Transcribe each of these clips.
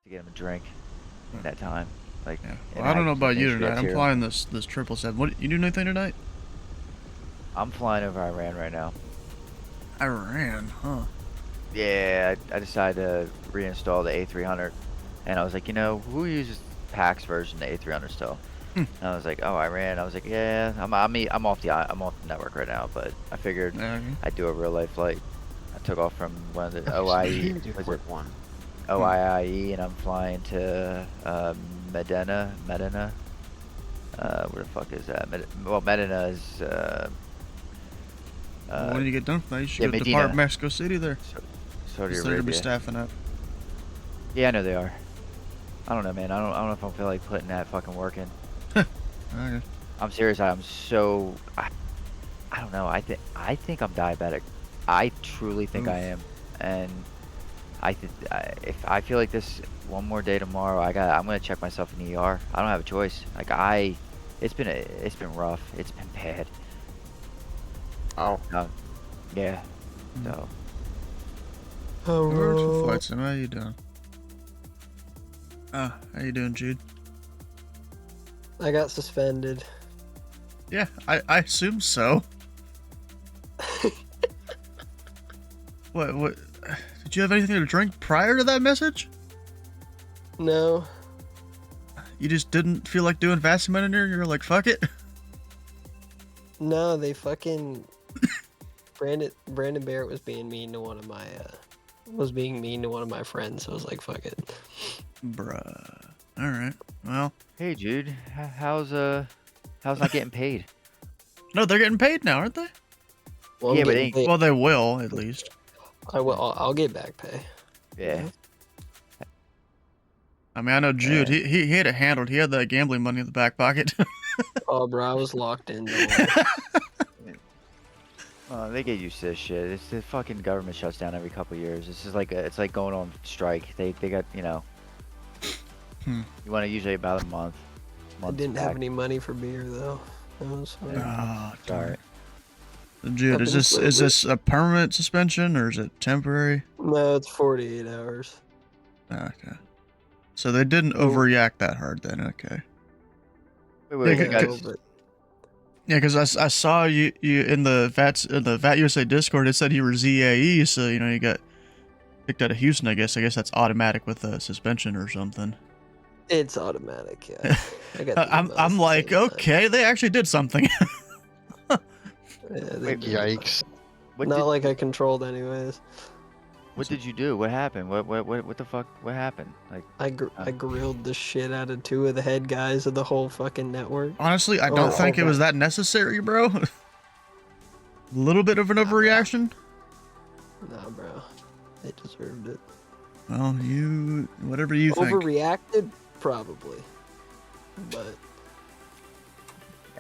to get him a drink in that time. Like, yeah. Well, I don't know about you tonight. I'm flying this 777. What, you doing anything tonight? I'm flying over Iran right now. Iran, huh? Yeah, I decided to reinstall the A300, and I was like, who uses PAX version of the A300 still? And I was like, oh, Iran. I was like, yeah, I'm off the network right now, but I figured I'd do a real life flight. I took off from one of the OIE, OIIE, and I'm flying to Medina. Where the fuck is that? Medina is. When do you get done with that? You should go depart Mexico City there. Saudi Arabia. They're gonna be staffing up. Yeah, I know they are. I don't know, man. I don't know if I feel like putting that fucking work in. Okay. I'm serious. I don't know. I think I'm diabetic. I truly think I am, and if I feel like this one more day tomorrow, I'm gonna check myself in the ER. I don't have a choice. Like it's been rough. It's been bad. Oh. Yeah. So. Commercial flight sim, how you doing? How you doing, Jude? I got suspended. Yeah, I assume so. What? Did you have anything to drink prior to that message? No. You just didn't feel like doing Vaseline in here? You're like, fuck it? No, they fucking... Brandon Barrett was being mean to one of my, friends, so I was like, fuck it. Bruh. Alright, well... Hey, Jude. How's not getting paid? No, they're getting paid now, aren't they? Well, yeah, well, they will, at least. I will. I'll get back pay. Yeah. I mean, I know Jude. He had it handled. He had that gambling money in the back pocket. Oh, bro, I was locked in. They get used to this shit. It's the fucking government shuts down every couple years. This is like it's like going on strike. They got You want to usually about a month. I didn't have any money for beer though. That was fine. Oh, sorry. Jude, is this a permanent suspension or is it temporary? No, it's 48 hours. Okay. So they didn't overreact that hard then. Okay. Wait, yeah, because I saw you in the VAT USA Discord. It said you were ZAE, so you got kicked out of Houston. I guess that's automatic with a suspension or something. It's automatic, yeah. I'm like, okay, they actually did something. Yikes! Not like I controlled anyways. What did you do? What happened? What the fuck? What happened? Like I grilled the shit out of 2 of the head guys of the whole fucking network. Honestly, I don't think it was that necessary, bro. A little bit of an overreaction. Nah, bro. They deserved it. Well, whatever you think. Overreacted, probably. But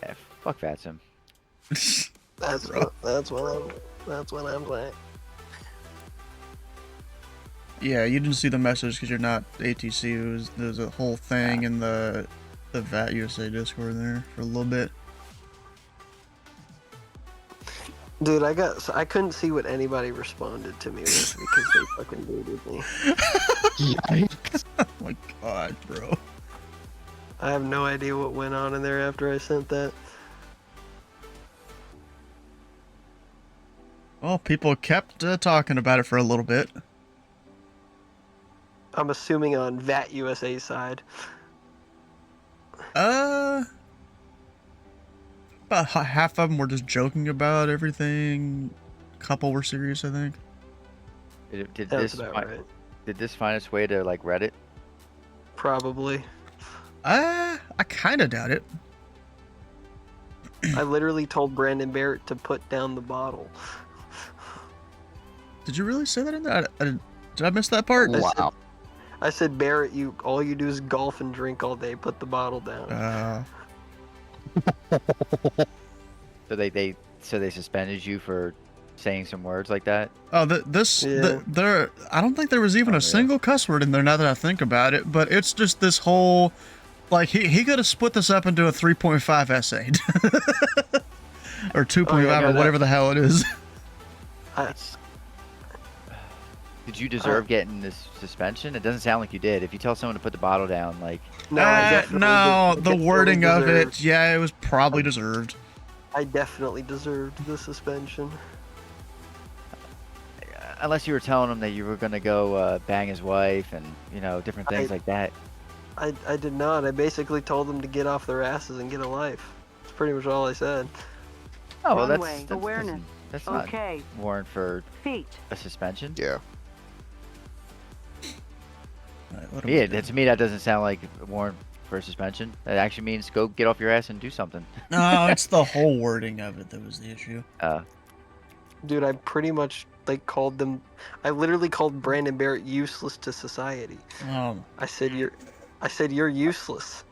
yeah, fuck Vatsim. That's what I'm saying. Yeah, you didn't see the message because you're not ATC. There's a whole thing in the VAT USA Discord there for a little bit. Dude, I couldn't see what anybody responded to me with because they fucking booted me. Yikes! Oh my god, bro. I have no idea what went on in there after I sent that. Well, people kept talking about it for a little bit. I'm assuming on VAT USA side. About half of them were just joking about everything. A couple were serious, I think. Did this find its way to like Reddit? Probably. I kind of doubt it. I literally told Brandon Barrett to put down the bottle. Did you really say that in there? Did I miss that part? Wow. I said, Barrett, all you do is golf and drink all day. Put the bottle down. So they suspended you for saying some words like that? Oh, I don't think there was even a single cuss word in there now that I think about it, but it's just this whole, like, he could have split this up into a 3.5 essay. Or 2.5 or whatever the hell it is. Did you deserve getting this suspension? It doesn't sound like you did. If you tell someone to put the bottle down, like, No, I definitely no, the definitely wording of deserved- it, yeah, it was probably deserved. I definitely deserved the suspension. unless you were telling him that you were gonna go bang his wife and different things like that. I did not. I basically told them to get off their asses and get a life. That's pretty much all I said. Oh, well, Runway, awareness. that's not Okay. warrant for Feet. a suspension. Yeah. Alright, what am I Yeah, doing? to me that doesn't sound like a warrant for a suspension. That actually means go get off your ass and do something. No, it's the whole wording of it that was the issue. Dude, I pretty much called them. I literally called Brandon Barrett useless to society. I said you're useless.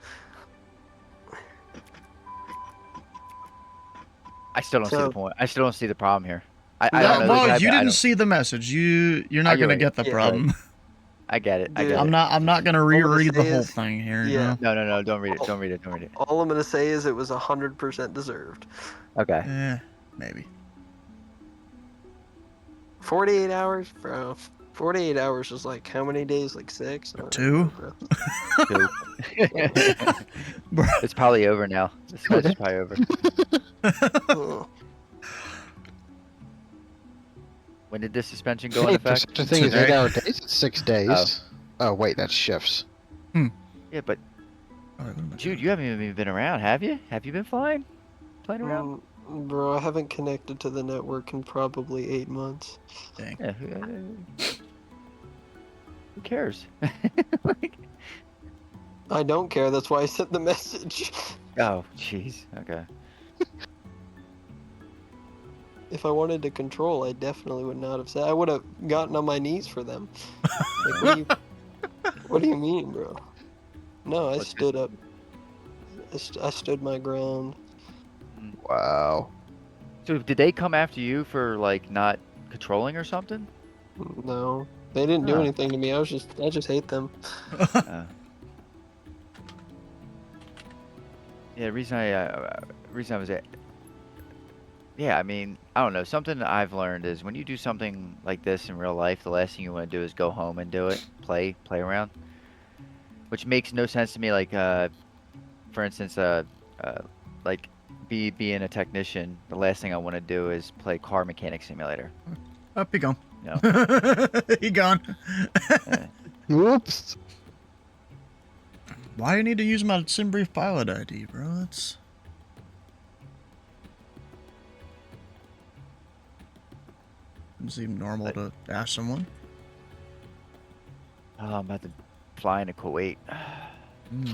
I still don't see the point. I still don't see the problem here. I No, don't know. well, you I didn't don't- see the message. You're not You're gonna right. get the Yeah, problem. I get it. I Dude, get I'm it. not gonna I'm gonna reread the say whole is- thing here. yeah. No. Don't read it. Don't read it. Don't read it. All I'm gonna say is it was 100% deserved. Okay. Maybe. 48 hours, bro. 48 hours was like how many days? Like 6? I don't 2? know, bro. Cool. Bro. It's probably over now. This match is probably over. Oh. When did this suspension go Hey, into there's effect? such a thing as Today. 8-hour days. It's 6 days. Oh wait, that's shifts. Yeah, but Alright, what am I Jude, doing? you haven't even been around, have you? Have you been playing around? Bro, I haven't connected to the network in probably 8 months. Dang. Yeah. Who cares? Like, I don't care. That's why I sent the message. oh, jeez. Okay. If I wanted to control, I definitely would not have said. I would have gotten on my knees for them. Like, what do you mean, bro? No, I What's stood up. I stood my ground. Wow. So did they come after you for like not controlling or something? No, they didn't do Huh. anything to me. I just hate them. Yeah, the reason I was at. Yeah, I mean, I don't know. Something I've learned is when you do something like this in real life, the last thing you want to do is go home and do it, play around, which makes no sense to me. Like, for instance, like being a technician, the last thing I want to do is play car mechanic simulator. Up he gone. No. He gone. Whoops. Why do you need to use my SimBrief pilot ID, bro? That's... Doesn't seem normal to ask someone. Oh, I'm about to fly into Kuwait. Hmm.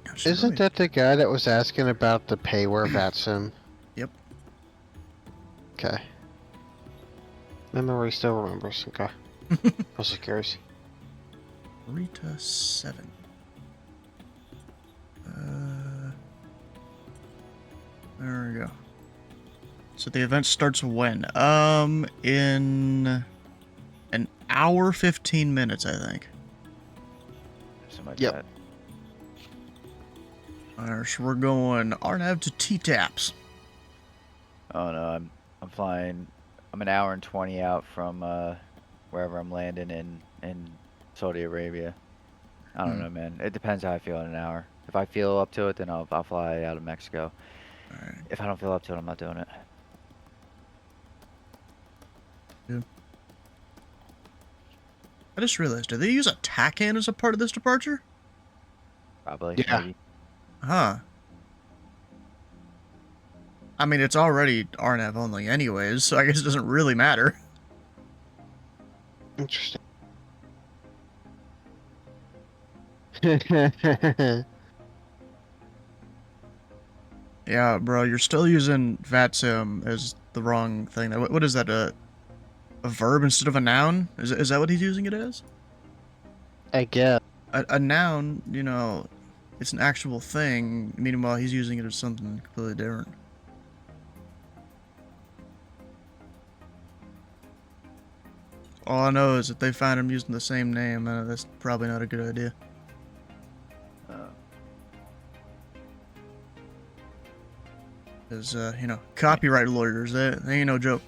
Gosh, Isn't that the guy that was asking about the payware VATSIM? Yep. Okay. Memory still remembers. Okay. I was just curious. Rita 7. There we go. So the event starts when? In an hour 15 minutes, I think. Something like Yep. that. Alright, so we're going Arnav to T-Taps. Oh no, I'm flying. I'm an hour and 20 out from wherever I'm landing in Saudi Arabia. I don't know, man. It depends how I feel in an hour. If I feel up to it, then I'll fly out of Mexico. Alright. If I don't feel up to it, I'm not doing it. I just realized, do they use a TACAN as a part of this departure? Probably. Yeah. Maybe. Huh. I mean, it's already RNAV only anyways, so I guess it doesn't really matter. Interesting. Yeah, bro, you're still using VATSIM as the wrong thing. What is that, a verb instead of a noun? Is that what he's using it as? I guess. A noun, you know, it's an actual thing. Meanwhile, he's using it as something completely different. All I know is if they find him using the same name, that's probably not a good idea. Because, you know, copyright lawyers, they ain't no joke.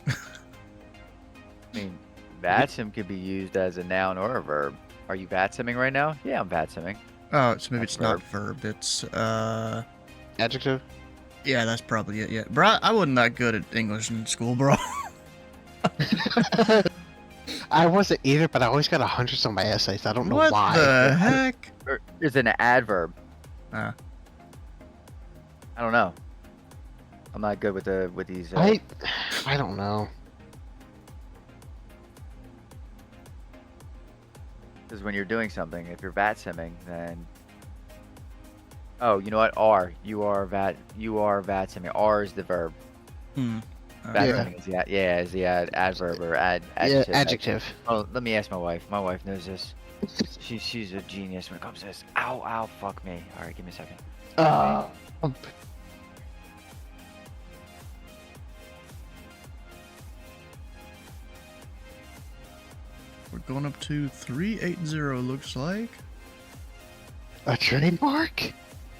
I mean, vatsim could be used as a noun or a verb. Are you vatsimming right now? Yeah, I'm vatsimming. Oh, so maybe That's it's not verb. It's Adjective? yeah, that's probably it. Yeah, bro, I wasn't that good at English in school, bro. I wasn't either, but I always got 100s on my essays. I don't know What why. the heck? It's an adverb. Uh, I don't know. I'm not good with these. I don't know. Because when you're doing something, if you're vatsimming, then oh, you know what? R. You are vatsimming. R is the verb. okay. Vatsimming is the adverb or adjective. Yeah, adjective. Oh, let me ask my wife. My wife knows this. She's a genius when it comes to this. Ow, ow, fuck me. All right, give me a second. We're going up to 380, looks like. A trademark?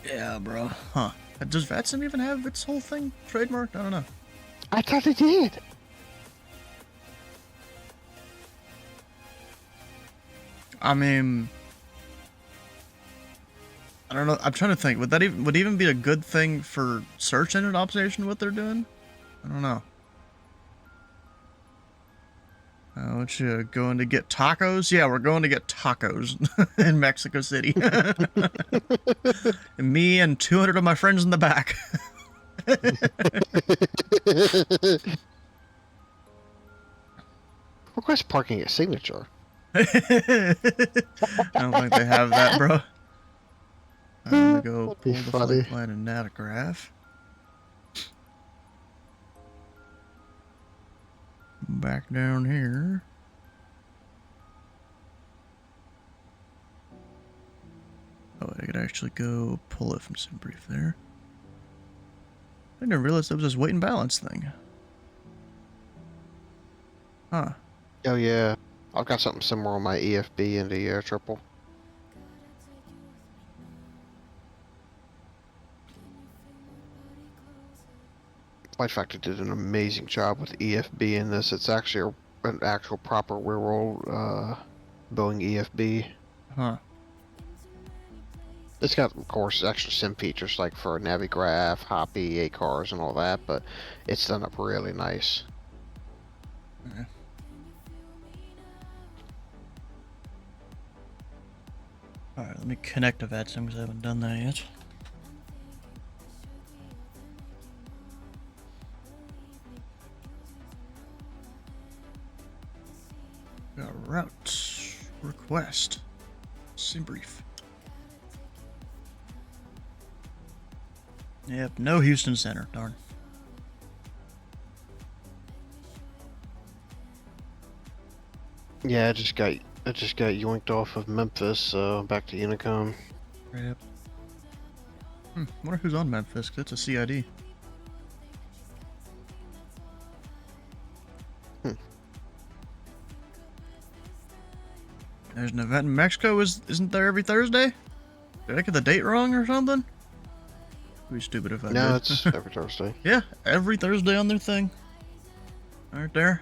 Yeah, bro. Huh. Does Vatsim even have its whole thing trademarked? I don't know. I thought it did. I mean, I don't know. I'm trying to think. Would that even be a good thing for search engine optimization? What they're doing? I don't know. What you going to get tacos? Yeah, we're going to get tacos in Mexico City. And me and 200 of my friends in the back. Request parking at signature. I don't think they have that, bro. I'm gonna go pull the flight plan and Navgraph. Back down here. Oh, I could actually go pull it from SimBrief there. I didn't realize there was this weight and balance thing. Huh. Oh yeah, I've got something similar on my EFB and the triple. Flight Factor did an amazing job with EFB in this. It's actually an actual proper real-world Boeing EFB. Huh. It's got, of course, extra sim features like for Navigraph, Hoppy, ACARS, and all that, but it's done up really nice. Okay. Alright, let me connect to VATSIM because I haven't done that yet. Got route request SimBrief. Yep, no Houston Center, darn. Yeah, I just got yoinked off of Memphis, back to Unicom. Yep. Wonder who's on Memphis, 'cause it's a CID. There's an event in Mexico, isn't there every Thursday? Did I get the date wrong or something? It'd be stupid if I did. No, it's every Thursday. Yeah, every Thursday on their thing. Right there.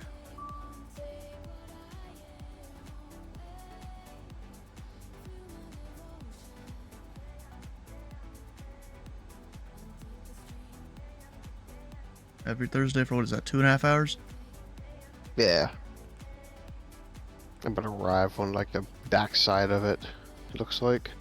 Every Thursday for what is that, 2.5 hours? Yeah. I'm gonna arrive on like the back side of it, looks like.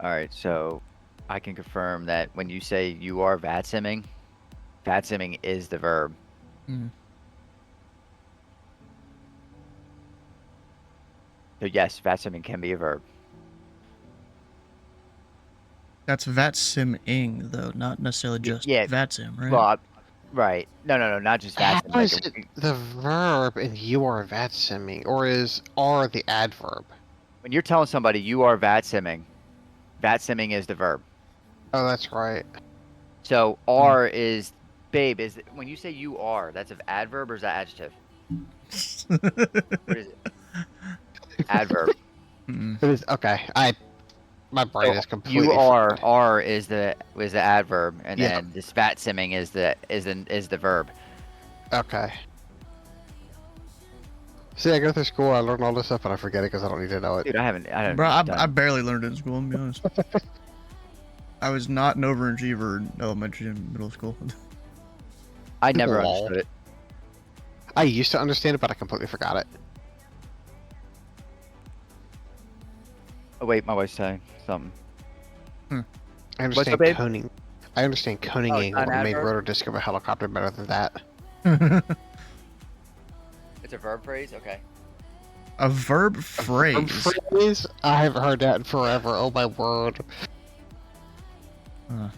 Alright, so I can confirm that when you say you are vatsimming, vatsimming is the verb. Hmm. So yes, vatsimming can be a verb. That's VATSIMing, though, not necessarily just VATSIM, right? Well, right. No, not just How vatsimming. is it the verb and you are vatsimming, or are the adverb? When you're telling somebody you are vatsimming is the verb. Oh, that's right. So are is, babe, is when you say you are, that's an adverb or is that adjective? What is it? Adverb. Mm. It is okay. My brain So is completely you are fried. are is the adverb, and Yeah. then this fat simming is the verb. Okay. See, I go through school, I learn all this stuff, and I forget it because I don't need to know it. Dude, I haven't Bro, I done. barely learned it in school, to be honest. I was not an overachiever in elementary and middle school. I never Lol. understood it. I used to understand it, but I completely forgot it. Oh wait, my wife's saying something. I What's understand up, babe? coning. I understand coning Oh, it's and not would an have made adverb? rotor disc of a helicopter better than that. It's a verb phrase. Okay. A verb A phrase. phrase? I haven't heard that in forever. Oh my word. Huh,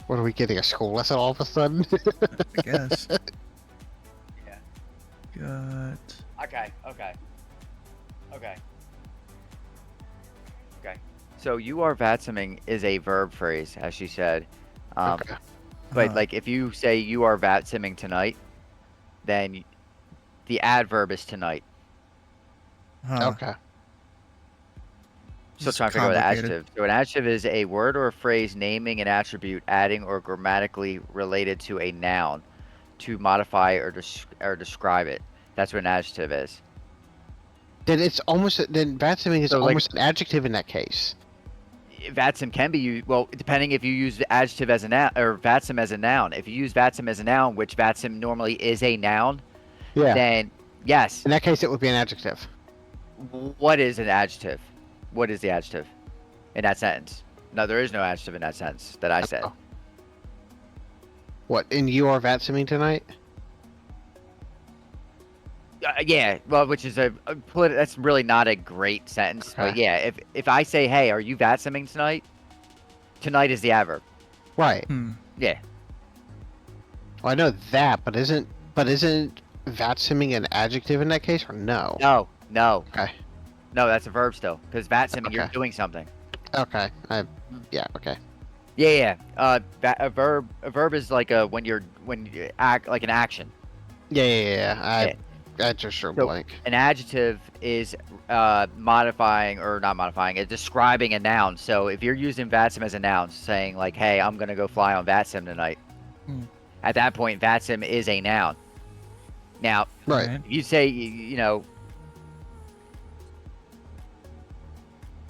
What are we getting? A school lesson all of a sudden? I guess. Yeah. Got. Okay. Okay. Okay. Okay. So you are vatsuming is a verb phrase, as she said. Okay. But Huh. like if you say you are vatsimming tonight, then the adverb is tonight. Huh. Okay. Still It's trying to figure out the complicated. adjective. So an adjective is a word or a phrase naming an attribute, adding or grammatically related to a noun to modify or describe it. That's what an adjective is. Then it's almost then vatsuming is So like almost an adjective in that case. vatsum can be used, well, depending if you use the adjective as a noun or vatsum as a noun. If you use vatsum as a noun, which vatsum normally is a noun, Yeah. then yes. In that case, it would be an adjective. What is an adjective? What is the adjective in that sentence? No, there is no adjective in that sentence that I said. Oh. What? And you are vatsuming tonight? Yeah, well, which is that's really not a great sentence, but Okay. yeah, if I say, "Hey, are you vatsuming tonight?" Tonight is the adverb. Right. Hmm. Yeah. Well, I know that, but isn't vatsuming an adjective in that case, or no? No, no, Okay. no, that's a verb still, because vatsuming, you're Okay. doing something. Okay. Yeah. Okay. Yeah, yeah. A verb is like when you act like an action. Yeah. Yeah. I just drew a So blank. an adjective is modifying or not modifying, it's describing a noun. So if you're using vatsum as a noun, saying like, "Hey, I'm gonna go fly on vatsum tonight," Hmm. at that point, vatsum is a noun. Now, Right. Alright. if you say, you know,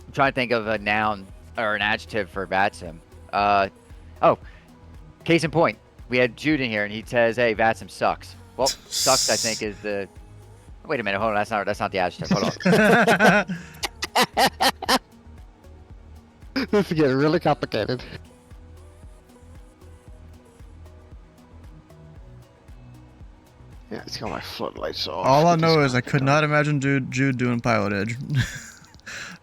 I'm trying to think of a noun or an adjective for vatsum. Oh, case in point, we had Jude in here, and he says, "Hey, vatsum sucks." Well, sucks, I think, is the. Wait a minute, hold on. That's not the adjective. Hold on. This is getting really complicated. Yeah, let's get my floodlights off. All I Get this know is I going. could not imagine Jude doing Pilot Edge.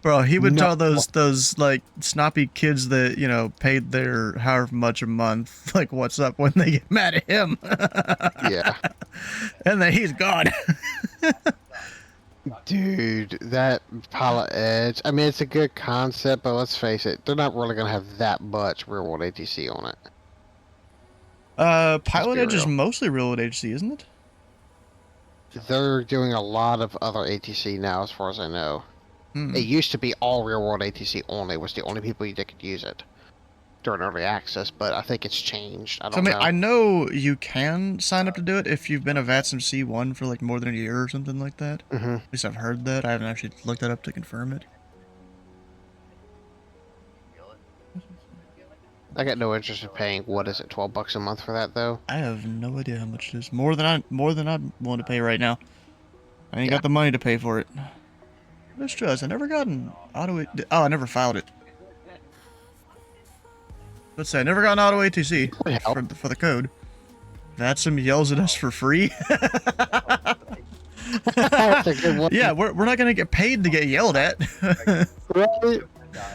Bro, he would No. tell those like snappy kids that, you know, paid their however much a month, like what's up when they get mad at him. Yeah. And then he's gone. Dude, that Pilot Edge, I mean, it's a good concept, but let's face it, they're not really going to have that much real world ATC on it. Pilot be Edge is real. mostly real world HC, isn't it? They're doing a lot of other ATC now, as far as I know. Hmm. It used to be all real world ATC only, was the only people that could use it during early access, but I think it's changed. I So, I don't mean, know. I know you can sign up to do it if you've been a VATSIM C1 for like more than a year or something like that. hmm At least I've heard that. I haven't actually looked that up to confirm it. I got no interest in paying, what is it, $12 a month for that, though? I have no idea how much it is. More than I'm willing to pay right now. I ain't Yeah. got the money to pay for it. That's true. I never got an auto. Oh, I never filed it. Let's say I never got an auto ATC Would help. for the code. VATSIM yells at us for free. That's a good one. Yeah, we're not gonna get paid to get yelled at. Right?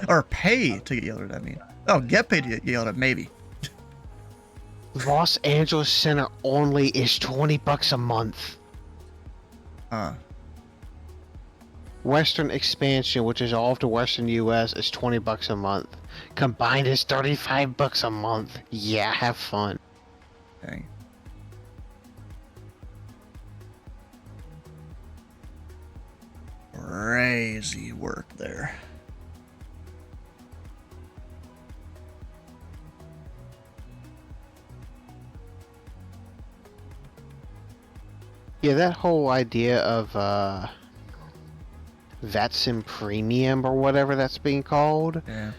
Or pay to get yelled at, I mean. Oh, get paid to get yelled at, maybe. Los Angeles Center only is $20 a month. Western expansion, which is all of the Western U.S., is $20 a month. Combined is $35 a month. Yeah, have fun. Dang. Right. crazy work there. Yeah, that whole idea of VATSIM Premium or whatever that's being called. Yeah.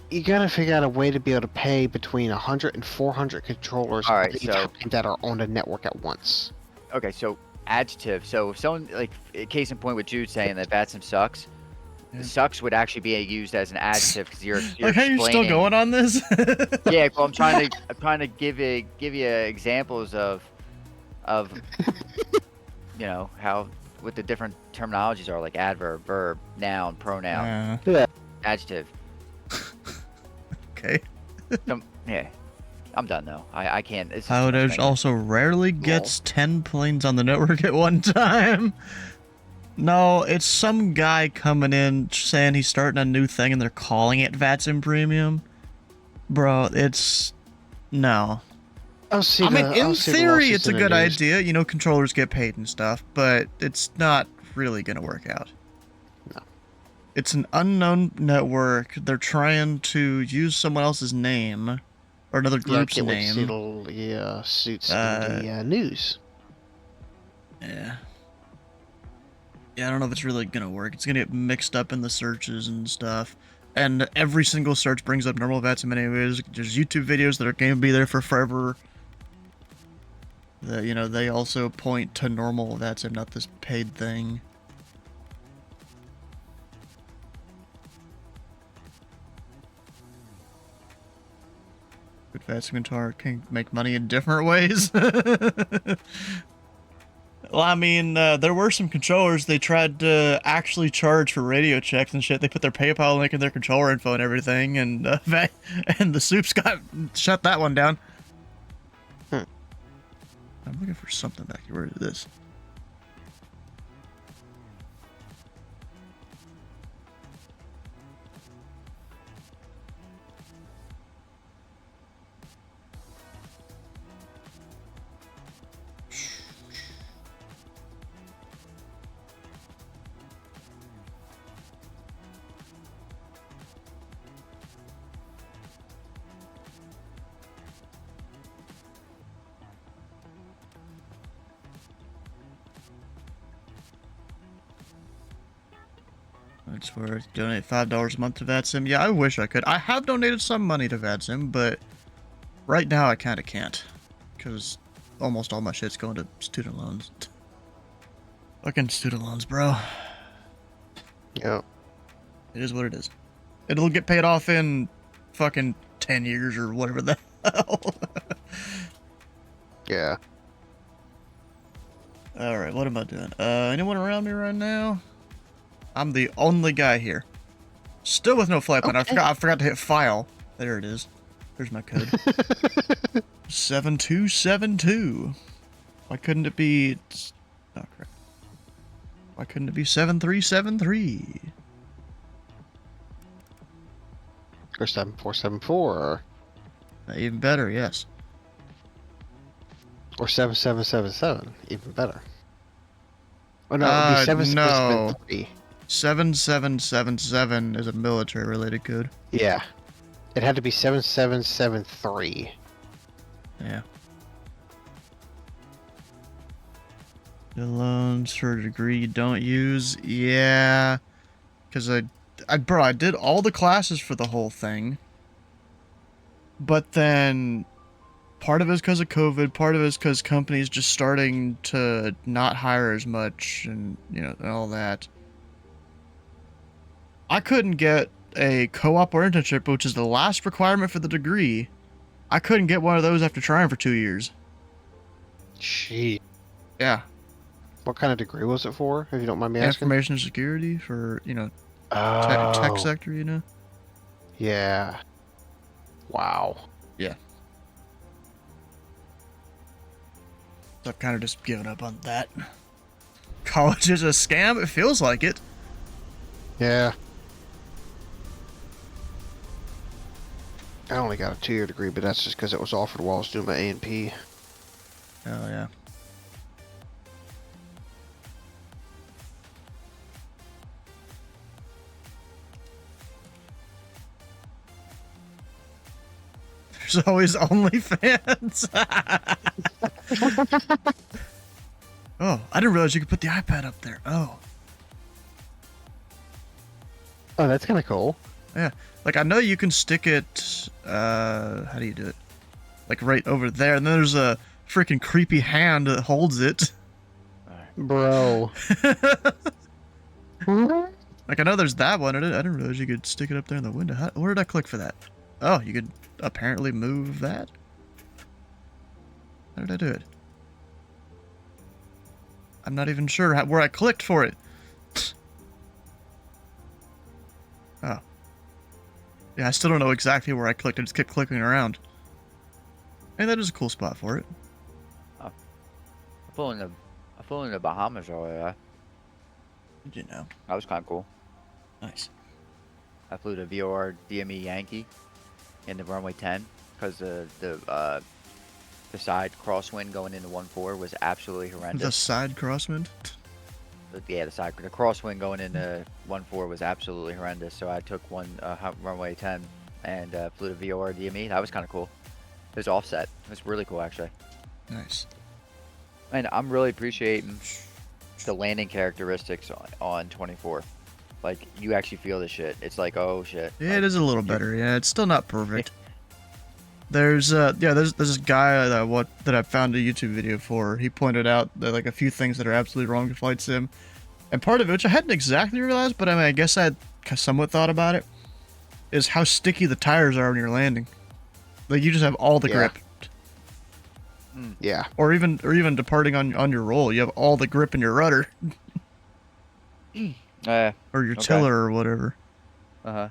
You gotta figure out a way to be able to pay between 100 and 400 controllers All right, at a so time that are on the network at once. okay, so adjective. So if someone like case in point with Jude saying that VATSIM sucks. Yeah. Sucks would actually be used as an adjective because you're Like, how you still explaining. going on this? Yeah, well, I'm trying to give you examples of you know how what the different terminologies are, like adverb, verb, noun, pronoun, Yeah. adjective. Okay. Yeah, I'm done though. I can't. It's just too How much there's language. also rarely gets 10 planes on the network at one time. No, it's some guy coming in saying he's starting a new thing and they're calling it VATSIM Premium. Bro, it's... No. I mean, in theory, it's a good idea. You know, controllers get paid and stuff, but it's not really gonna work out. No. It's an unknown network. They're trying to use someone else's name, or another group's name. Yeah, suits the news. Yeah. Yeah, I don't know if it's really gonna work. It's gonna get mixed up in the searches and stuff. And every single search brings up normal VATSIM anyways. There's YouTube videos that are gonna be there for forever. That, you know, they also point to normal VATSIM, not this paid thing. Good VATSIM guitar can make money in different ways. Well, I mean, there were some controllers, they tried to actually charge for radio checks and shit. They put their PayPal link in their controller info and everything, and and the soups got shut that one down. I'm looking for something back here. Where is this? It's for donate $5 a month to VATSIM. Yeah, I wish I could. I have donated some money to VATSIM, but right now I kind of can't. Because almost all my shit's going to student loans. Fucking student loans, bro. Yep. It is what it is. It'll get paid off in fucking 10 years or whatever the hell. Yeah. Alright, what am I doing? Anyone around me right now? I'm the only guy here. Still with no flight plan. Okay. I forgot to hit file. There it is. There's my code. 7272. Why couldn't it be... Oh, crap. Why couldn't it be 7373? Or 7474. Even better, yes. Or 7777. Even better. Oh, no, it would be 7773. 7777 is a military-related code. Yeah. It had to be 7773. Yeah. The loans for a degree you don't use. Yeah. Because bro, I did all the classes for the whole thing. But then part of it is because of COVID, part of it is because companies just starting to not hire as much and, you know, and all that. I couldn't get a co-op or internship, which is the last requirement for the degree. I couldn't get one of those after trying for 2 years. Gee. Yeah. What kind of degree was it for, if you don't mind me asking? Information security for, you know, Oh. tech sector, you know? Yeah. Wow. Yeah. So I've kind of just given up on that. College is a scam? It feels like it. Yeah. I only got a 2-year degree, but that's just because it was offered while I was doing my A&P. Oh, yeah. There's always OnlyFans. Oh, I didn't realize you could put the iPad up there. Oh. Oh, that's kind of cool. Yeah. Like, I know you can stick it, how do you do it? Like, right over there, and then there's a freaking creepy hand that holds it. Bro. Like, I know there's that one. I didn't realize you could stick it up there in the window. Where did I click for that? Oh, you could apparently move that? How did I do it? I'm not even sure where I clicked for it. Oh. Yeah, I still don't know exactly where I clicked. I just kept clicking around. Hey, that is a cool spot for it. I flew in the Bahamas earlier. Did you know? That was kind of cool. Nice. I flew to VOR DME Yankee in the runway 10 because the side crosswind going into 1-4 was absolutely horrendous. The side crosswind? Yeah, the crosswind going into 1-4 was absolutely horrendous. So I took runway 10 and flew to VOR DME. That was kind of cool. It was offset. It was really cool, actually. Nice. And I'm really appreciating the landing characteristics on 24. Like, you actually feel the shit. It's like, oh shit. Yeah, like, it is a little better. Yeah, it's still not perfect. There's this guy that I found a YouTube video for. He pointed out that like a few things that are absolutely wrong with Flight Sim, and part of it, which I hadn't exactly realized, but I mean, I guess I had somewhat thought about it, is how sticky the tires are when you're landing. Like, you just have all the grip. Yeah. Or even departing on your roll, you have all the grip in your rudder. Or your tiller or whatever. Uh-huh.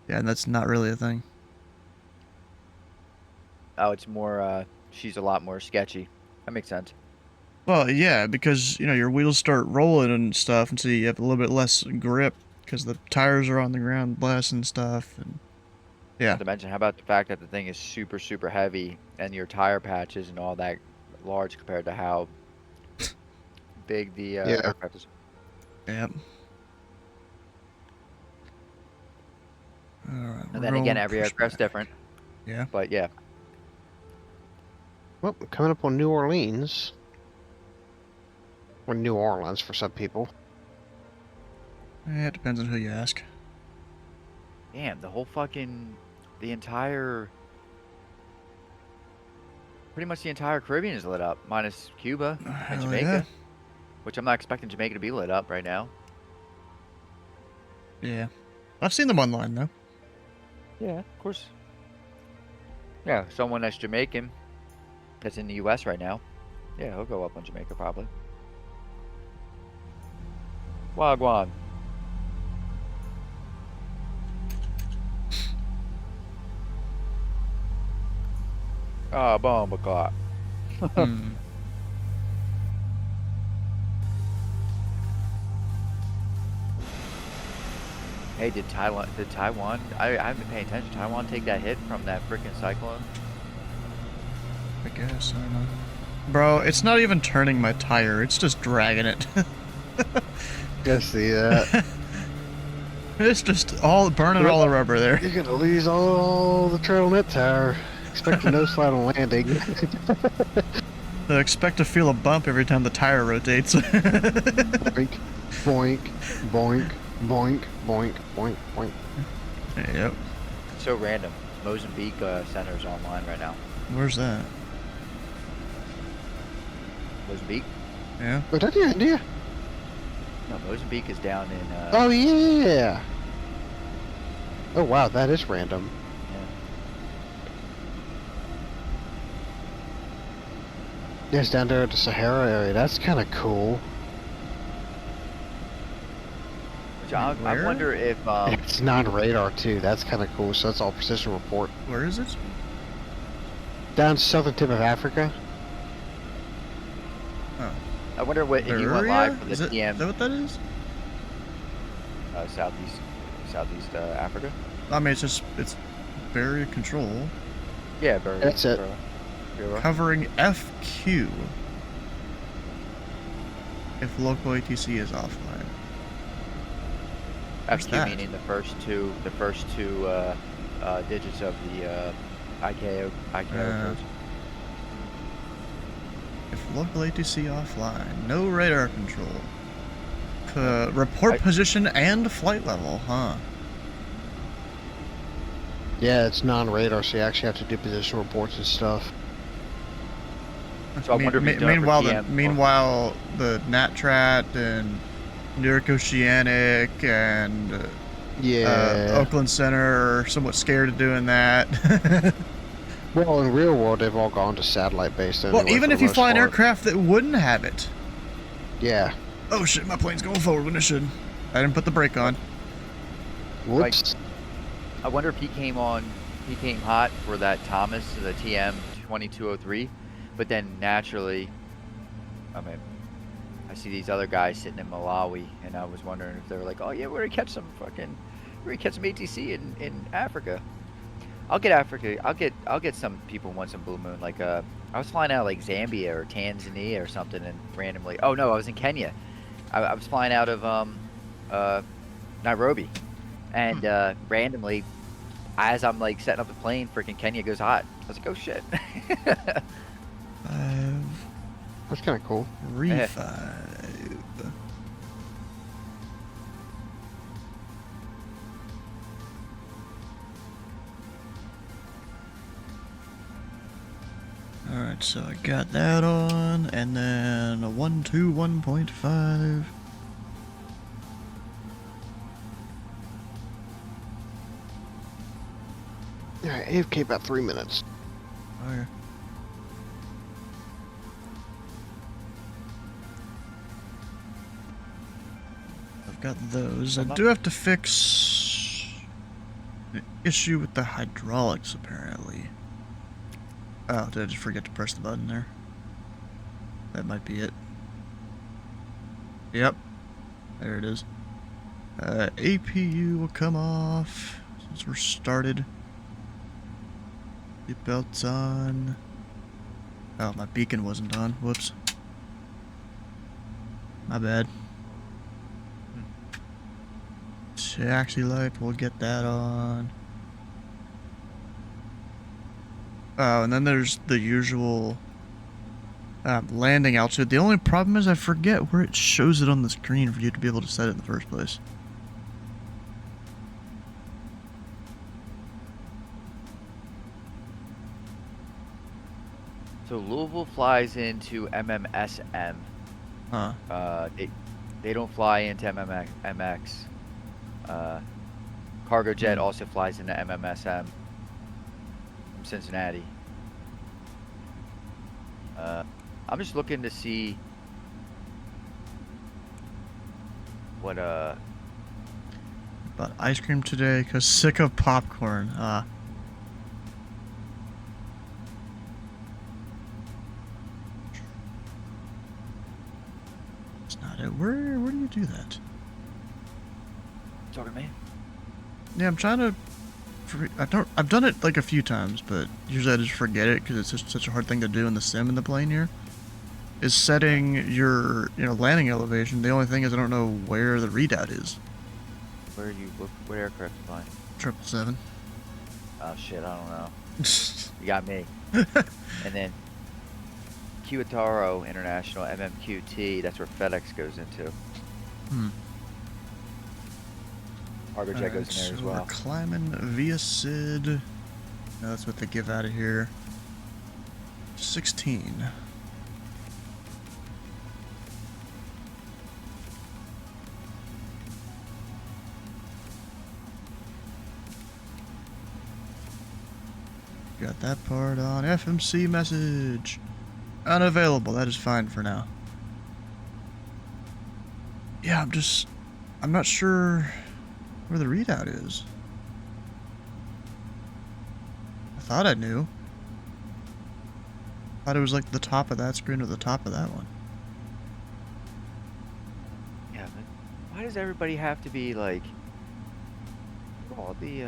Yeah, and that's not really a thing. Oh, it's more, she's a lot more sketchy. That makes sense. Well, yeah, because, you know, your wheels start rolling and stuff, and so you have a little bit less grip, because the tires are on the ground less and stuff, and yeah. Not to mention, how about the fact that the thing is super, super heavy, and your tire patch isn't all that large compared to how big the aircraft is. Yep. Alright, And then again, every aircraft's different. Yeah. But yeah. Well, coming up on New Orleans. Or New Orleans for some people. Yeah, it depends on who you ask. Damn, pretty much the entire Caribbean is lit up, minus Cuba and Hell Jamaica. yeah. Which I'm not expecting Jamaica to be lit up right now. Yeah. I've seen them online, though. Yeah, of course. Yeah, someone that's Jamaican, that's in the U.S. right now. Yeah, he'll go up on Jamaica probably. Wagwan. Ah, bomba clock. Hey, did Taiwan, I haven't been paying attention. Taiwan take that hit from that freaking cyclone? I guess, I don't know. Bro, it's not even turning my tire, it's just dragging it. I see that. It's just all burning all the rubber there. You're gonna lose all the tread on that tire. Expect a no slide on landing. So expect to feel a bump every time the tire rotates. Boink, boink, boink, boink, boink, boink, boink. Yep. It's so random. Mozambique center's online right now. Where's that? Mozambique? Yeah. Oh, that's India. No, Mozambique is down in. Oh yeah. Oh wow, that is random. Yeah, it's down there at the Sahara area. That's kind of cool. Which I wonder if. It's non-radar too. That's kind of cool. So that's all precision report. Where is it? Down southern tip of Africa. Oh. I wonder what if you went live for the is TM. Is that what that is? Southeast Africa. I mean, it's barrier control. Yeah, very. That's it. Covering FQ. If local ATC is offline. FQ meaning the first two digits of the ICAO code. If local ATC offline, no radar control. Report position and flight level, huh? Yeah, it's non-radar, so you actually have to do position reports and stuff. So I wonder if he's doing it for TM. Meanwhile, the TheFatRat and Newark Oceanic and Oakland Center are somewhat scared of doing that. Well, in real world, they've all gone to satellite-based anyway. Well, even if you fly an aircraft that wouldn't have it. Yeah. Oh shit, my plane's going forward when it should. I didn't put the brake on. Whoops. I wonder if he came hot for that Thomas, the TM 2203, but then naturally, I mean, I see these other guys sitting in Malawi, and I was wondering if they were like, oh yeah, we're gonna catch some ATC in Africa. I'll get Africa. I'll get some people who want some Blue Moon. Like I was flying out of like Zambia or Tanzania or something, and randomly, oh no, I was in Kenya. I was flying out of Nairobi, and randomly, as I'm like setting up the plane, freaking Kenya goes hot. I was like, oh shit. That's kind of cool. Revive. Alright, so I got that on, and then a 121.5. Alright, AFK about 3 minutes. Okay. I've got those. I do have to fix an issue with the hydraulics, apparently. Oh, did I just forget to press the button there? That might be it. Yep. There it is. APU will come off since we're started. Seat belts on. Oh, my beacon wasn't on. Whoops. My bad. Taxi light, we'll get that on. Oh, and then there's the usual landing altitude. The only problem is I forget where it shows it on the screen for you to be able to set it in the first place. So Louisville flies into MMSM. Huh. They don't fly into MX. Cargo Jet also flies into MMSM from Cincinnati. I'm just looking to see what bought ice cream today because sick of popcorn. It's not it. Where do you do that? Talking to me? Yeah, I'm trying to. I've done it like a few times, but usually I just forget it because it's just such a hard thing to do in the sim in the plane here. Is setting your landing elevation. The only thing is I don't know where the readout is. Where are you? What aircraft you flying? 777. Oh shit, I don't know. You got me. And then Kiwataro International MMQT. That's where FedEx goes into. Cargo Jet goes in there as well. We're climbing via SID. No, that's what they give out of here. 16. Got that part on. FMC message. Unavailable. That is fine for now. Yeah, I'm not sure where the readout is. I thought I knew. Thought it was like the top of that screen or the top of that one. Yeah, but why does everybody have to be like all the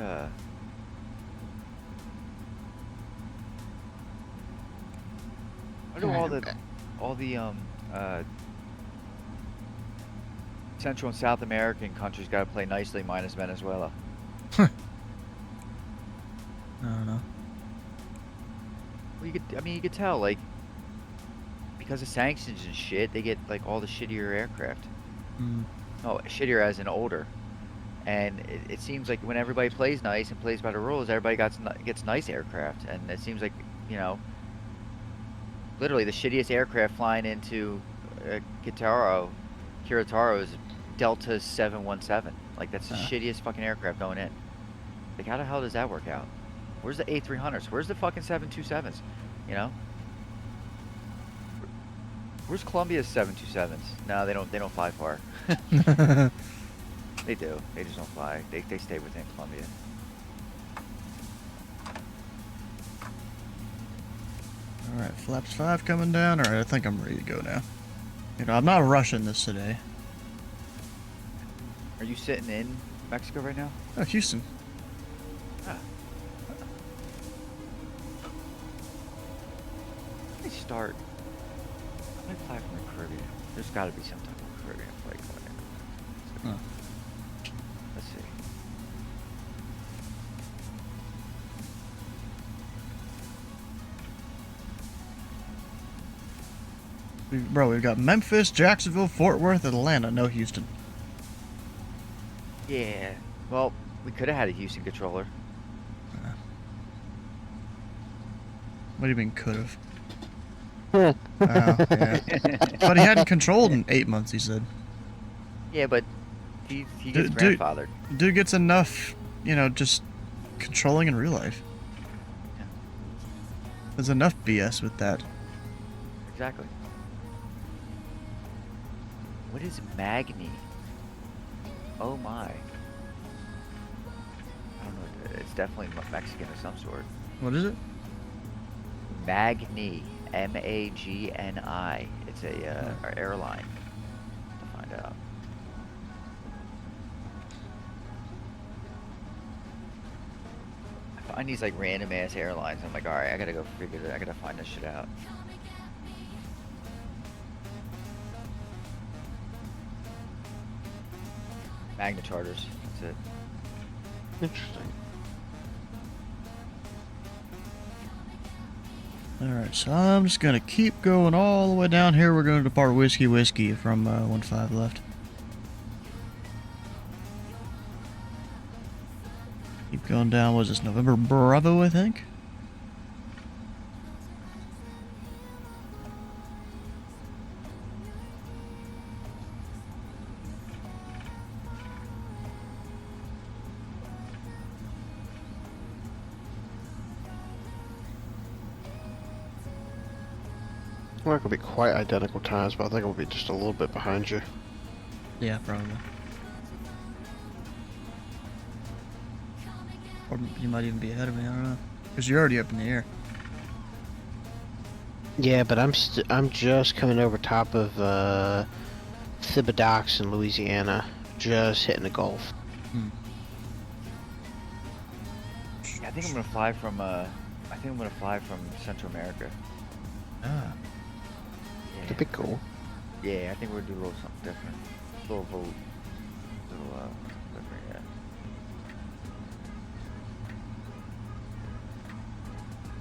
why do all the Central and South American countries got to play nicely minus Venezuela? I mean, you could tell, like, because of sanctions and shit, they get like all the shittier aircraft. Mm. Oh, shittier as in older. And it seems like when everybody plays nice and plays by the rules, everybody gets nice aircraft. And it seems like, you know, literally the shittiest aircraft flying into Kiritaro is Delta 717. Like, that's the shittiest fucking aircraft going in. Like, how the hell does that work out? Where's the A300s? Where's the fucking 727s? You know? Where's Columbia's 727s? No, they don't fly far. They do. They just don't fly. They stay within Columbia. Alright, flaps 5 coming down. Alright, I think I'm ready to go now. You know, I'm not rushing this today. Are you sitting in Mexico right now? Oh, Houston. Ah. Let me start. I might fly from the Caribbean. There's got to be some type of Caribbean flight going in. Huh. Let's see. Bro, we've got Memphis, Jacksonville, Fort Worth, Atlanta, no Houston. Yeah. Well, we could have had a Houston controller. What do you mean could have? Oh, yeah. But he hadn't controlled in 8 months, he said. Yeah, but he gets grandfathered. Dude gets enough, you know, just controlling in real life. Yeah. There's enough BS with that. Exactly. What is Magni? Oh my. I don't know. It's definitely Mexican of some sort. What is it? Magni. Magni. It's a airline. To find out. I find these like random ass airlines. I'm like, alright, I gotta go figure it. I gotta find this shit out. Magna Charters. That's it. Interesting. Alright, so I'm just gonna keep going all the way down here. We're going to depart Whiskey from 1-5 left. Keep going down, was this November Bravo, I think? I'm not gonna be quite identical times, but I think I'll be just a little bit behind you. Yeah, probably. Or you might even be ahead of me, I don't know. Because you're already up in the air. Yeah, but I'm just coming over top of Thibodaux in Louisiana, just hitting the Gulf. Hmm. Yeah, I think I'm gonna fly from Central America. Ah. Yeah. That'd be cool. Yeah, I think we're gonna do a little something different. A little vote. Different, yeah.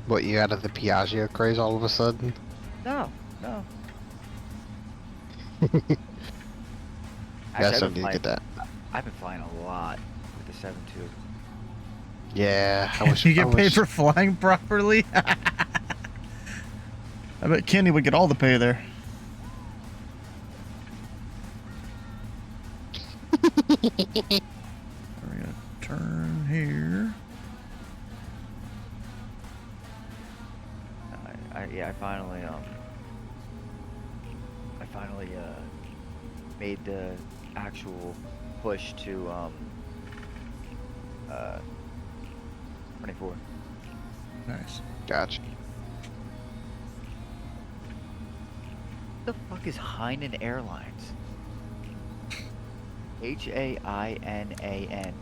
What, you out of the Piaggio craze all of a sudden? No. Yes, Actually, I need to get that. I've been flying a lot with the 7.2. Yeah, I wish You get I paid wish- for flying properly? I bet Kenny would get all the pay there. We're gonna turn here. I finally made the actual push to 24. Nice. Gotcha. What the fuck is Hainan Airlines? Hainan.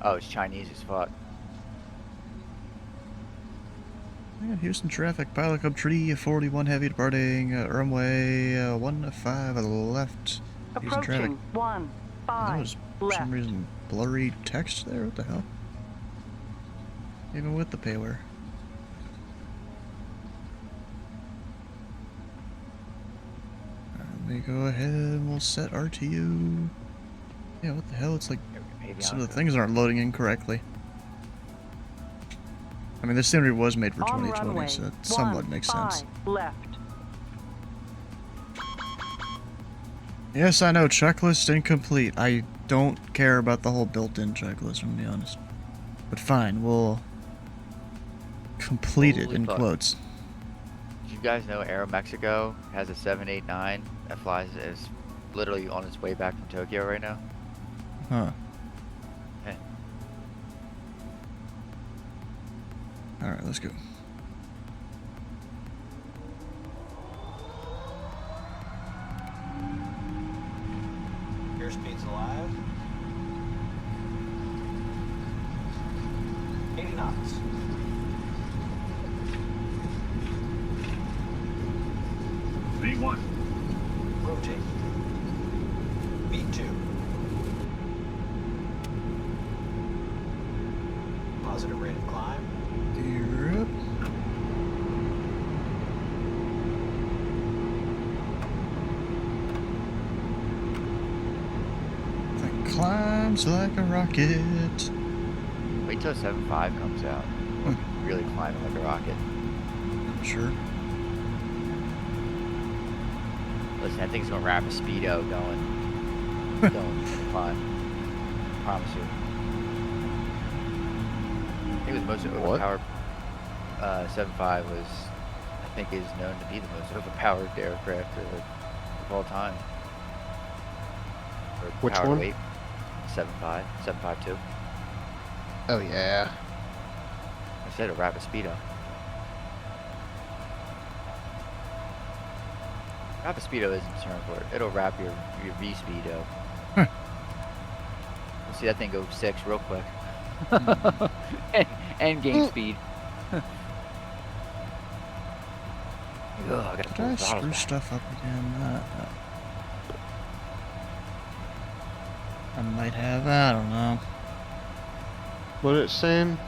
Oh, it's Chinese as fuck. Yeah, Houston traffic, pilot club tree, 41 heavy departing, runway 15 left. Houston traffic. Approaching 15. That was For some reason, blurry text there? What the hell? Even with the payware. Let me go ahead and we'll set RTU. Yeah, what the hell? It's like some of the things aren't loading in correctly. I mean, this scenery was made for 2020, so that somewhat makes sense. Left. Yes, I know, checklist incomplete. I don't care about the whole built-in checklist, I'm gonna be honest. But fine, we'll complete it in quotes. Did you guys know Aeromexico has a 789 that flies is literally on its way back from Tokyo right now? Huh. Hey. Alright, let's go. Airspeed's alive. 80 knots. V1. Rotate. V2. Positive rate of climb. Gear up. Thing climbs like a rocket. Wait till 7.5 comes out. Really climbing like a rocket. Sure. Listen, that thing's gonna wrap a speedo going fun. Promise you. I think it was the most overpowered. 7.5 was, I think, is known to be the most overpowered aircraft of all time. For Which power one? Weight. 7.5, 7.52. Oh yeah. I said a rapid speedo. Rapid speedo isn't the term for it. It'll wrap your V speedo. You'll see that thing go 6 real quick. and gain speed. Ugh, I gotta Did pull I the throttles screw back. stuff up again? I might have. I don't know. What it's saying?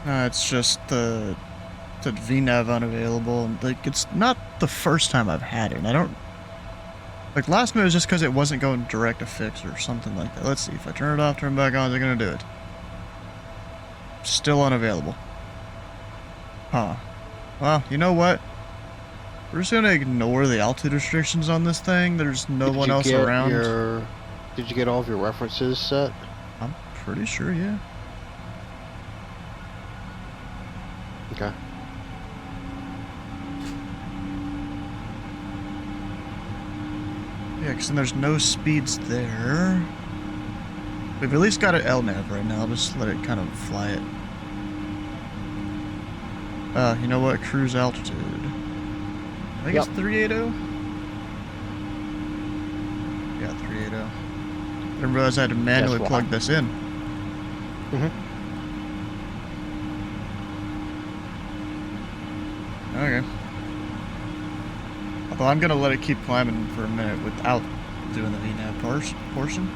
It's just the VNav unavailable, and like it's not the first time I've had it. And I don't like last minute was just because it wasn't going direct to fix or something like that. Let's see if I turn it off, turn it back on, is it gonna do it? Still unavailable. Huh. Well, you know what? We're just gonna ignore the altitude restrictions on this thing. There's no one else around. Did you get all of your references set? I'm pretty sure, yeah. Okay. Yeah, because then there's no speeds there. We've at least got an LNAV right now. I'll just let it kind of fly it. You know what? Cruise altitude. I think it's 380? Yeah, 380. I didn't realize I had to manually plug this in. Okay. Although I'm gonna let it keep climbing for a minute without doing the VNav portion.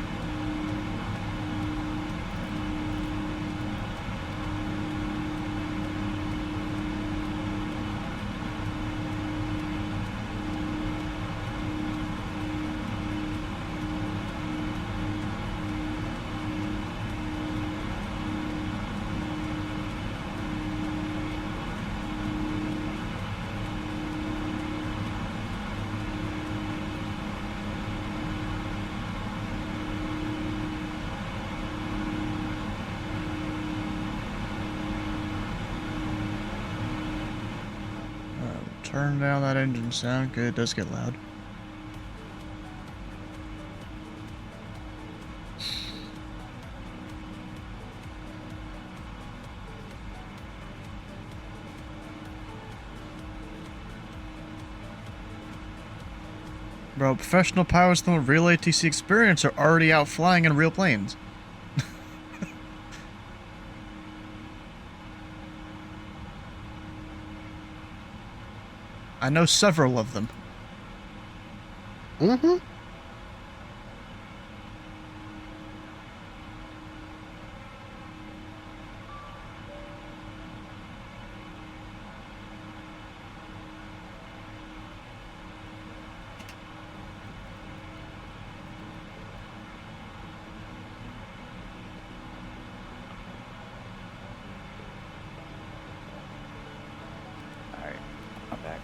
Turn down that engine sound. Good, it does get loud. Bro, professional pilots with real ATC experience are already out flying in real planes. I know several of them. Mm-hmm. Alright, I'm back.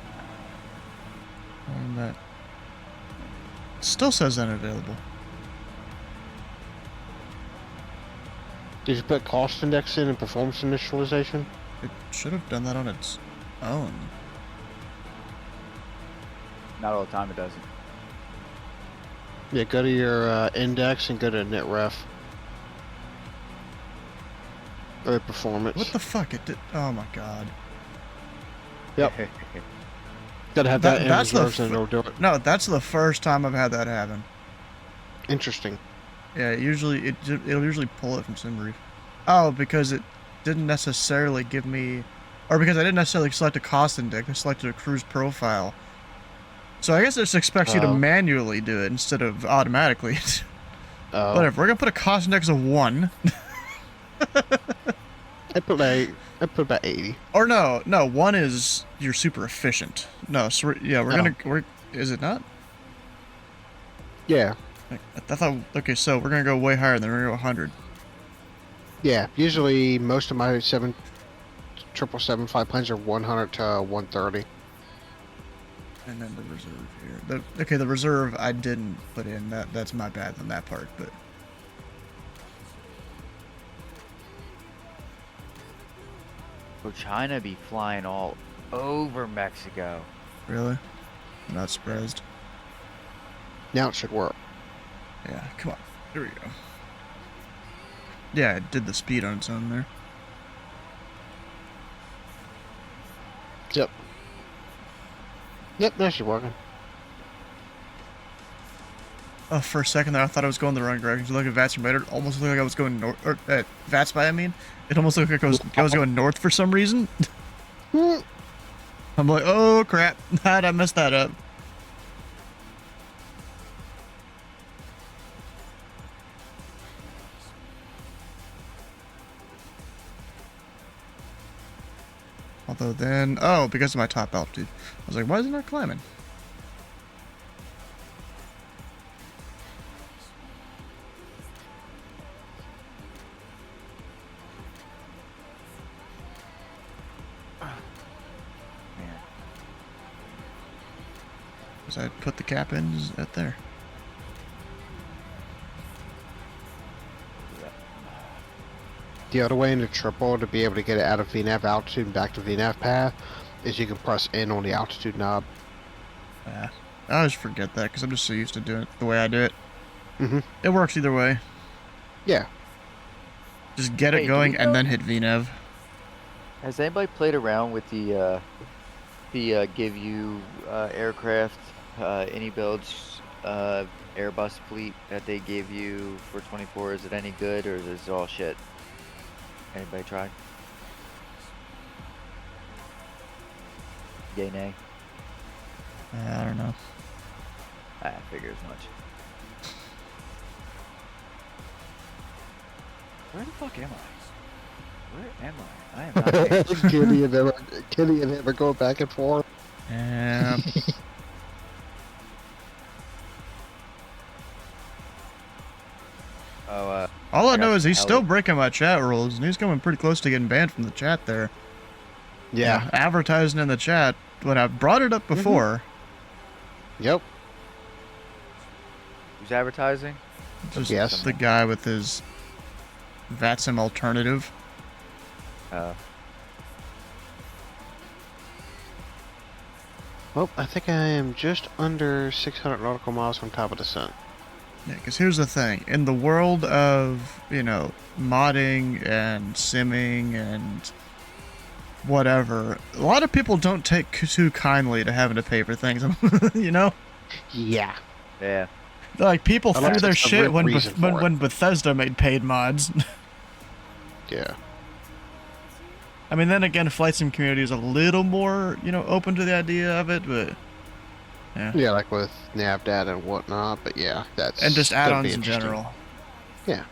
And that still says unavailable. Did you put cost index in and performance initialization? It should have done that on its own. Not all the time it doesn't. Yeah, go to your index and go to netref. Or performance. What the fuck? It did. Oh my god. Yep. Gotta have That- that, in that's the reserves and it'll do it. No, that's the first time I've had that happen. Interesting. Yeah, it'll usually pull it from SimBrief. Oh, because it didn't necessarily give me, or because I didn't necessarily select a cost index. I selected a cruise profile. So I guess it just expects you to Oh. manually do it instead of automatically. Oh. Whatever. We're gonna put a cost index of 1. I put about 80. Or no, 1 is you're super efficient. No, so we're is it not? Yeah. I thought, okay, so we're gonna go way higher than we're gonna go 100. Yeah. Usually most of my 777 flight plans are 100 to 130. And then the reserve here. The reserve I didn't put in. That's my bad on that part, but Will China be flying all over Mexico? really? I'm not surprised. Now it should work. Yeah, come on. Here we go. Yeah, it did the speed on its own there. Yep. Yep, now she's working. Oh, for a second there, I thought I was going the wrong direction. So look at VATS radar. Almost looked like I was going north. Or VATS by, I mean. It almost looked like I was going north for some reason. I'm like, oh crap. How'd I mess that up? Although then, oh, because of my top altitude. I was like, why is it not climbing? Man. Because I put the cap in at there. The other way into triple to be able to get it out of VNAV altitude and back to VNAV path is you can press in on the altitude knob. I always forget that because I'm just so used to doing it the way I do it. Mm-hmm. It works either way. Yeah. Just get it Hey, going do we and know- then hit VNAV. Has anybody played around with the give you aircraft any builds Airbus fleet that they give you for 24? Is it any good or is this all shit? Anybody tried? Yay, nay? I don't know. I figure as much. Where the fuck am I? Where am I? I am not there. Kitty and him are going back and forth. Yeah. Oh, All I I got know is he's some still Ellie. breaking my chat rules, and he's coming pretty close to getting banned from the chat there. Yeah. Advertising in the chat when I brought it up before. Yep. who's advertising? Just Yes. the guy with his VATSIM alternative. Well, I think I am just under 600 nautical miles from top of descent. Yeah, because here's the thing. In the world of, modding and simming and whatever, a lot of people don't take too kindly to having to pay for things, you know? Yeah. Yeah. Like, people Unless threw their it's a shit real when, reason for it. when Bethesda made paid mods. Yeah. I mean, then again, Flight Sim community is a little more, open to the idea of it, but Yeah, like with nav data and whatnot. But yeah, that's And just gonna be add-ons in interesting. general. Yeah.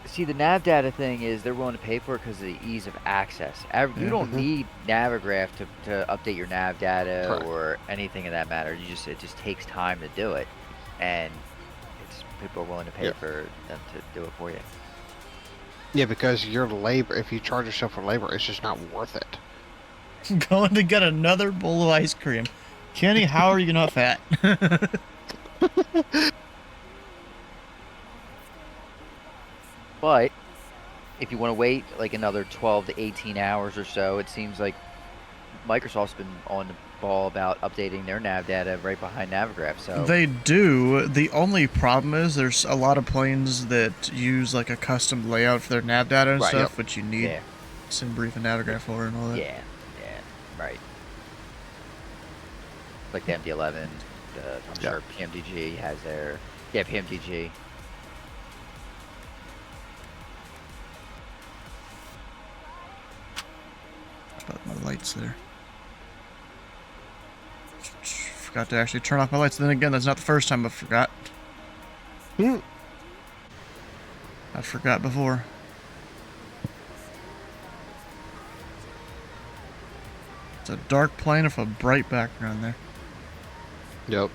See, the nav data thing is they're willing to pay for it because of the ease of access. You Yeah. don't need Navigraph to update your nav data Correct. or anything of that matter. It just takes time to do it, and people are willing to pay Yeah. for them to do it for you. Yeah, because your labor, if you charge yourself for labor, it's just not worth it. Going to get another bowl of ice cream. Kenny, how are you not fat? But if you want to wait like another 12 to 18 hours or so, it seems like Microsoft's been on the ball about updating their nav data right behind Navigraph. So They do. The only problem is there's a lot of planes that use like a custom layout for their nav data and Right. stuff, which you need yeah, SimBrief and Navigraph for and all that. yeah, right. Like the MD-11, I'm sure PMDG has their PMDG. About my lights there. Forgot to actually turn off my lights. Then again, that's not the first time I forgot. I forgot before. It's a dark plane with a bright background there. Yep.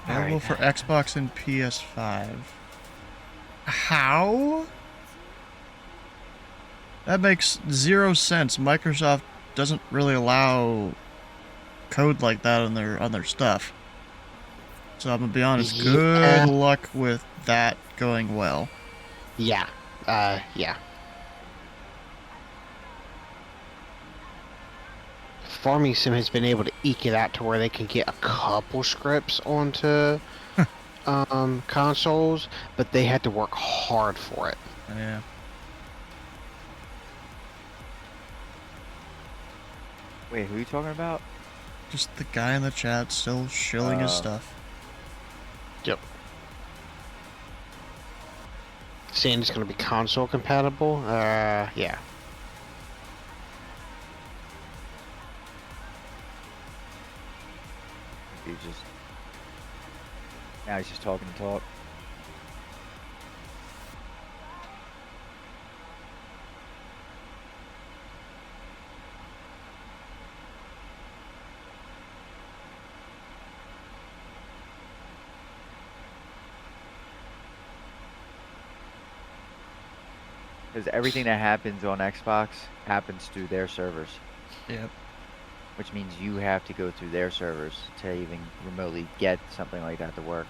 Available for Xbox and PS5. How? That makes 0 sense. Microsoft doesn't really allow code like that on their stuff. So I'm gonna be honest, Yeah. good luck with that going well. Yeah. Yeah. Farming Sim has been able to eke it out to where they can get a couple scripts onto consoles, but they had to work hard for it. Yeah. Wait, who are you talking about? Just the guy in the chat still shilling his stuff. Yep. Saying it's going to be console compatible? Yeah. Now he's just talking to talk. Because everything that happens on Xbox happens through their servers. Yep. Which means you have to go through their servers to even remotely get something like that to work.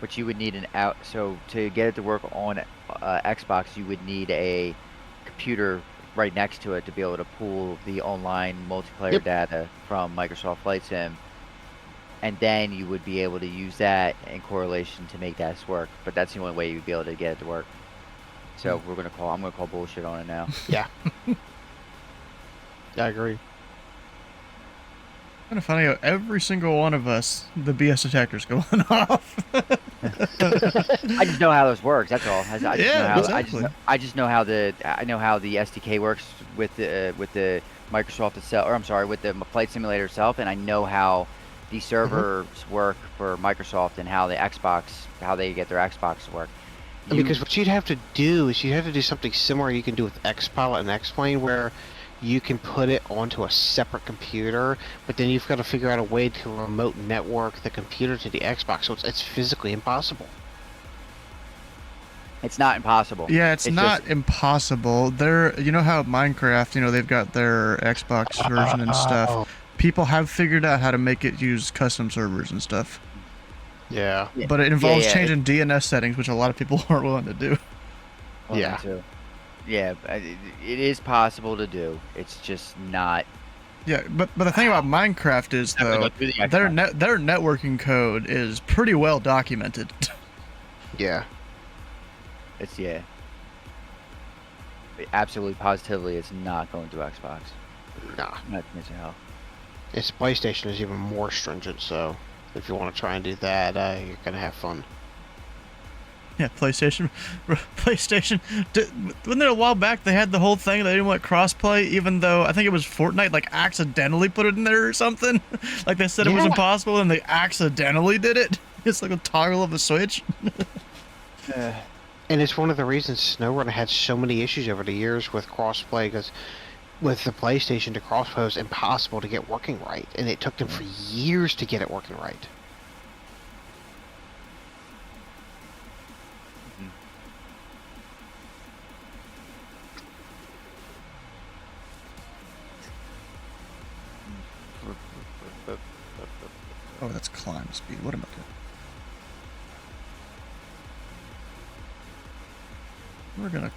But you would need so to get it to work on Xbox, you would need a computer right next to it to be able to pull the online multiplayer data from Microsoft Flight Sim. And then you would be able to use that in correlation to make that work. But that's the only way you'd be able to get it to work. So I'm gonna call bullshit on it now. Yeah. I agree. Kind of funny how every single one of us, the BS detector's going off. I just know how this works. That's all. I just know how the SDK works with the Microsoft itself, or I'm sorry, with the flight simulator itself, and I know how the servers work for Microsoft and how they get their Xbox to work. Because what you'd have to do is you'd have to do something similar you can do with XPilot and X-Plane, where you can put it onto a separate computer, but then you've got to figure out a way to remote network the computer to the Xbox, so it's physically impossible. It's not impossible. Yeah, it's not impossible. You know how Minecraft, they've got their Xbox version and stuff. People have figured out how to make it use custom servers and stuff. Yeah. But it involves changing DNS settings, which a lot of people aren't willing to do. Yeah. Yeah, it is possible to do. It's just not. Yeah, but the thing about Minecraft is, though, their networking code is pretty well documented. Yeah. It's yeah. Absolutely, positively, it's not going to Xbox. Nah. Not missing hell. Its PlayStation is even more stringent, so if you want to try and do that, you're gonna have fun. Yeah, PlayStation. Wasn't there a while back they had the whole thing they didn't want crossplay, even though I think it was Fortnite like accidentally put it in there or something. Like they said it was impossible and they accidentally did it. It's like a toggle of a switch. And it's one of the reasons SnowRunner had so many issues over the years with crossplay, because with the PlayStation, the crossplay was impossible to get working right, and it took them for years to get it working right. Oh, that's climb speed. What am I doing? We're gonna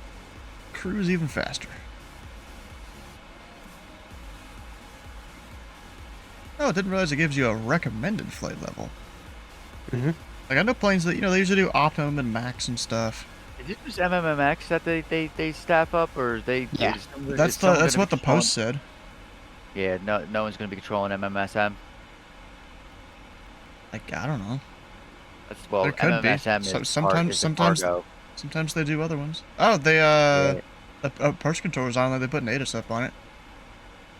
cruise even faster. Oh, I didn't realize it gives you a recommended flight level. Mm-hmm. Like I know planes that they usually do optimum and max and stuff. Is it just MMMX that they staff up, or they? Yeah. That's what the post said. Yeah, no one's gonna be controlling MMSM. Like I don't know. That's well, There could be. MMSM Sometimes cargo. Sometimes they do other ones. Oh, they Yeah. approach controllers on there. They put an ADA up on it.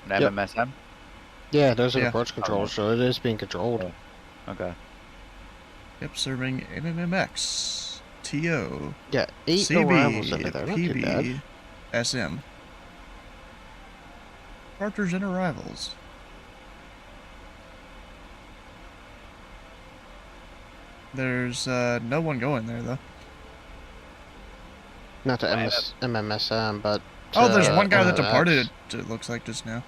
An Yep. MMSM. Yeah, those are Yeah. approach controls, so it is being controlled. Yeah. Okay. Yep, serving MMMX, TO, Yeah, 8 arrivals over there. Not too bad. PB, SM. Departures and arrivals. There's no one going there though. Not to MMSM, but Oh, there's one guy that MMX. departed. It looks like just now.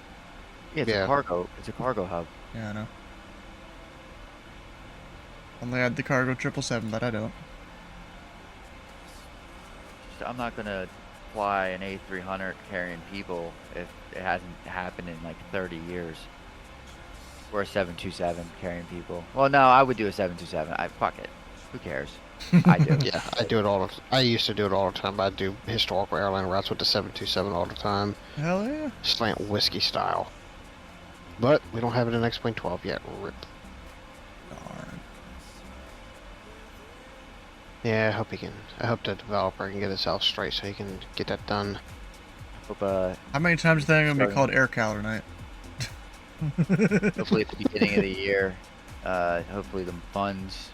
Yeah, it's Yeah. a cargo. It's a cargo hub. Yeah, I know. Only had the cargo 777, but I don't. I'm not gonna fly an A300 carrying people if it hasn't happened in like 30 years. Or a 727 carrying people. Well, no, I would do a 727. Fuck it. Who cares? I do. Yeah, I do it all. I used to do it all the time. I do historical airline routes with the 727 all the time. Hell yeah. Slant whiskey style. But we don't have it in X-Plane 12 yet. Rip. Darn. Yeah, I hope the developer can get himself straight so he can get that done. Hope, How many times is that going to be called Air Cal tonight? hopefully at the beginning of the year, hopefully the funds,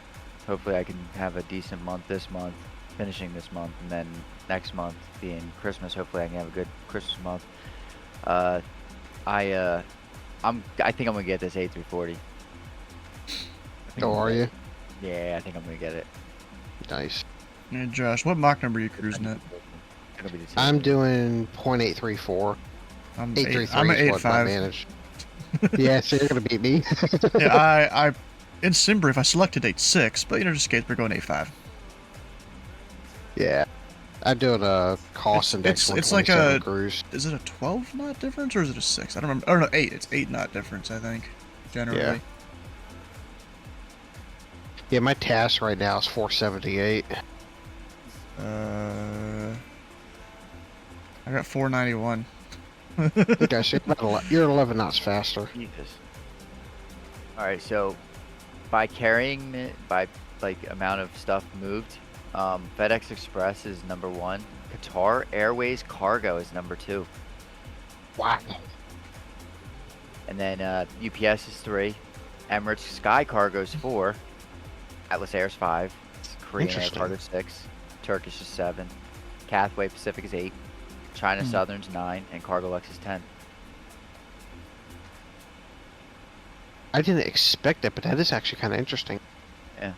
hopefully I can have a decent month this month, finishing this month, and then next month being Christmas, hopefully I can have a good Christmas month. I think I'm gonna get this A340. Oh, are you? Yeah, I think I'm gonna get it. Nice. Hey, Josh, what Mach number are you cruising at? It'll be the I'm doing .834. I'm 833 is what I 8.5. managed. Yeah, so you're gonna beat me. Yeah, I in SimBrief I selected 8.6, but just in case we're going 8.5. Yeah, I'm doing a cost index. It's like a cruise. Is it a 12 knot difference or is it a 6? I don't remember. Oh no, 8. It's 8 knot difference, I think. Generally. Yeah, my task right now is 478. I got 491. Okay, so you're 11 knots faster. Jesus. Alright, so by carrying it, by like amount of stuff moved, FedEx Express is number 1. Qatar Airways Cargo is number 2. Wow. And then UPS is 3. Emirates Sky Cargo is 4. Atlas Air is 5. Korean Air Interesting. Cargo is 6. Turkish is 7. Cathay Pacific is 8. China Southern's 9. And Cargolux is 10. I didn't expect that, but that is actually kind of interesting. Yeah.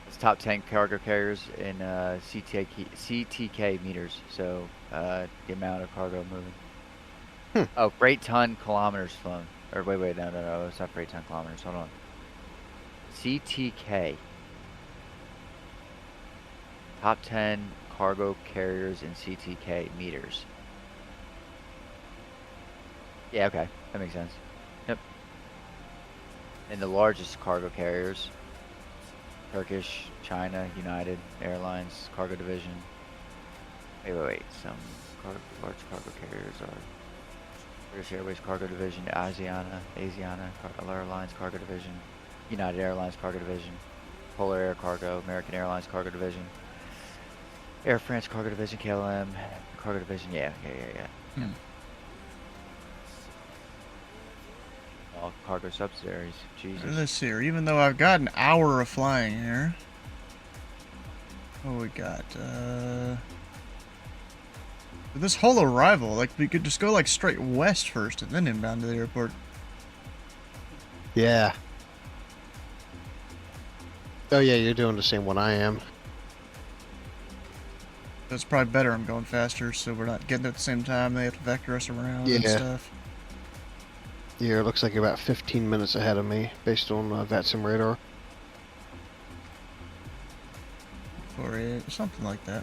It's top 10 cargo carriers in CTK meters. So the amount of cargo moving. Oh, freight ton kilometers flown. Or wait, no. It's not freight ton kilometers. Hold on. CTK. Top 10 cargo carriers in CTK meters. Yeah, okay. That makes sense. Yep. And the largest cargo carriers. Turkish, China, United Airlines Cargo Division. Wait. Some large cargo carriers are British Airways Cargo Division, Asiana Airlines Cargo Division, United Airlines Cargo Division, Polar Air Cargo, American Airlines Cargo Division, Air France Cargo Division, KLM Cargo Division. Yeah. Hmm. All cargo subsidiaries. Jesus. Let's see here. Even though I've got an hour of flying here. What we got? This whole arrival, like, we could just go, like, straight west first and then inbound to the airport. Yeah. Oh yeah, you're doing the same one I am. That's probably better. I'm going faster, so we're not getting there at the same time. They have to vector us around and stuff. Yeah, it looks like you're about 15 minutes ahead of me, based on VATSIM radar. Or something like that.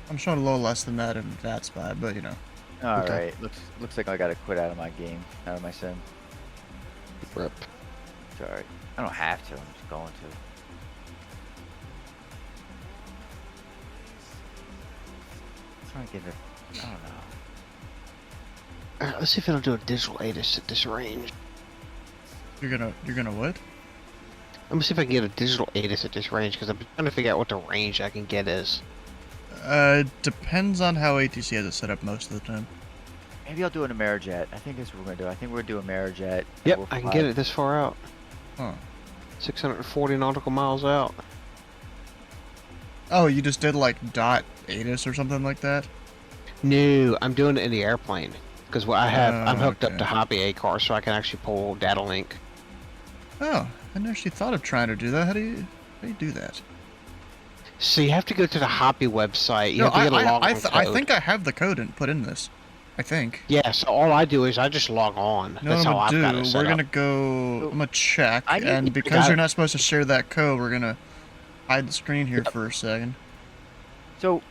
I'm showing a little less than that in VATSpy, but you know. All right. Looks like I gotta quit out of my game, out of my sim. Rip. It's all right. I don't have to. I'm just going to. I'm trying to get it. I don't know. Alright, let's see if it'll do a digital ATIS at this range. You're gonna what? Let me see if I can get a digital ATIS at this range, because I'm trying to figure out what the range I can get is. Depends on how ATC has it set up most of the time. Maybe I'll do an Amerijet. I think that's what we're gonna do. I think we're gonna do Amerijet. Yep, I can get it this far out. Huh. 640 nautical miles out. Oh, you just did like dot ATIS or something like that? No, I'm doing it in the airplane. Because what I have, I'm hooked up okay. to Hobby A car, so I can actually pull data link. Oh, I never actually thought of trying to do that. How do you do that? So you have to go to the Hobby website. You No, have to get a login code. I think I have the code put in this. I think. Yeah, so all I do is I just log on. No, That's how I've got it we're set gonna up. go. I'm gonna check, I need and to- because you're not supposed to share that code, we're gonna hide the screen here for a second. So,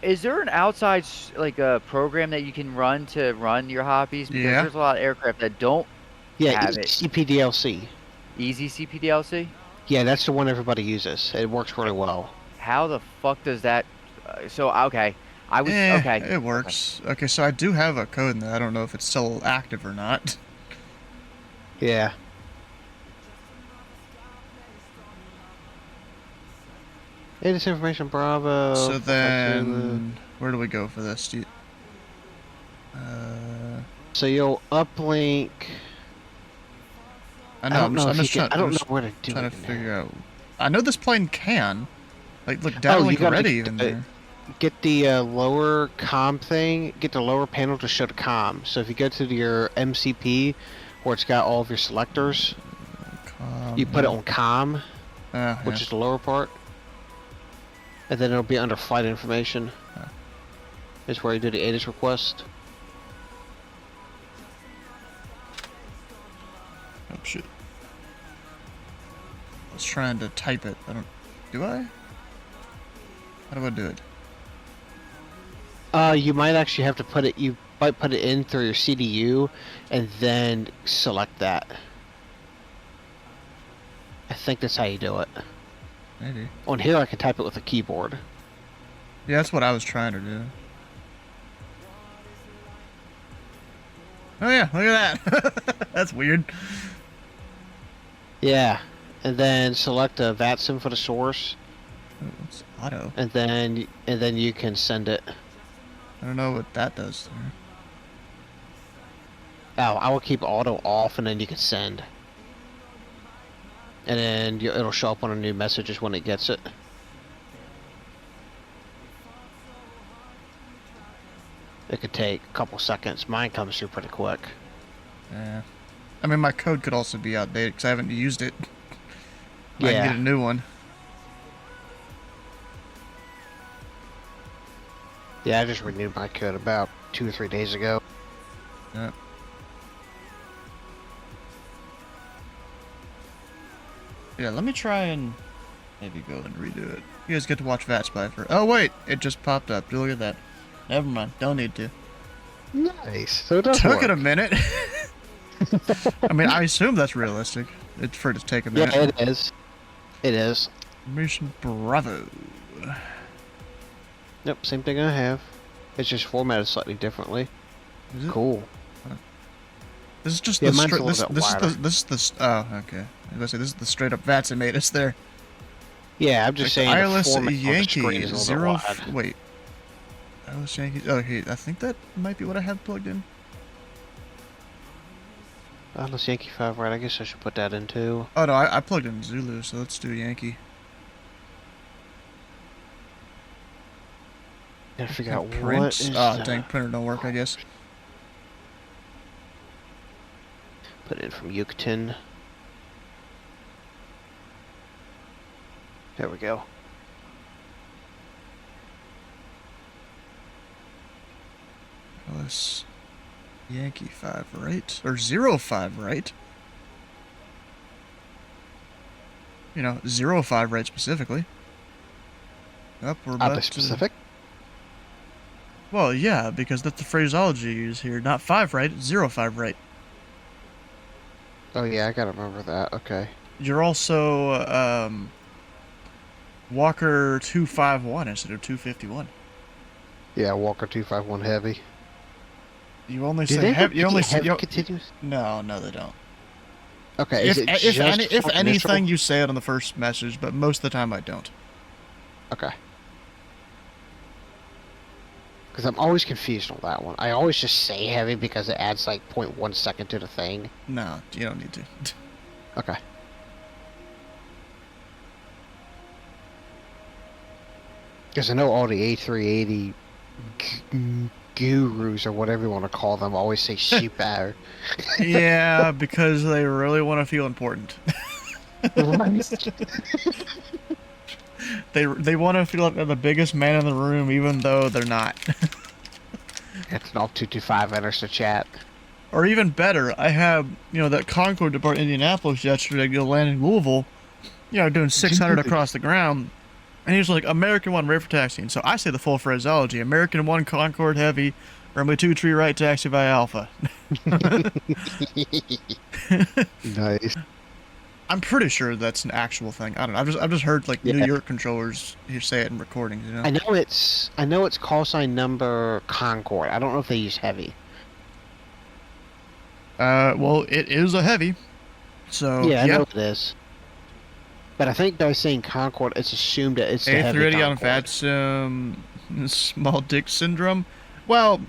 is there an outside like a program that you can run to run your hobbies? Because Yeah. there's a lot of aircraft that don't Yeah, have it. CPDLC. Easy CPDLC. Yeah, that's the one everybody uses. It works really well. How the fuck does that? So okay, I was okay. It works. Okay, so I do have a code in there. I don't know if it's still active or not. Yeah. ATIS information, Bravo. So then, where do we go for this? So you'll uplink. I know. I don't know I'm if just you trying. can, I don't I'm know just where to do trying it to in figure there. out. I know this plane can. Like, look, Oh, downlink you gotta already get even the- there. Get the lower comm thing. Get the lower panel to show the comm. So if you go to your MCP, where it's got all of your selectors, you put it on comm, which is the lower part, and then it'll be under flight information. Is where you do the ATIS request. Oh shit! I was trying to type it. I don't. Do I? How do I do it? You might actually have to put it. You might put it in through your CDU, and then select that. I think that's how you do it. Maybe. On here, I can type it with a keyboard. Yeah, that's what I was trying to do. Oh yeah, look at that. That's weird. Yeah, and then select a VATSIM for the source, Oh, it's auto. and then you can send it. I don't know what that does there. Oh, I will keep auto off, and then you can send. And then it'll show up on a new messages when it gets it. It could take a couple seconds. Mine comes through pretty quick. Yeah. I mean, my code could also be outdated because I haven't used it. I can Yeah. get a new one. Yeah, I just renewed my code about 2 or 3 days ago. Yep. Yeah, let me try and maybe go and redo it. You guys get to watch VATSpy for. Oh wait, it just popped up. Look at that. Never mind. Don't need to. Nice. So it does Took work. it a minute. I mean, I assume that's realistic. It's for it to take a minute. Yeah, it is. It is. Mission Bravo. Yep, same thing I have. It's just formatted slightly differently. Is it? Cool. This is just Yeah, the mine's a straight. little bit wider. This is the. Oh, okay. I was gonna say this is the straight up VATS that made us there. Yeah, I'm just saying the ILS format on the screen Yankee is a little zero. bit wide. Wait. ILS Yankee. Okay, I think that might be what I have plugged in. Let's Yankee 5, right? I guess I should put that in too. Oh no, I plugged in Zulu, so let's do Yankee. Gotta figure out Print. what is. Oh dang, printer don't work. I guess. Put it in from Yucatan. There we go. ILS Yankee 5, right? Or 05, right? You know, 05, right, specifically. Up, we're Are about they to... specific? Well, yeah, because that's the phraseology you use here. Not 5 right, 05 right. Oh yeah, I gotta remember that. Okay. You're also, Walker 251 instead of 251. Yeah, Walker 251 heavy. You only Do say they heavy. You only say... heavy continuous? No, they don't. Okay, is it just if for anything, initial? you say it on the first message, but most of the time I don't. Okay. Because I'm always confused on that one. I always just say heavy because it adds like 0.1 second to the thing. No, you don't need to. Okay. Because I know all the A380 gurus or whatever you want to call them always say super. Yeah, because they really want to feel important. They want to feel like they're the biggest man in the room, even though they're not. It's an all 225 enters the chat. Or even better, I have that Concorde depart Indianapolis yesterday, to land in Louisville. Doing 600 across the ground, and he's like, American 1 ready for taxiing. So I say the full phraseology: American 1 Concorde heavy, runway 23 right, taxi via Alpha. Nice. I'm pretty sure that's an actual thing. I don't know. I've just heard like Yeah. New York controllers who say it in recordings. I know it's call sign number Concorde. I don't know if they use heavy. Well, it is a heavy. So Yeah, I know it is. But I think by saying Concorde, it's assumed that it's the heavy A380 on Concorde. VATS, small dick syndrome. Well,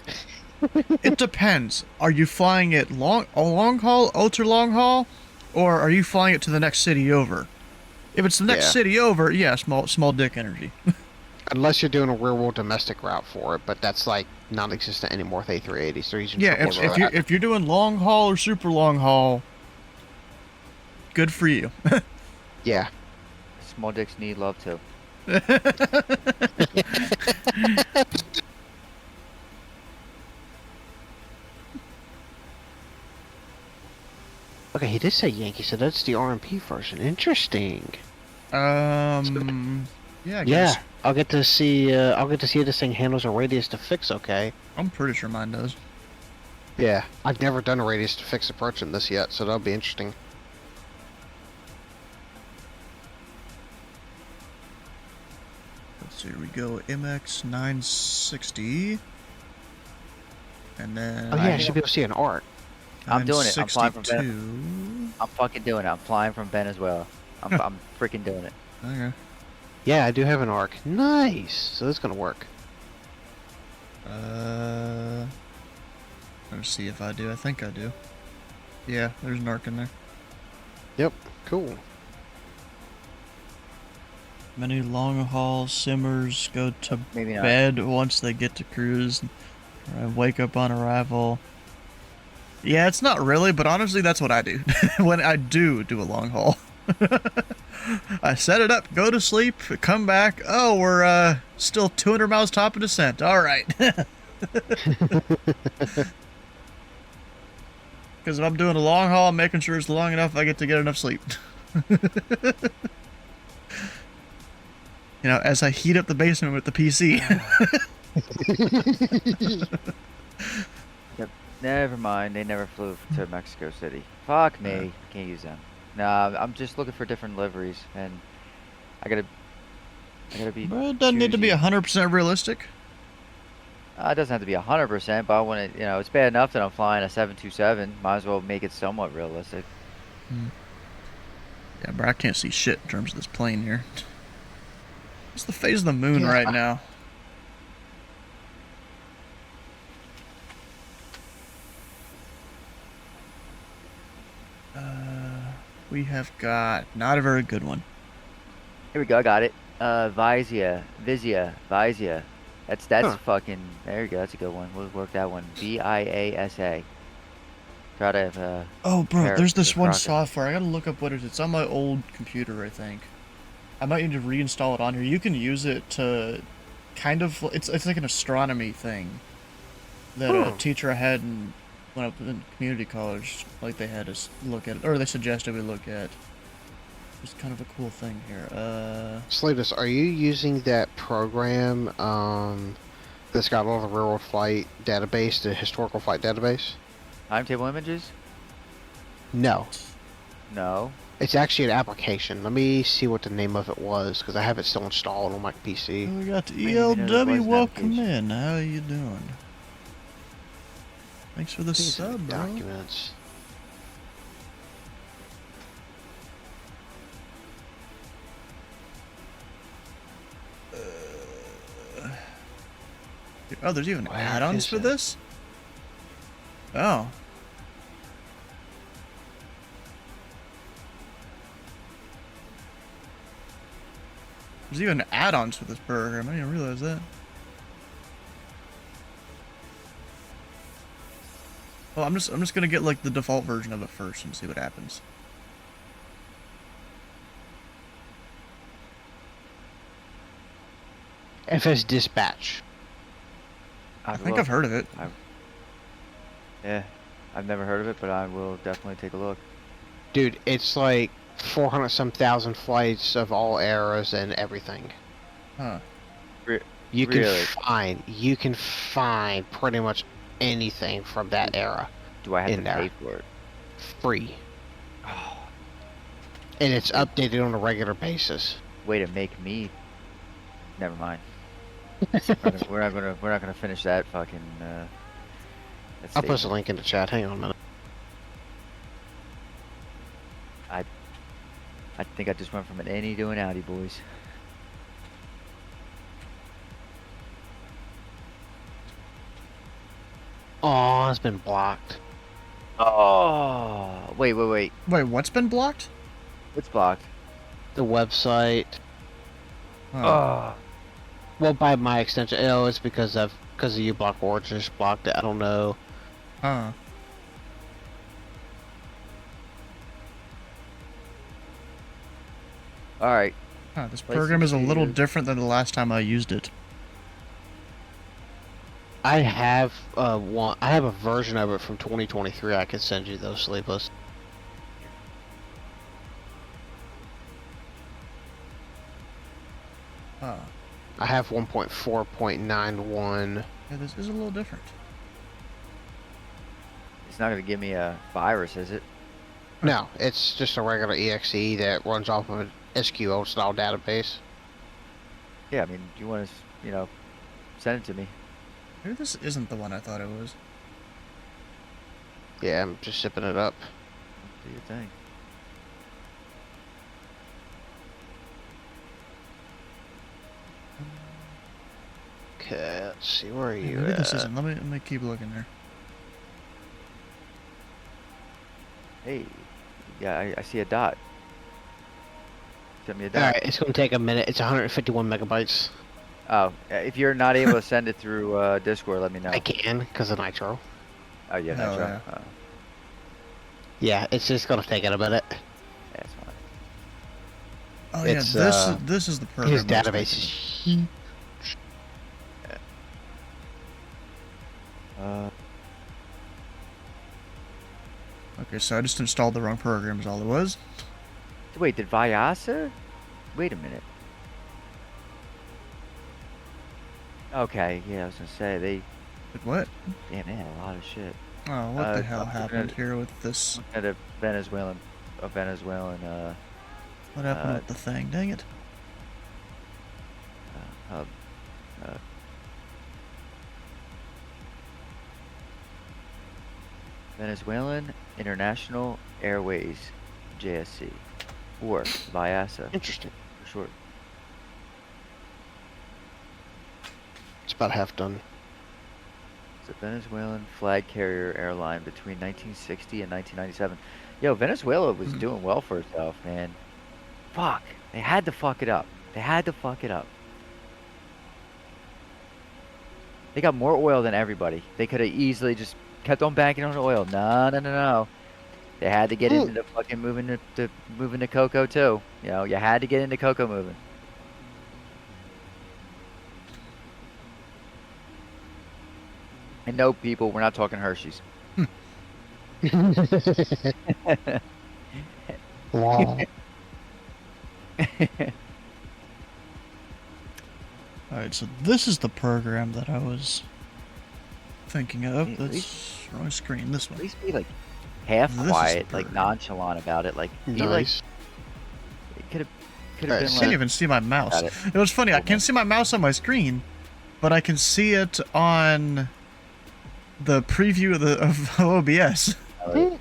it depends. Are you flying it long haul, ultra long haul, or are you flying it to the next city over? If it's the next Yeah. city over, yeah, small dick energy. Unless you're doing a real world domestic route for it, but that's like non-existent anymore with A380s. They're using Yeah, if you're doing long haul or super long haul, good for you. Yeah. Small dicks need love too. Okay, he did say Yankee, so that's the RMP version. Interesting. Yeah, I Yeah, guess. I'll get to see if this thing handles a radius to fix okay. I'm pretty sure mine does. Yeah, I've never done a radius to fix approach in this yet, so that'll be interesting. Let's see, here we go, MX 960. And then... Oh yeah, I should be able to see an arc. I'm doing it. I'm flying from 962. I'm fucking doing it. I'm flying from Venezuela. I'm freaking doing it. Okay. Yeah, I do have an arc. Nice. So that's gonna work. Let's see if I do. I think I do. Yeah, there's an arc in there. Yep. Cool. Many long haul simmers go to Maybe not. bed once they get to cruise. Wake up on arrival. Yeah, it's not really, but honestly, that's what I do when I do a long haul. I set it up, go to sleep, come back. Oh, we're still 200 miles top of descent. All right. Because if I'm doing a long haul, I'm making sure it's long enough I get to get enough sleep. As I heat up the basement with the PC. Never mind. They never flew to Mexico City. Fuck me. Can't use them. Nah, I'm just looking for different liveries, and I gotta be But it doesn't need to be choosy. 100% realistic. It doesn't have to be 100%, but I want to, it's bad enough that I'm flying a 727. Might as well make it somewhat realistic. Yeah, bro, I can't see shit in terms of this plane here. What's the phase of the moon right now? We have got not a very good one. Here we go. I got it. Visia. That's fucking. There you go. That's a good one. We'll work that one. VIASA. Try to. Oh, bro, there's this one Crocker. software. I gotta look up what it is. It's on my old computer, I think. I might need to reinstall it on here. You can use it to kind of. It's like an astronomy thing that a teacher I had when I was in community college, like they had us look at it, or they suggested we look at. It's kind of a cool thing here. Slatus, are you using that program that's got all the railroad flight database, the historical flight database? Timetable images? No. No. It's actually an application. Let me see what the name of it was, because I have it still installed on my PC. We got didn't even know there was ELW. an Welcome application. in. How you doing? Thanks for the sub, bro. Documents. Oh, there's even Where add-ons is for it? this? Oh. There's even add-ons for this program. I didn't even realize that. Well, I'm just gonna get like the default version of it first and see what happens. FS Dispatch. I think I've heard of it. Yeah. I've never heard of it, but I will definitely take a look. Dude, it's like 400-some thousand flights of all eras and everything. Huh. You Really? you can find pretty much anything from that era Do I have in to there. pay for it? Free. Oh, And it's updated on a regular basis. way to make me. Never mind. we're not gonna finish that fucking. That I'll post a statement. link in the chat. Hang on a minute. I think I just went from an innie to an outie, boys. Oh, it's been blocked. Oh, wait. Wait, what's been blocked? It's blocked. The website. Huh. Oh, Well, by my extension, oh, it's because of you block Origins blocked it. I don't know. Huh. all right. Huh, this License program is a to little use. different than the last time I used it. I have I have a version of it from 2023. I can send you those, Sleepless. Huh. I have 1.4.91. Yeah, this is a little different. It's not gonna give me a virus, is it? No, it's just a regular exe that runs off of an SQL style database. Yeah, I mean, you want to, send it to me. Maybe this isn't the one I thought it was. Yeah, I'm just zipping it up. Do your thing. Okay, let's see, where are Yeah, you maybe this at? isn't. Let me keep looking there. Hey, yeah, I see a dot. Send me a dot. Alright, it's gonna take a minute. It's 151 megabytes. Oh, if you're not able to send it through Discord, let me know. I can, because of Nitro. Oh, yeah, Hell Nitro. yeah. Oh, Yeah, it's just gonna take it a minute. yeah, it's fine. Oh It's, yeah, this is the program. His I was database thinking is of. huge. Okay, so I just installed the wrong program is all it was. Wait, did Vyasa? Wait a minute. Okay, yeah, I was gonna say But what? damn, they had a lot of shit. Oh, what the hell I'm looking happened at- here with this? Looking at a Venezuelan, What happened with the thing? Dang it. hub. Venezuelan International Airways, JSC, or VIASA Interesting. for short. It's about half done. It's a Venezuelan flag carrier airline between 1960 and 1997. Yo, Venezuela was doing well for itself, man. Fuck. They had to fuck it up. They had to fuck it up. They got more oil than everybody. They could have easily just kept on banking on oil. No, no, no, no. They had to get into the fucking moving to cocoa too. You know, you had to get into cocoa moving. And no, people, we're not talking Hershey's. Wow. Alright, so this is the program that I was thinking of. At That's least- wrong screen, this At one. least be like half This is quiet, the like program. nonchalant about it. Like be like Nice. it could have Alright, been I so- can't like even see my mouse. Got it. It was funny, I Hold can't on. see my mouse on my screen, but I can see it on the preview of OBS. all right.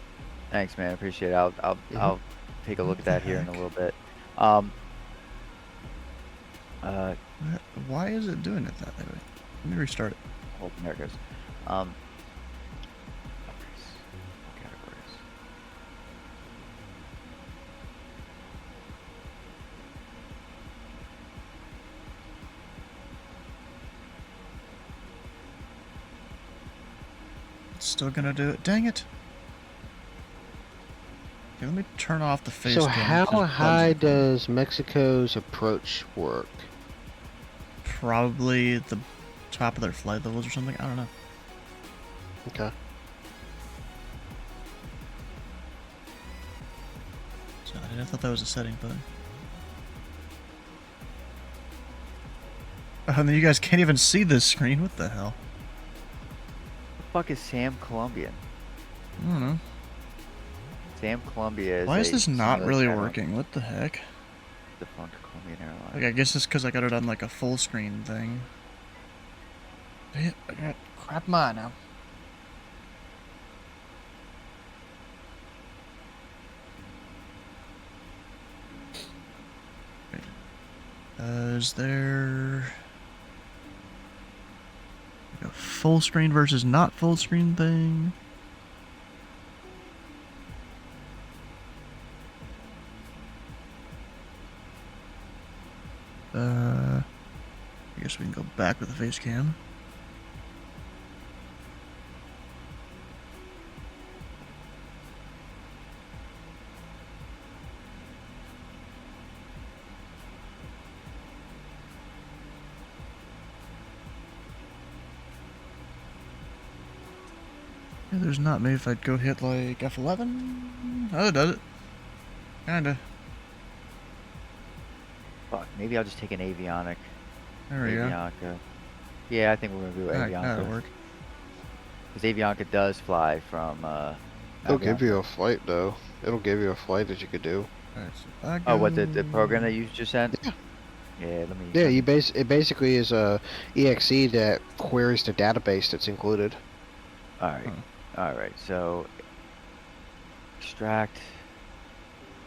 Thanks, man. Appreciate it. I'll take a look at that here in a little bit. Why is it doing it that way? Let me restart it. Hold on, there it goes. Categories. It's still gonna do it. Dang it. Okay, let me turn off the face So cam. how because high bugs are- does Mexico's approach work? Probably the top of their flight levels or something. I don't know. Okay. So I thought that was a setting, but. Oh, and then you guys can't even see this screen. What the hell? The fuck is Sam Colombian? I don't know. Sam Columbia is Why is a this not simulated really airline. working? What the heck? Defunct Colombian airline. Like, I guess it's because I got it on like a full screen thing. Damn, I got crap mine now. Is there like a full screen versus not full screen thing? I guess we can go back with the face cam. Yeah, there's not. Maybe if I'd go hit like F11? Oh, it does it. Kinda. Fuck, maybe I'll just take an avionic. There we go. Avianca. Yeah, I think we're gonna do Alright, that'll Avianca. work. Because Avianca does fly from It'll give Avianca. you a flight though. It'll give you a flight that you could do. Alright, so I Oh, what the go- program that you just sent? Yeah. Yeah, let me. Yeah, it basically is a exe that queries the database that's included. All right, all right. So extract.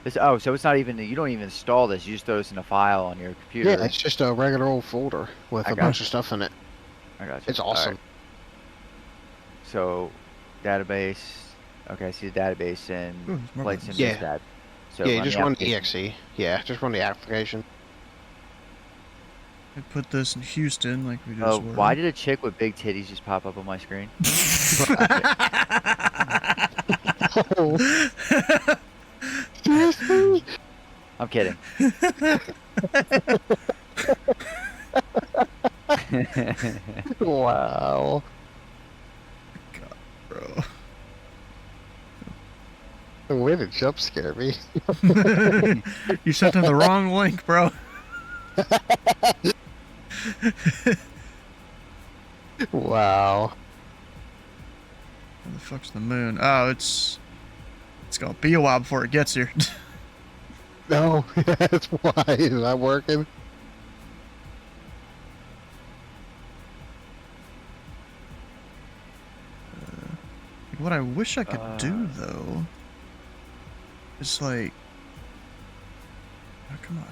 This. Oh, so it's not even. You don't even install this. You just throw this in a file on your computer. Yeah, it's just a regular old folder with I a got bunch you. of stuff in it. I got you. It's All right. awesome. So database. Okay, I see the database and Ooh, there's more flight buttons. sim Yeah. dispatch. So Yeah, you just run the application. exe. Yeah, just run the application. I put this in Houston like we just Oh, were. why did a chick with big titties just pop up on my screen? I'm kidding. Wow. Bro. Way to jump scare me. You sent him the wrong link, bro. Wow. Where the fuck's the moon? Oh, it's gonna be a while before it gets here. No, that's why. Is that working? what I wish I could do though is like, oh, come on.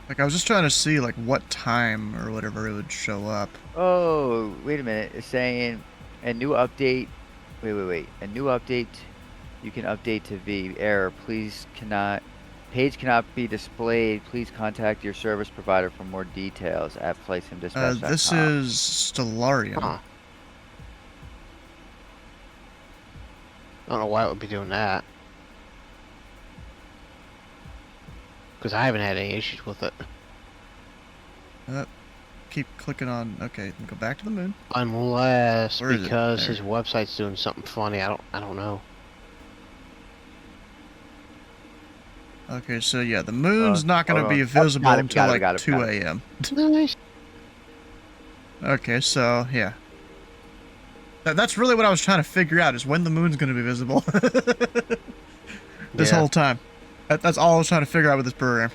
Like I was just trying to see like what time or whatever it would show up. Oh, wait a minute. It's saying a new update. Wait. A new update. You can update to V. Error. Page cannot be displayed. Please contact your service provider for more details at flightsimdispatch.com. This is Stellarium. Huh. I don't know why it would be doing that. Because I haven't had any issues with it. Keep clicking on. Okay, go back to the moon. Unless Where is it? because There. his website's doing something funny. I don't know. Okay, so yeah, the moon's not going to hold be on. visible Got it, until got it, like got it, 2 got it. a.m. Nice. Okay, so yeah. That's really what I was trying to figure out, is when the moon's going to be visible. This Yeah. whole time. That's all I was trying to figure out with this program.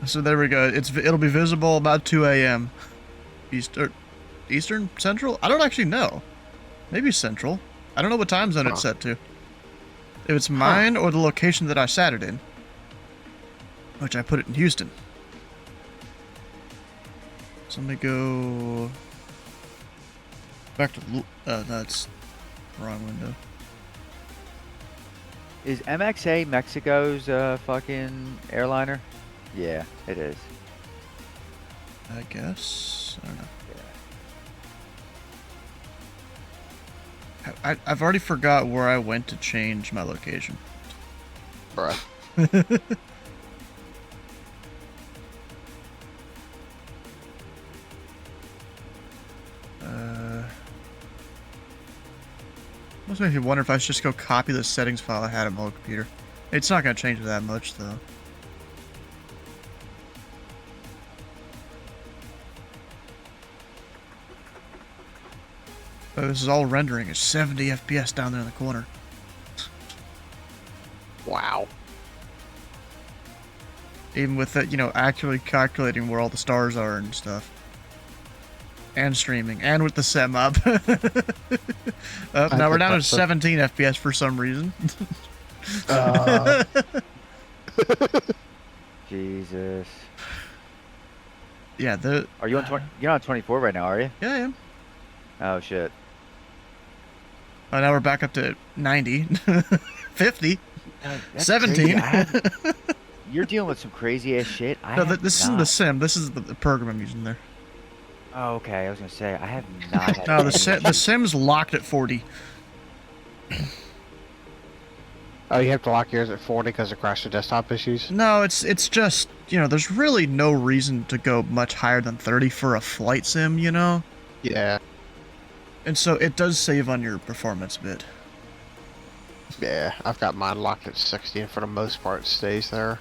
So there we go. It'll be visible about 2 a.m. Eastern? Central? I don't actually know. Maybe Central. I don't know what time zone it's set to. If it's mine or the location that I sat it in. Which I put it in Houston. So let me go back to that's wrong window. Is MXA Mexico's fucking airliner? Yeah, it is. I guess. I don't know. I've already forgot where I went to change my location. Bruh. Must make me wonder if I should just go copy the settings file I had on my old computer. It's not going to change that much, though. Oh, this is all rendering at 70 FPS down there in the corner. Wow. Even with that, you know, actually calculating where all the stars are and stuff. And streaming, and with the sim up. Now we're down to 17 FPS for some reason. Jesus. Yeah, Are you on 20? You're on 24 right now, are you? Yeah, I am. Oh shit. Oh, now we're back up to 90. 50. That's 17. crazy. You're dealing with some crazy ass shit. No, this isn't the sim. This is the program I'm using there. Oh, okay. I was gonna say I have not. Had No, the any sim's locked at 40. Oh, you have to lock yours at 40 because of crash to desktop issues? No, it's just, you know, there's really no reason to go much higher than 30 for a flight sim, you know? Yeah. And so it does save on your performance a bit. Yeah, I've got mine locked at 60 and for the most part it stays there.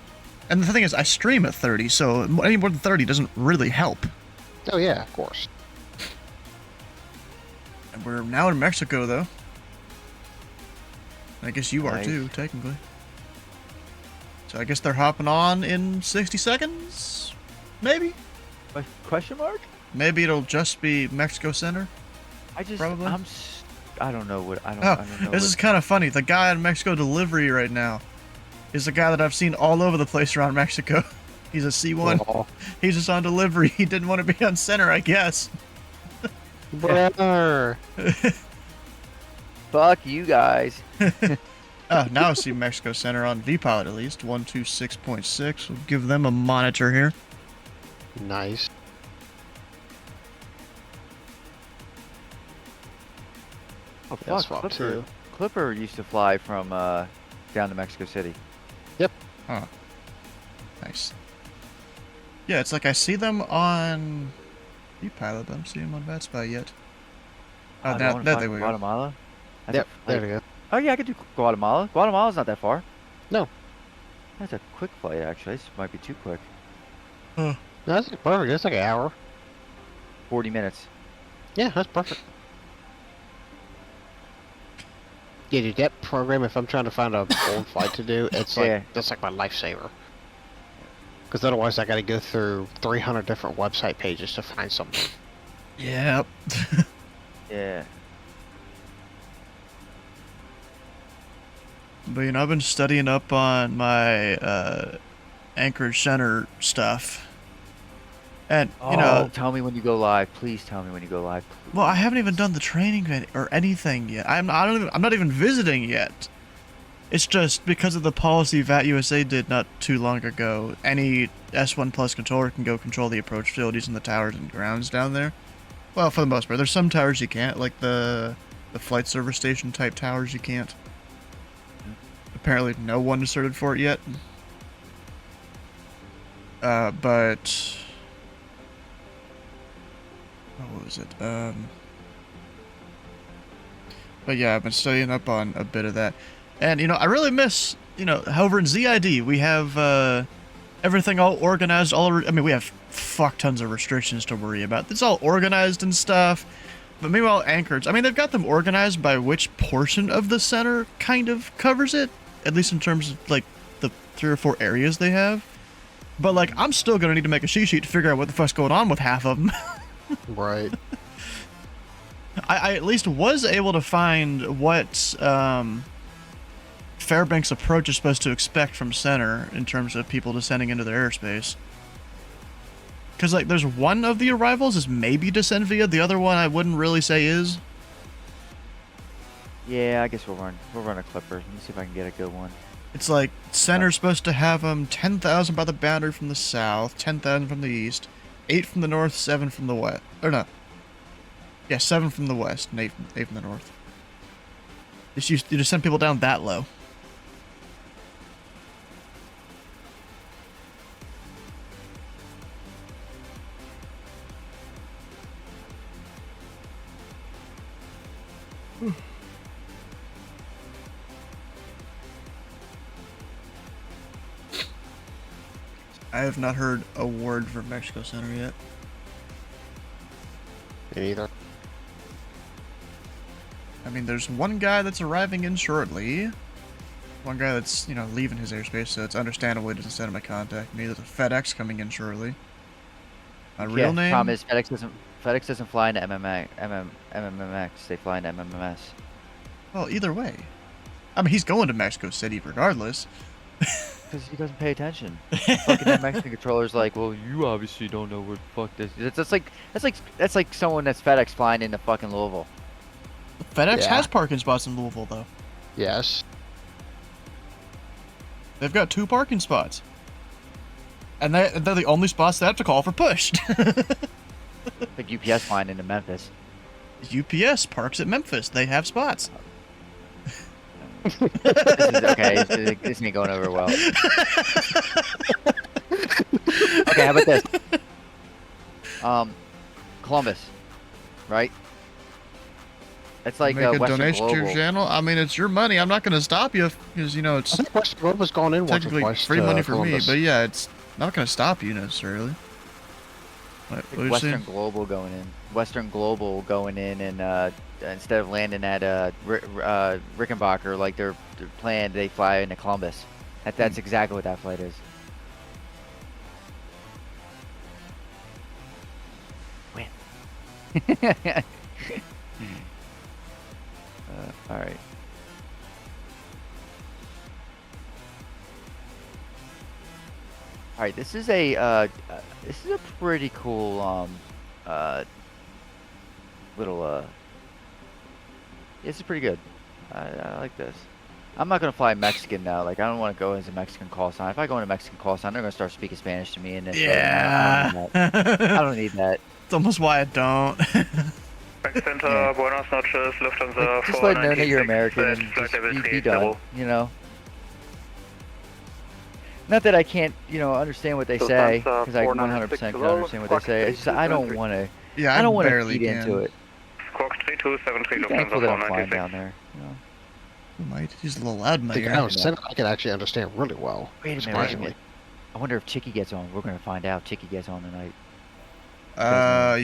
And the thing is, I stream at 30, so any more than 30 doesn't really help. Oh yeah, of course. And we're now in Mexico, though. I guess you are Nice. too, technically. So I guess they're hopping on in 60 seconds? Maybe? question mark? Maybe it'll just be Mexico Center? I just Probably. I don't know what I don't. Oh, I don't know this what, is kind of funny. The guy on Mexico delivery right now is the guy that I've seen all over the place around Mexico. He's a C1. Oh, He's just on delivery. He didn't want to be on center, I guess. brother. Fuck you guys. Oh, now I see Mexico Center on VPilot at least. 126.6. We'll give them a monitor here. Nice. Oh That's fuck, fuck Clipper. too. Clipper used to fly from down to Mexico City. Huh. Nice. Yeah, it's like I see them on VPilot, but I don't see them on VatSpy yet. Oh, I now, wanna there fly they from go. Guatemala. That's Yep, a there flight. we go. Oh yeah, I could do Guatemala. Guatemala's not that far. No. That's a quick flight actually. This might be too quick. No, that's perfect. That's like an hour. 40 minutes. Yeah, that's perfect. Yeah, dude, that program, if I'm trying to find a old flight to do, it's like, Yeah. that's like my lifesaver. Because otherwise I gotta go through 300 different website pages to find something. Yep. Yeah. But you know, I've been studying up on my Anchorage Center stuff. And, you know... tell me when you go live. Please tell me when you go live. Please. Well, I haven't even done the training or anything yet. I'm not even visiting yet. It's just because of the policy VAT USA did not too long ago. Any S1 Plus controller can go control the approach field using the towers and grounds down there. Well, for the most part. There's some towers you can't, like the flight service station type towers you can't. Apparently no one is certified for it yet. But... what was it? But yeah, I've been studying up on a bit of that. And, you know, I really miss, you know, over in ZID, we have, everything all organized, I mean, we have fuck tons of restrictions to worry about. It's all organized and stuff. But meanwhile, Anchorage, I mean, they've got them organized by which portion of the center kind of covers it. At least in terms of, like, the 3 or 4 areas they have. But, like, I'm still gonna need to make a cheat sheet to figure out what the fuck's going on with half of them. Right. I at least was able to find what Fairbanks approach is supposed to expect from center in terms of people descending into their airspace. Because, like, there's one of the arrivals is maybe descend via, the other one I wouldn't really say is. Yeah, I guess we'll run a clipper. Let me see if I can get a good one. It's like, center's supposed to have them 10,000 by the boundary from the south, 10,000 from the east, 8 from the north, 7 from the west. Or no. Yeah, 7 from the west and 8 from the north. You just send people down that low. I have not heard a word from Mexico Center yet. Me either. I mean, there's one guy that's arriving in shortly. One guy that's, you know, leaving his airspace, so it's understandable he doesn't send him a contact. Me, there's a FedEx coming in shortly. My real name? Problem is FedEx doesn't fly into MMX. They fly into MMS. Well, either way. I mean, he's going to Mexico City regardless. Because he doesn't pay attention. Fucking Mexican controller's like, well, you obviously don't know where the fuck this is. That's like someone that's FedEx flying into fucking Louisville. FedEx has parking spots in Louisville, though. Yes. They've got 2 parking spots. And they're the only spots they have to call for push. Like UPS flying into Memphis. UPS parks at Memphis. They have spots. This ain't going over well. Okay, how about this? Columbus, right? It's like make a Western donation Global. to your channel. I mean, it's your money. I'm not going to stop you because, you know, it's I think Western Global's gone in once or technically twice free to money for Columbus. me. But yeah, it's not going to stop you necessarily. What were you Western saying? Global going in. Western Global going in, and instead of landing at Rickenbacker like they're planned, they fly into Columbus. That's exactly what that flight is. Win. All right. All right. This is a pretty cool little This is pretty good. I like this. I'm not gonna fly Mexican now. Like, I don't want to go as a Mexican call sign. If I go into Mexican call sign, they're gonna start speaking Spanish to me, and Yeah. I don't need that. It's almost why I don't. Center, buenas noches, Lufthansa Like, just let them know that you're American and just be done, you know? Not that I can't, you know, understand what they say, because I 100% can understand what they say. It's just I don't want to. Yeah, I don't want to barely feed can. into it. Squawk 3273, I'm thankful that I'm flying 496. down there. You know? You might. He's a little loud in my The ear. ground center I can actually understand really well. Wait a minute. Surprisingly. I wonder if Chicky gets on. We're gonna find out. Chicky gets on tonight. You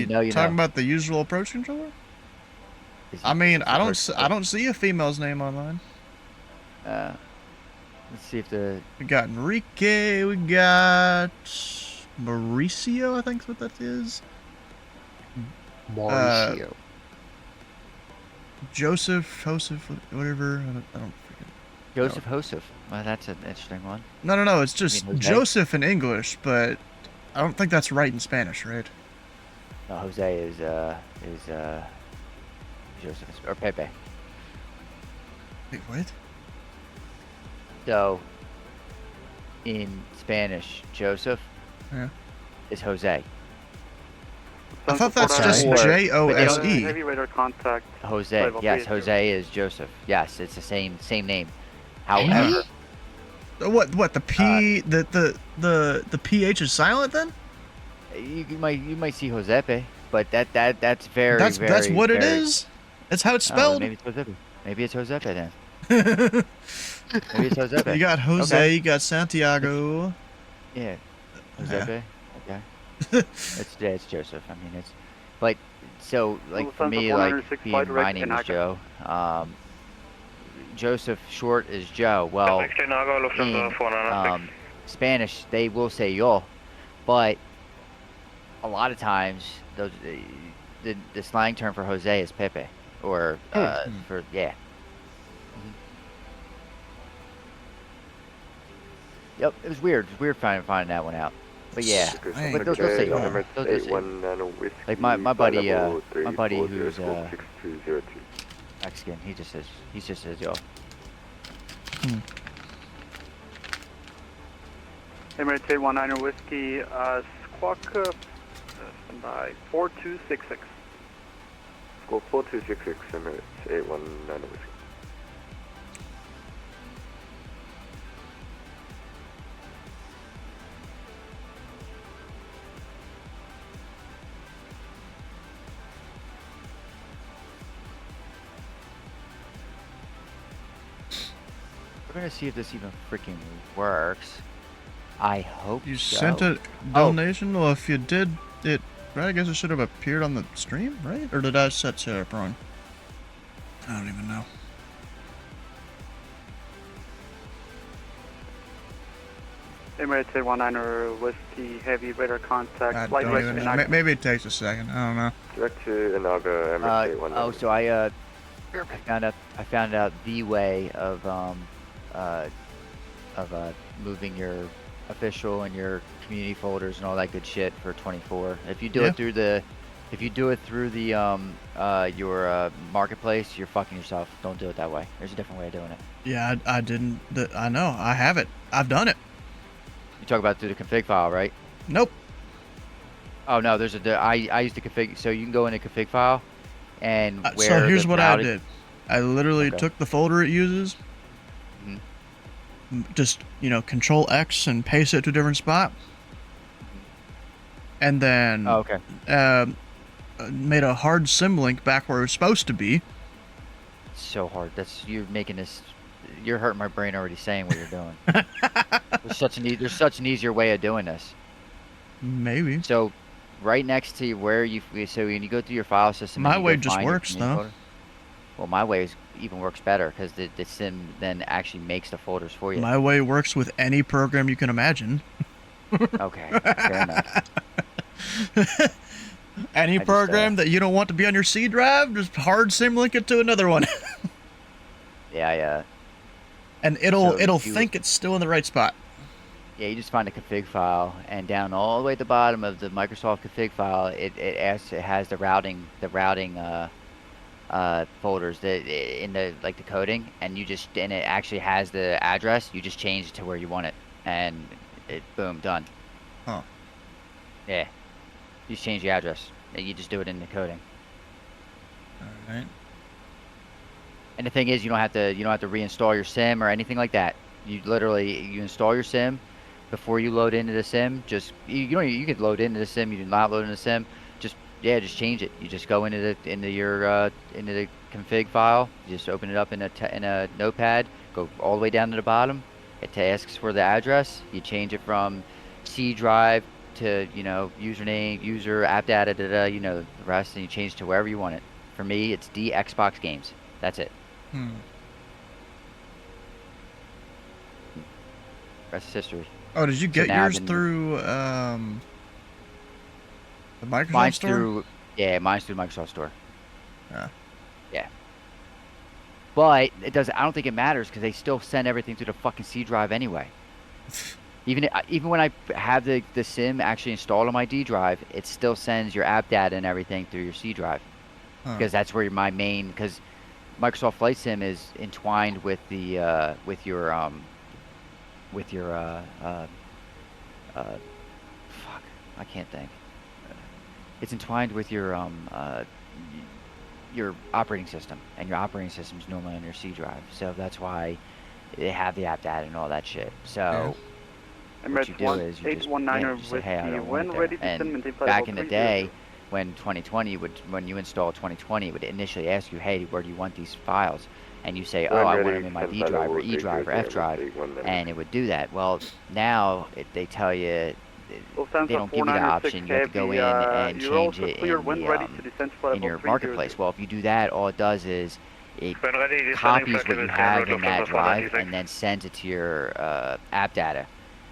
know, you talking know. about the usual approach controller? Is I he- mean, is I he don't see a female's name online. Let's see if the We got Enrique. We got Mauricio. I think is what that is. Mauricio. Joseph, whatever. I don't freaking. Joseph Joseph. Well, that's an interesting one. No. It's just Jose? Joseph in English, but I don't think that's right in Spanish, right? No, Jose is Joseph or Pepe. Wait, what? So in Spanish, Joseph Yeah. is Jose. I thought that's just Or- Jose. Heavy radar contact. Jose. Level Yes, 3. Jose is Joseph. Yes, it's the same name. However, What the P the PH is silent then? you might see Josepe, but that's very That's very what it very- is. That's how it's Oh, spelled. maybe it's Josepe. Maybe it's Josepe then. You Maybe it's Josepe. got Jose, Okay. you got Santiago. Yeah. Yeah. Josepe. Okay. It's Joseph. I mean, it's, but so like for me, like being my name is Joe. Joseph short is Joe. Well, in Spanish they will say yo, but a lot of times those the slang term for Jose is Pepe, or for yeah. Yep, it was weird. It was weird finding that one out. But yeah, Dang. but they'll say yo. They'll just say. Like my buddy who's Mexican, he just says yo. Emirates 819 Whiskey, Squawk, standby 4266. Squawk 4266, Emirates 819 Whiskey. We're gonna see if this even freaking works. I hope You so. sent a donation? Well, if you did it, right, I guess it should have appeared on the stream, right? Or did I set it up wrong? I don't even know. Emirates 819 Whiskey, heavy radar contact, I flight don't right even know. inactive. Maybe it takes a second. I don't know. Direct to Inaga, Emirates 819. Oh, so I found out the way of moving your official and your community folders and all that good shit for 24. If you do it through the your marketplace, you're fucking yourself. Don't do it that way. There's a different way of doing it. Yeah, I didn't. I know. I have it. I've done it. You talk about through the config file, right? Nope. Oh no, there's I use the config. So you can go in a config file, and where So here's the what I routing- did. I literally took the folder it uses, just, Control X and paste it to a different spot, and then Oh, okay. made a hard symlink back where it was supposed to be. It's so hard. You're making this. You're hurting my brain already saying what you're doing. There's such an easier way of doing this. Maybe. So, right next to where so when you go through your file system, My and you way go just find your works, community though. folder- Well, my way even works better because the sim then actually makes the folders for you. My way works with any program you can imagine. Okay, fair enough. Any program that you don't want to be on your C drive, just hard symlink it to another one. Yeah. And it'll So think it's still in the right spot. Yeah, you just find a config file, and down all the way at the bottom of the Microsoft config file, it has the routing folders in the the coding, and it actually has the address. You just change it to where you want it, and boom, done. Huh. Yeah, you just change the address, and you just do it in the coding. All right. And the thing is, you don't have to reinstall your sim or anything like that. You install your sim before you load into the sim. Just you could load into the sim. You do not load into the sim. Just change it. You just go into the config file. You just open it up in a notepad. Go all the way down to the bottom. It asks for the address. You change it from C drive to username, user, app data, the rest, and you change it to wherever you want it. For me, it's D Xbox games. That's it. Rest is history. Oh, did you get now yours through the Microsoft mine's store? Mine's through Microsoft Store. Yeah. Yeah. But it doesn't. I don't think it matters because they still send everything through the fucking C drive anyway. Even when I have the sim actually installed on my D drive, it still sends your app data and everything through your C drive because that's where my main. Because Microsoft Flight Sim is entwined with the fuck, I can't think. It's entwined with your operating system, and your operating system is normally on your C drive, so that's why they have the app data and all that shit. So what you do is you just say, hey, I don't want it there. And back in the day, when when you install 2020, it would initially ask you, hey, where do you want these files? And you say, oh, I want them in my D drive or E drive or F drive, and it would do that. Well, now they tell you they don't give you the option. You have to go in and change it in your marketplace. Well, if you do that, all it does is it copies what you have in that drive and then sends it to your app data.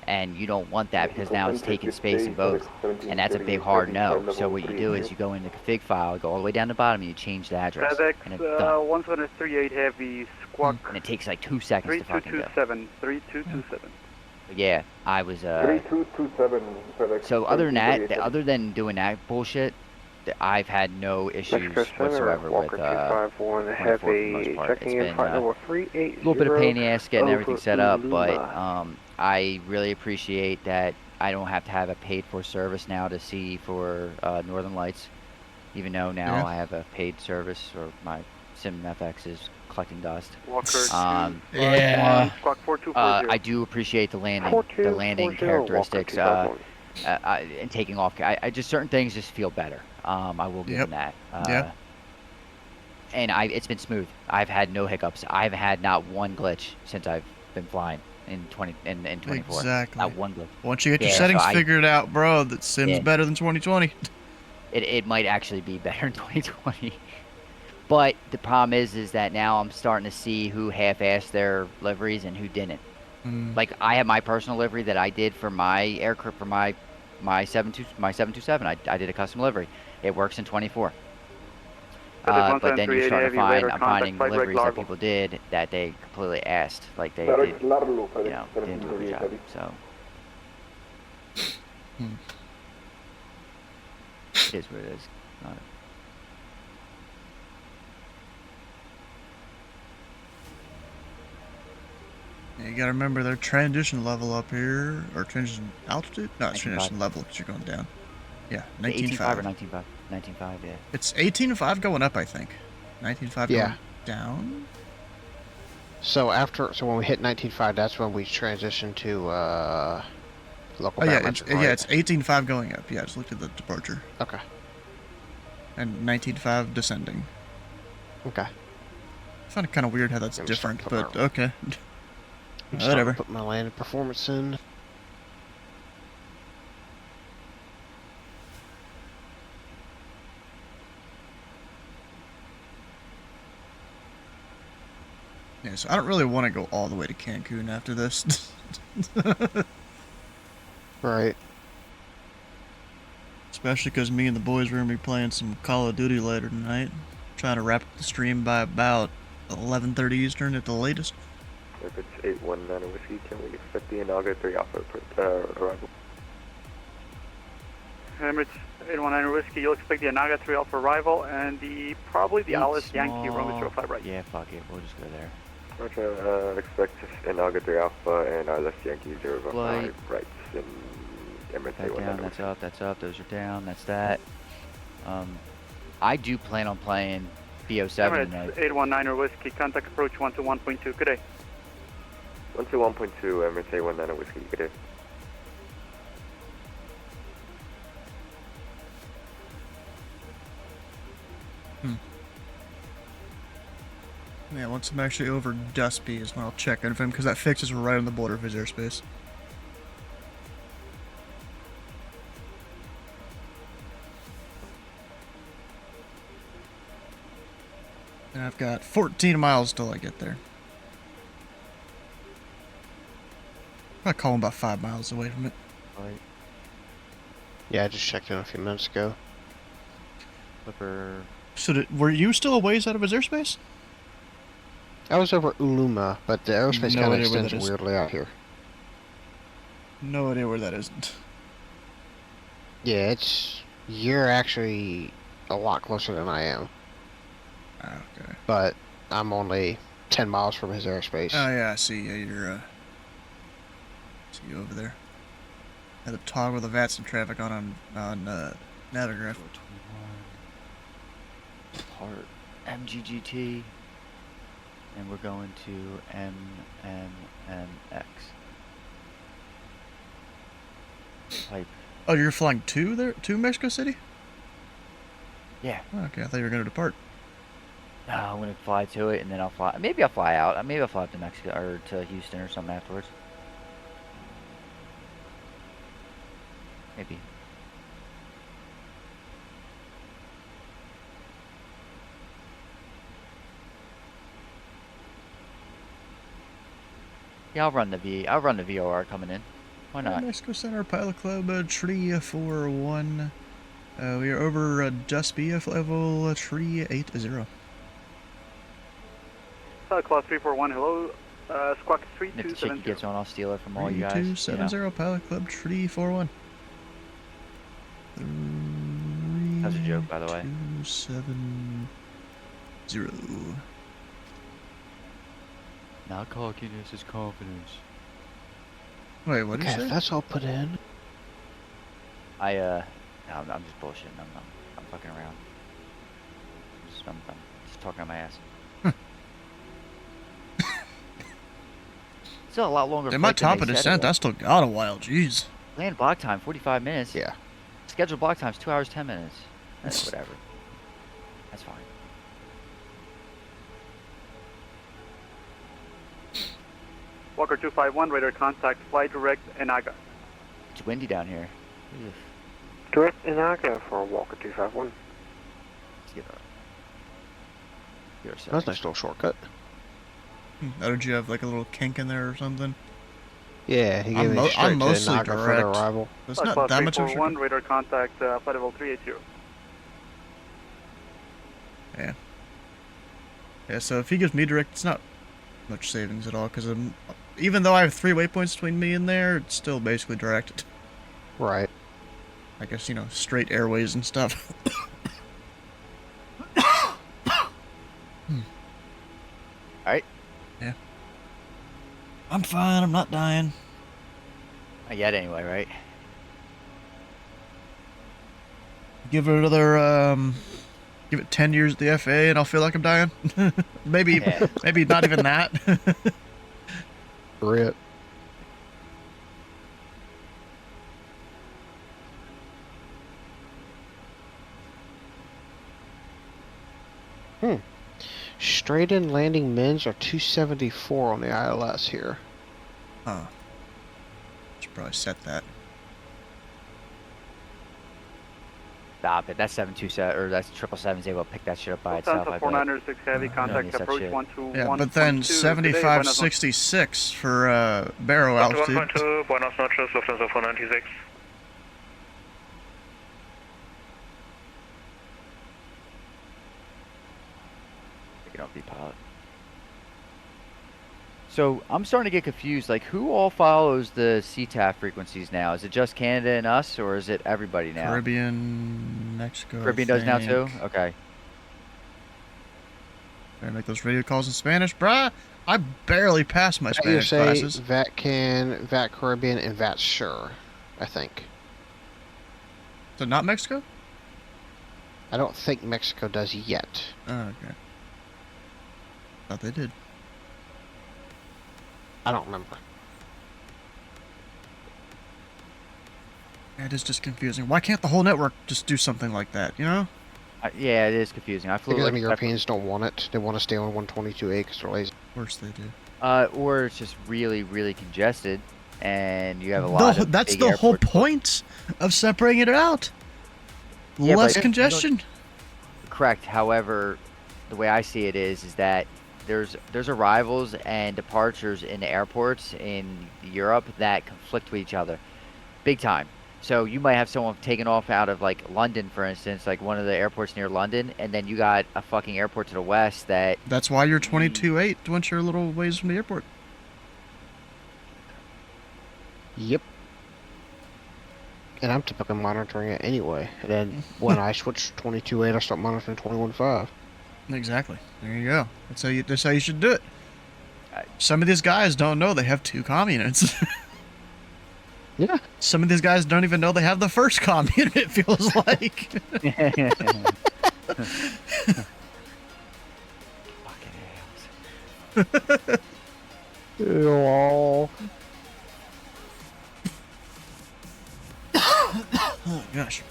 And you don't want that because now it's taking space in both. And that's a big hard no. So what you do is you go in the config file, go all the way down the bottom, and you change the address. And it's done. 1738 Heavy, Squawk. And it takes like 2 seconds to fucking do. 3227. Yeah, I was 3227 FedEx. So other than that, other than doing that bullshit, I've had no issues whatsoever with 24 for the most part. It's been a little bit of pain in the ass getting everything set up, but I really appreciate that I don't have to have a paid for service now to see for Northern Lights, even though now I have a paid service, or my SimFX is collecting dust. I do appreciate the landing characteristics and taking off. I just certain things just feel better. I will give them that. And it's been smooth. I've had no hiccups. I've had not one glitch since I've been flying in 24. Exactly. Not one glitch. Once you get your settings figured out, bro, that Sim's better than 2020. It might actually be better in 2020. But the problem is that now I'm starting to see who half-assed their liveries and who didn't. Like I have my personal livery that I did for my aircraft, for my 727. I did a custom livery. It works in 24. But then you're starting to find, I'm finding liveries that people did that they completely assed. Like they did, didn't do a good job. So it is what it is. You gotta remember their transition level up here, or transition altitude? No, it's transition level because you're going down. Yeah, 19.5 or 19.5. 19.5, yeah. It's 18.5 going up, I think. 19.5 going down. So when we hit 19.5, that's when we transition to local. It's 18.5 going up. Yeah, just looked at the departure. Okay. And 19.5 descending. Okay. I find it kind of weird how that's different, but okay. Whatever. Put my landing performance in. Yeah, so I don't really want to go all the way to Cancun after this. Right. Especially because me and the boys are going to be playing some Call of Duty later tonight. Trying to wrap up the stream by about 11:30 Eastern at the latest. If it's 819 Whiskey, can we expect the Inaga 3 Alpha arrival? Emirates 819 Whiskey, you'll expect the Inaga 3 Alpha arrival and probably the Alice Yankee Romeo 05 right. Yeah, fuck it, we'll just go there. Roger, expect Inaga 3 Alpha and Alice Yankee 05 rights in Emirates 819 down, that's up, those are down, that's that. I do plan on playing BO7 tonight. 819 Whiskey, contact approach 121.2, good day. 121.2, Emirates 819 Whiskey, good day. Yeah, once I'm actually over Dusby is when I'll check in with him, because that fixes right on the border of his airspace. And I've got 14 miles till I get there. I call him about 5 miles away from it. Right. Yeah, I just checked in a few minutes ago. Flipper. So were you still a ways out of his airspace? I was over Uluma, but the aerospace No kind of idea where extends that is. weirdly out here. No idea where that isn't. Yeah, you're actually a lot closer than I am. Okay. But I'm only 10 miles from his airspace. Oh yeah, I see. Yeah, you're see you over there. I had to toggle the VATS and traffic on Navigraph. Part MGGT. And we're going to MMMX. Pipe. Oh, you're flying to Mexico City? Yeah. Oh, okay, I thought you were gonna depart. No, I'm gonna fly to it and then I'll fly. Maybe I'll fly out. Maybe I'll fly up to Mexico or to Houston or something afterwards. Maybe. Yeah, I'll run the VOR coming in. Why not? Mexico Center Pilot Club Tree 41. We are over Dustby level Tree 80. Class 341, hello. Squawk If the chicken 3270. gets on, I'll steal it from all you guys. 3270 Pilot Club Tree 41. That's a joke, by the way. 270. Not cockiness, it's confidence. Wait, what did you Okay, say? that's all put in. No, I'm just bullshitting. I'm fucking around. I'm just talking on my ass. Still a lot longer. In my flight than top they of said it descent, I was. still got a while. Jeez. Land block time 45 minutes. Yeah. Scheduled block time's 2 hours 10 minutes. That's whatever. That's fine. Walker 251, radar contact, fly direct, Enaga. It's windy down here. Ugh. Direct Inaga for Walker 251. Let's get That's a nice little shortcut. Oh, did you have like a little kink in there or something? Yeah, he gave me straight I'm to mostly Naga for direct. the arrival. It's not that much of a 341, shortcut. radar contact, flight level 380. Yeah. Yeah, so if he gives me direct, it's not much savings at all, because even though I have 3 waypoints between me and there, it's still basically directed. Right. I guess, you know, straight airways and stuff. Alright. Yeah. I'm fine, I'm not dying. Not yet anyway, right? Give it another, give it 10 years at the FA and I'll feel like I'm dying. maybe, Yeah. maybe not even that. Rip. Straight in landing mins are 274 on the ILS here. Huh. Should probably set that. Stop it. That's 727 or that's 777's able to pick that shit up by itself. I bet. 496 heavy, don't contact miss that approach shit. 121. Yeah, but then 7566 for barrow altitude. 1.2, buenas noches, Lufthansa 496. Pick it up, pilot. So I'm starting to get confused. Like, who all follows the CTAF frequencies now? Is it just Canada and us, or is it everybody now? Caribbean, Mexico. Caribbean does now too. Okay. Gotta make those radio calls in Spanish, bruh. I barely passed my Spanish USA, classes. VATCAN, VAT Caribbean, and VAT Sure, I think. So not Mexico? I don't think Mexico does yet. Oh, okay. Thought they did. I don't remember. Yeah, it is just confusing. Why can't the whole network just do something like that, you know? Yeah, it is confusing. I flew Because like the Europeans don't want it. They want to stay on 122A because they're lazy. Of course they do. or it's just really, really congested, and you have a lot of That's big the whole airports. point of separating it out. Yeah, Less but- congestion. Correct. However, the way I see it is that there's arrivals and departures in airports in Europe that conflict with each other, big time. So you might have someone taking off out of like London, for instance, like one of the airports near London, and then you got a fucking airport to the west that. That's why you're 22.8 once you're a little ways from the airport. Yep. And I'm typically monitoring it anyway. And then when I switch to 22.8, I start monitoring 21.5. Exactly. There you go. That's how you should do it. Some of these guys don't know they have 2 comm units. Yeah. Some of these guys don't even know they have the first comm unit, it feels like. Fucking assholes. Oh. Oh, gosh.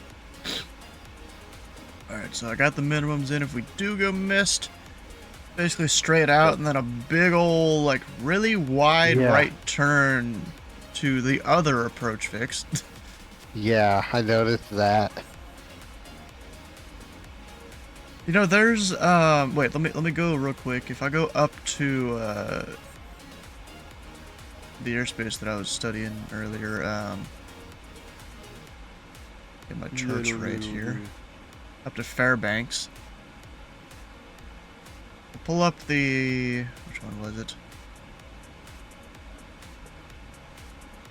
Alright, so I got the minimums in. If we do go missed, basically straight out and then a big ol' like really wide right turn to the other approach fix. Yeah, I noticed that. You know, there's wait, let me go real quick. If I go up to the airspace that I was studying earlier, get my church right here. Up to Fairbanks. Pull up the... which one was it?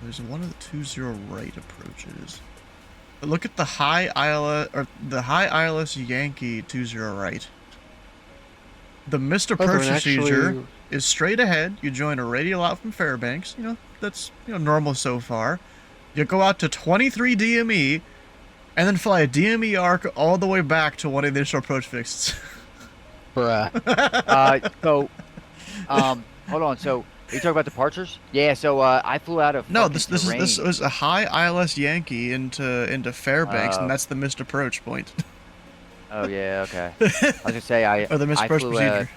There's one of the 20 right approaches. But look at the high ILS, or the high ILS Yankee 20 right. The missed approach procedure is straight ahead. You join a radial out from Fairbanks. You know, that's normal so far. You go out to 23 DME, and then fly a DME arc all the way back to one of the initial approach fixes. Bruh. Hold on. So, are you talking about departures? Yeah. So, I flew out of. No, this was a high ILS Yankee into Fairbanks, and that's the missed approach point. Oh yeah. Okay. I was gonna say or the missed approach procedure.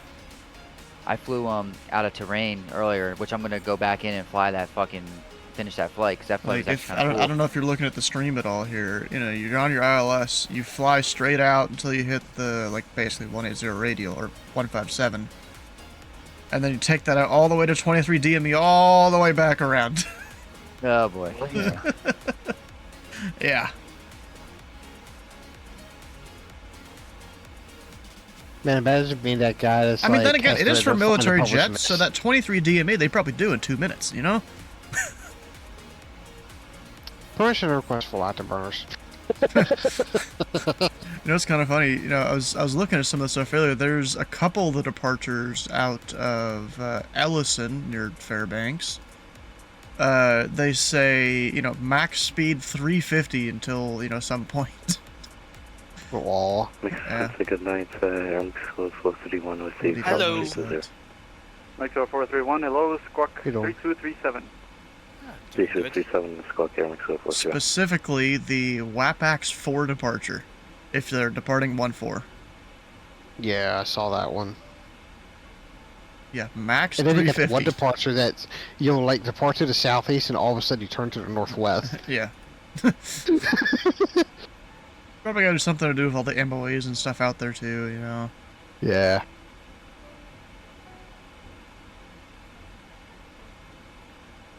I flew out of terrain earlier, which I'm gonna go back in and fly that fucking. Finish that flight because that flight is actually kind of cool. I don't know if you're looking at the stream at all here. You know, you're on your ILS, you fly straight out until you hit the basically 180 radial or 157, and then you take that out all the way to 23 DME, all the way back around. Oh boy. Yeah. Yeah. Man, imagine being that guy that's then again, it is for military jets, so that 23 DME they probably do in 2 minutes, you know? Permission request for afterburners. It's kind of funny. I was looking at some of the stuff earlier. There's a couple of the departures out of Ellison near Fairbanks. They say max speed 350 until some point. Aw. Yeah. Good night. I'm close 431 with the. Hello. Mike 431. Hello. Squawk 3237. 3237, Squawk Air, Mike 431. Specifically, the WAPAX 4 departure, if they're departing 1-4. Yeah, I saw that one. Yeah, max and then 350. You got one departure that's, depart to the southeast, and all of a sudden you turn to the northwest. Yeah. Probably got something to do with all the MOAs and stuff out there, too, Yeah.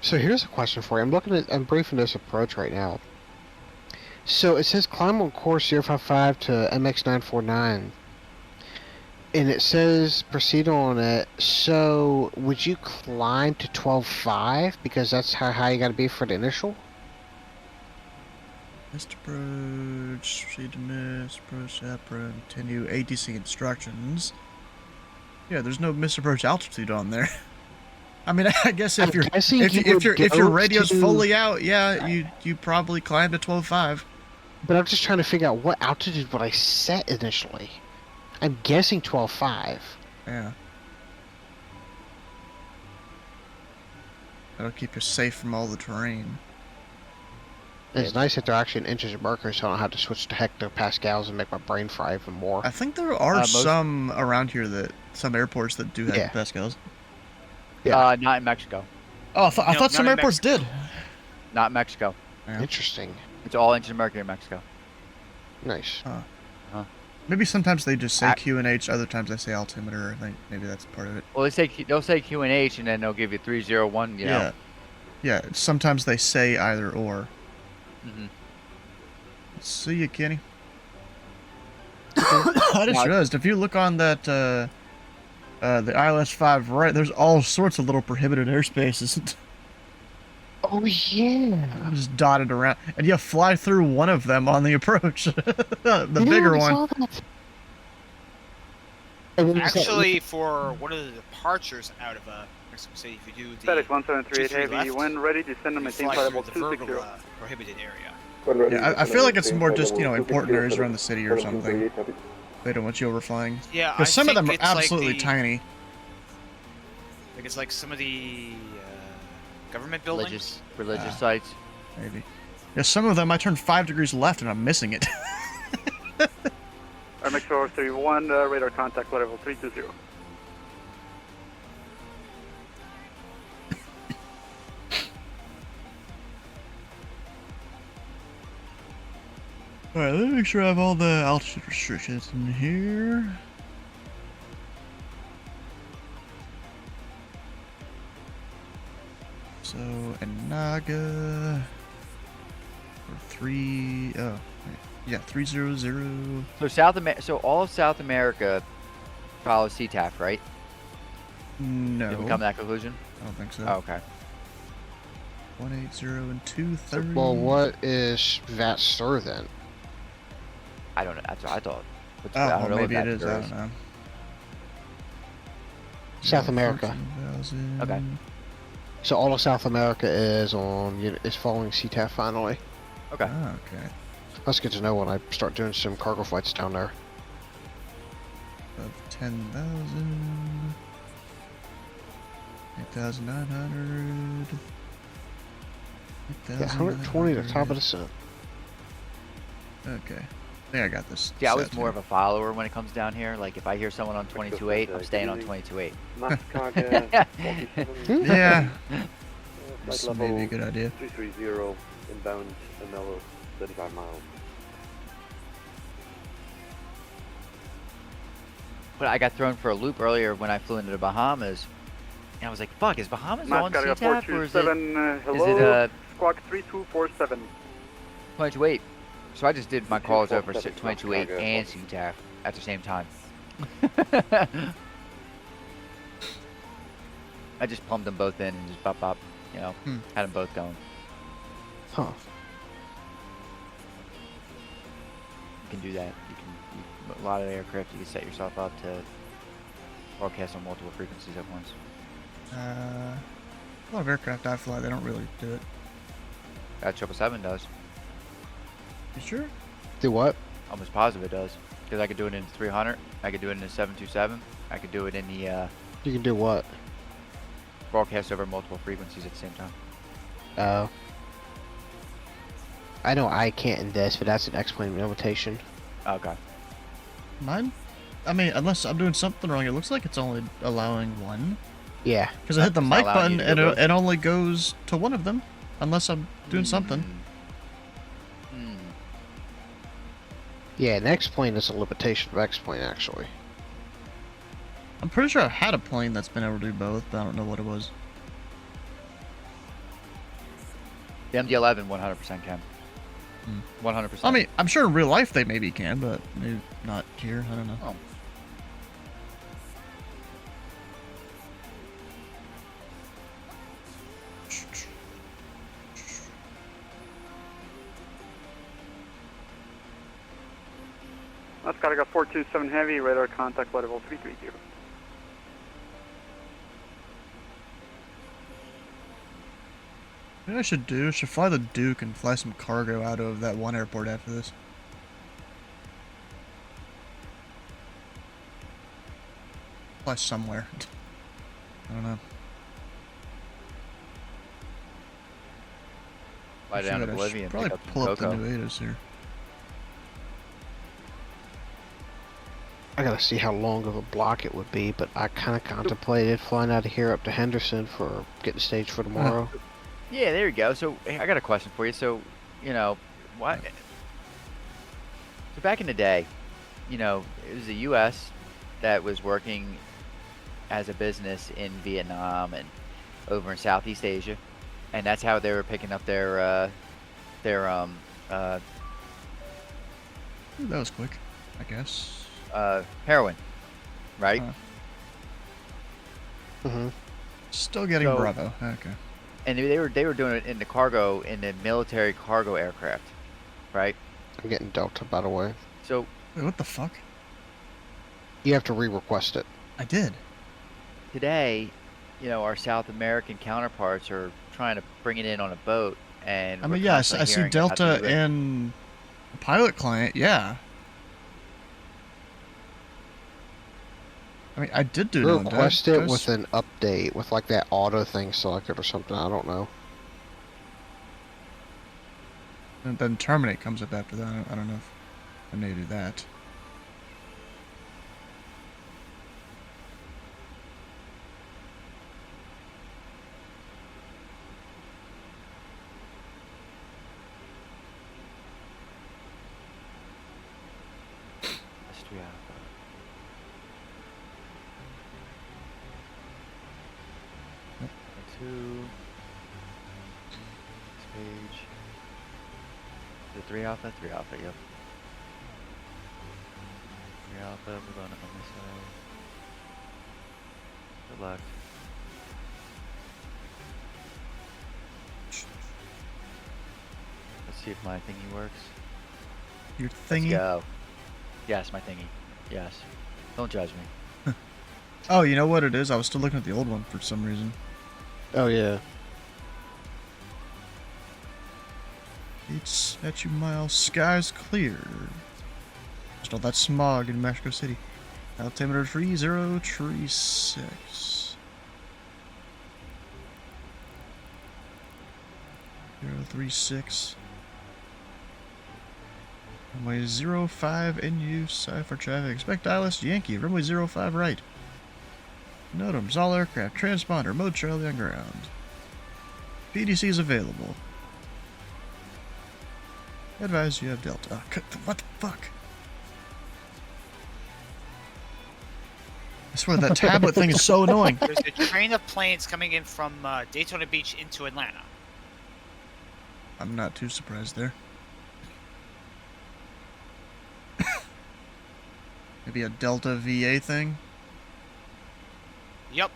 So here's a question for you. I'm briefing this approach right now. So it says climb on course 055 to MX949. And it says proceed on it. So would you climb to 12.5? Because that's how high you gotta be for the initial? Missed approach, proceed to miss, approach, continue ATC instructions. Yeah, there's no missed approach altitude on there. I guess if your radio's fully out, yeah, you probably climbed to 12.5. But I'm just trying to figure out what altitude would I set initially. I'm guessing 12.5. Yeah. That'll keep you safe from all the terrain. It's nice that they're actually in inches of mercury, so I don't have to switch to hectopascals and make my brain fry even more. I think there are some around here some airports that do hectopascals. Yeah. Not in Mexico. Oh, I thought some airports did. Not in Mexico. Yeah. Interesting. It's all inches of mercury in Mexico. Nice. Maybe sometimes they just say QNH, other times they say altimeter. I think maybe that's part of it. Well, they'll say QNH and then they'll give you 301. You know. Yeah. Sometimes they say either or. Mm-hmm. See you, Kenny. I just realized if you look on that the ILS-5 right, there's all sorts of little prohibited airspaces. Oh yeah. Just dotted around, and you fly through one of them on the approach, the bigger one. Actually, for one of the departures out of Mexico City, if you do the FedEx 1738 Heavy, left, when ready, descend and maintain flight level 260. Prohibited area. Yeah, I feel like it's more just, you know, important areas around the city or something. They don't want you overflying. Yeah, because some of them are absolutely tiny. Like it's like some of the government buildings, religious sites, maybe. Yeah, some of them I turn 5 degrees left and I'm missing it. RMX 431, radar contact level 320. Alright, let me make sure I have all the altitude restrictions in here. So, Anaga for 300. So all of South America follows CTAF, right? No. Did we come to that conclusion? I don't think so. Oh, okay. 180 and 230. Well, what is VAT stir then? I don't know. That's what I thought. Oh, I don't know maybe what it is. I don't is. know. South America. 14,000. Okay. So all of South America is following CTAF finally. Okay. Ah, okay. That's good to know when I start doing some cargo flights down there. Of 10,000. 8,900. Yeah, 120 to top of the sun. Okay. I think I got this. Yeah, I was more of a follower when it comes down here. Like, if I hear someone on 22.8, I'm staying on 22.8. Yeah. This may be a good idea. 330 inbound another 35 miles. But I got thrown for a loop earlier when I flew into the Bahamas. And I was like, fuck, is Bahamas on CTAF or is it, hello, squawk 3247. 22.8? So I just did my calls over 22.8 and CTAF at the same time. I just pumped them both in and just bop, you know, had them both going. Huh. You can do that. You can a lot of aircraft, you can set yourself up to broadcast on multiple frequencies at once. A lot of aircraft I fly, they don't really do it. 777 does. You sure? Do what? Almost positive it does. Because I could do it in the 300, I could do it in the 727, I could do it in the You can do what? broadcast over multiple frequencies at the same time. Oh. I know I can't in this, but that's an X-plane limitation. Okay. Mine? I mean, unless I'm doing something wrong, it looks like it's only allowing one. Yeah. Because I hit the It's mic not allowing button you to and do it only goes to one of them. Unless I'm doing something. Yeah, an X-plane is a limitation of X-plane, actually. I'm pretty sure I've had a plane that's been able to do both, but I don't know what it was. The MD-11 100% can. 100%. I mean, I'm sure in real life they maybe can, but maybe not here. I don't know. Oh. That's got 427 Heavy, radar contact level 330. What I should do, I should fly the Duke and fly some cargo out of that one airport after this. Fly somewhere. I don't know. Fly down to Bolivia and probably pick up some pull up the cocoa. new ATOs here. I gotta see how long of a block it would be, but I kind of contemplated flying out of here up to Henderson for getting staged for tomorrow. Yeah, there you go. So I got a question for you. So, you know, what? So back in the day, you know, it was the U.S. that was working as a business in Vietnam and over in Southeast Asia, and that's how they were picking up their That was quick, I guess. heroin, right? Still getting So- Bravo. Okay. And they were doing it in the military cargo aircraft, right? I'm getting Delta, by the way. So Wait, what the fuck? You have to re-request it. I did. today, you know, our South American counterparts are trying to bring it in on a boat, and I we're mean, yeah, I constantly see hearing about the Delta US in a pilot client, yeah. I mean, I did do that. Request it with an update, with like that auto thing selected or something, I don't know. And then terminate comes up after that. I don't know if I need to do that. Next page. The 3 Alpha, yep. 3 Alpha, we're going up on this side. Good luck. Let's see if my thingy works. Your thingy? Let's go. Yes, my thingy. Yes. Don't judge me. Oh, you know what it is? I was still looking at the old one for some reason. Oh, yeah. It's at you miles. Skies clear. Just all that smog in Mexico City. Altimeter 3036. 036. Runway 05 in use. For traffic. Expect ILS Yankee. Runway 05 right. NOTAMs, all aircraft. Transponder. Mode Charlie on ground. PDC is available. Advise you have Delta. Oh, what the fuck? I swear that tablet thing is so annoying. There's a train of planes coming in from Daytona Beach into Atlanta. I'm not too surprised there. Maybe a Delta VA thing? Yup.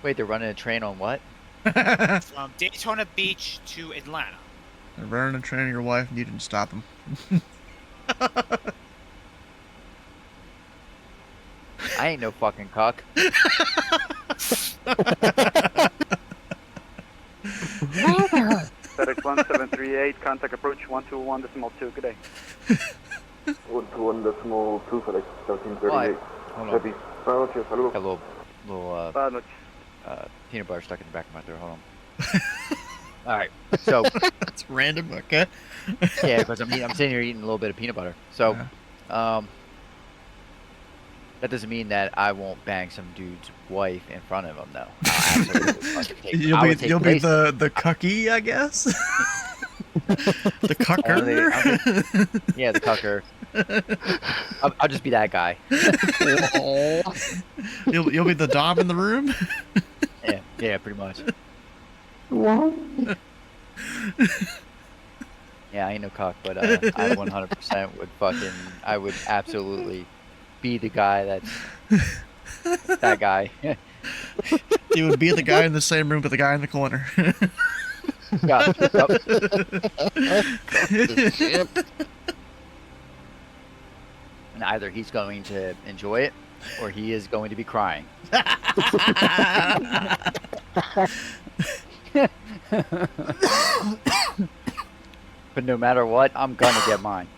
Wait, they're running a train on what? From Daytona Beach to Atlanta. They're running a train on your wife and you didn't stop them. I ain't no fucking cuck. FedEx 1738, contact approach 121.2, good day. 121.2 FedEx 1338. Hold on. Happy. Buenas noches, saludos. Got a little Buenas noches. peanut butter stuck in the back of my throat. Hold on. Alright, so That's random, okay. yeah, because I'm sitting here eating a little bit of peanut butter. So that doesn't mean that I won't bang some dude's wife in front of him, though. You'll be the cucky, I guess. The cucker. Yeah, the cucker. I'll just be that guy. You'll be the dom in the room. Yeah, pretty much. Yeah, I ain't no cuck, but I 100% would I would absolutely be the guy that's that guy. You would be the guy in the same room, but the guy in the corner. Got Yep. And either he's going to enjoy it, or he is going to be crying. But no matter what, I'm gonna get mine.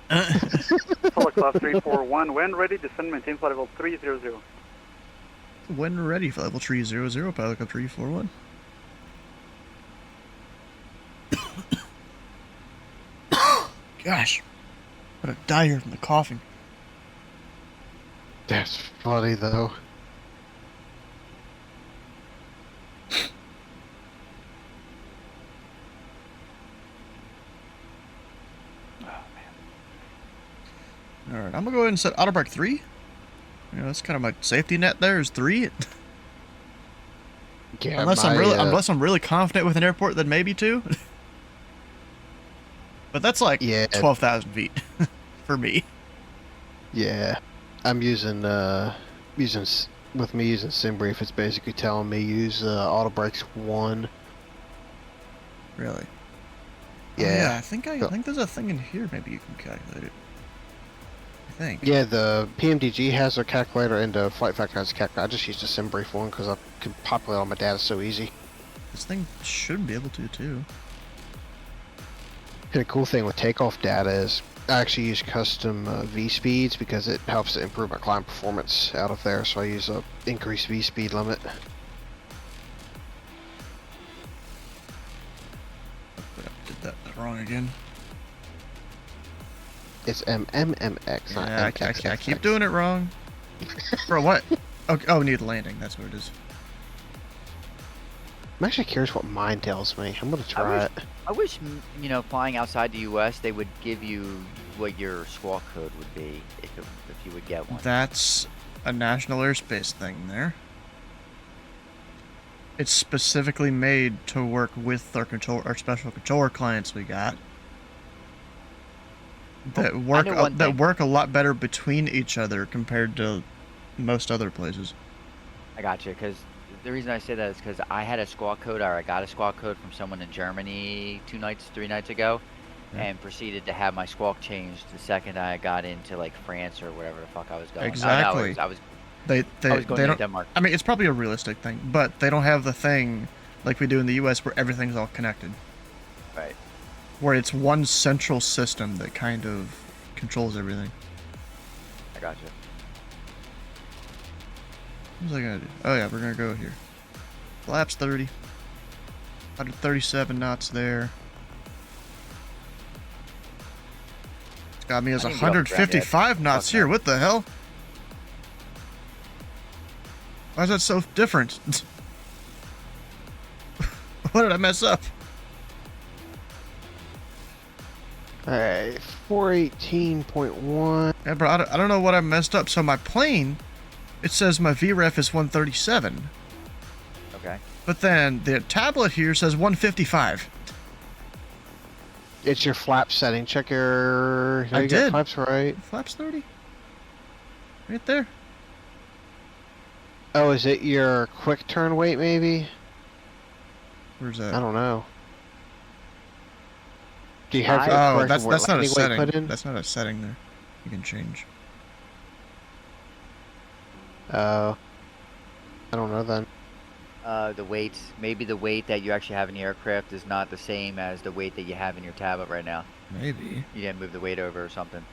Follow class 341, when ready, descend, maintain flight level 300. When ready, flight level 300, pilot club 341. Gosh, I'm gonna die here from the coughing. That's funny, though. Oh man. Alright, I'm gonna go ahead and set auto brake 3. You know, that's kind of my safety net there is 3. Yeah, unless I'm really confident with an airport, then maybe 2. But that's like 12,000 feet for me. Yeah, I'm using using SimBrief. It's basically telling me use auto brakes 1. Really? Yeah. Oh, yeah, I think there's a thing in here. Maybe you can calculate it. I think. Yeah, the PMDG has a calculator and the Flight Factor has a calculator. I just used a SimBrief one because I can populate all my data so easy. This thing should be able to too. And the cool thing with takeoff data is I actually use custom V speeds because it helps to improve my climb performance out of there. So I use a increased V speed limit. Did that wrong again. It's MMMX, not Yeah, MXXX. I keep doing it wrong. Bro, what? Oh, need landing. That's what it is. I'm actually curious what mine tells me. I'm gonna try it. I wish, you know, flying outside the U.S., they would give you what your squawk code would be if you would get one. That's a national airspace thing there. It's specifically made to work with our special controller clients we got. That work a lot better between each other compared to most other places. I got you, because the reason I say that is because I had a squawk code, or I got a squawk code from someone in Germany 3 nights ago, and proceeded to have my squawk changed the second I got into like France or wherever the fuck I was going. Exactly. I was They going to don't, Denmark. I mean, it's probably a realistic thing, but they don't have the thing like we do in the U.S. where everything's all connected. Right. Where it's one central system that kind of controls everything. I got you. What was I gonna do? Oh yeah, we're gonna go here. Flaps 30. 137 knots there. It's got me as 155 knots here. What the hell? Why is that so different? What did I mess up? Alright, 418.1. Yeah, bro, I don't know what I messed up. So my plane, it says my VREF is 137. Okay. But then the tablet here says 155. It's your flap setting. Check your... I did. Flaps right. Flaps 30. Right there. Oh, is it your quick turn weight, maybe? Where's that? I don't know. Do you have your Oh, correct that's not a landing weight setting. put in? That's not a setting there. You can change. I don't know then. The weight, maybe the weight that you actually have in the aircraft is not the same as the weight that you have in your tablet right now. Maybe. You didn't move the weight over or something.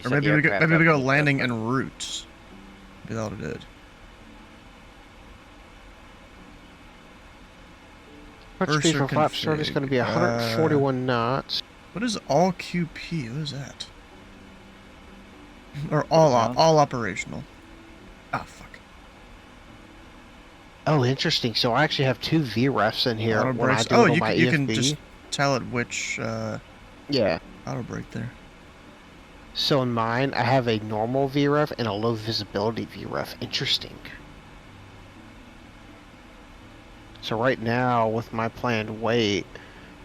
Or maybe we go landing en route. Maybe that's what it did. First speed for flap start is going to be 141 knots. What is all QP? What is that? Or all operational. Ah, fuck. Oh, interesting. So I actually have 2 VREFs in here. Auto When I brakes. do Oh, it on you my can EFB. just tell it which Yeah. auto brake there. So in mine, I have a normal VREF and a low visibility VREF. Interesting. So right now, with my planned weight,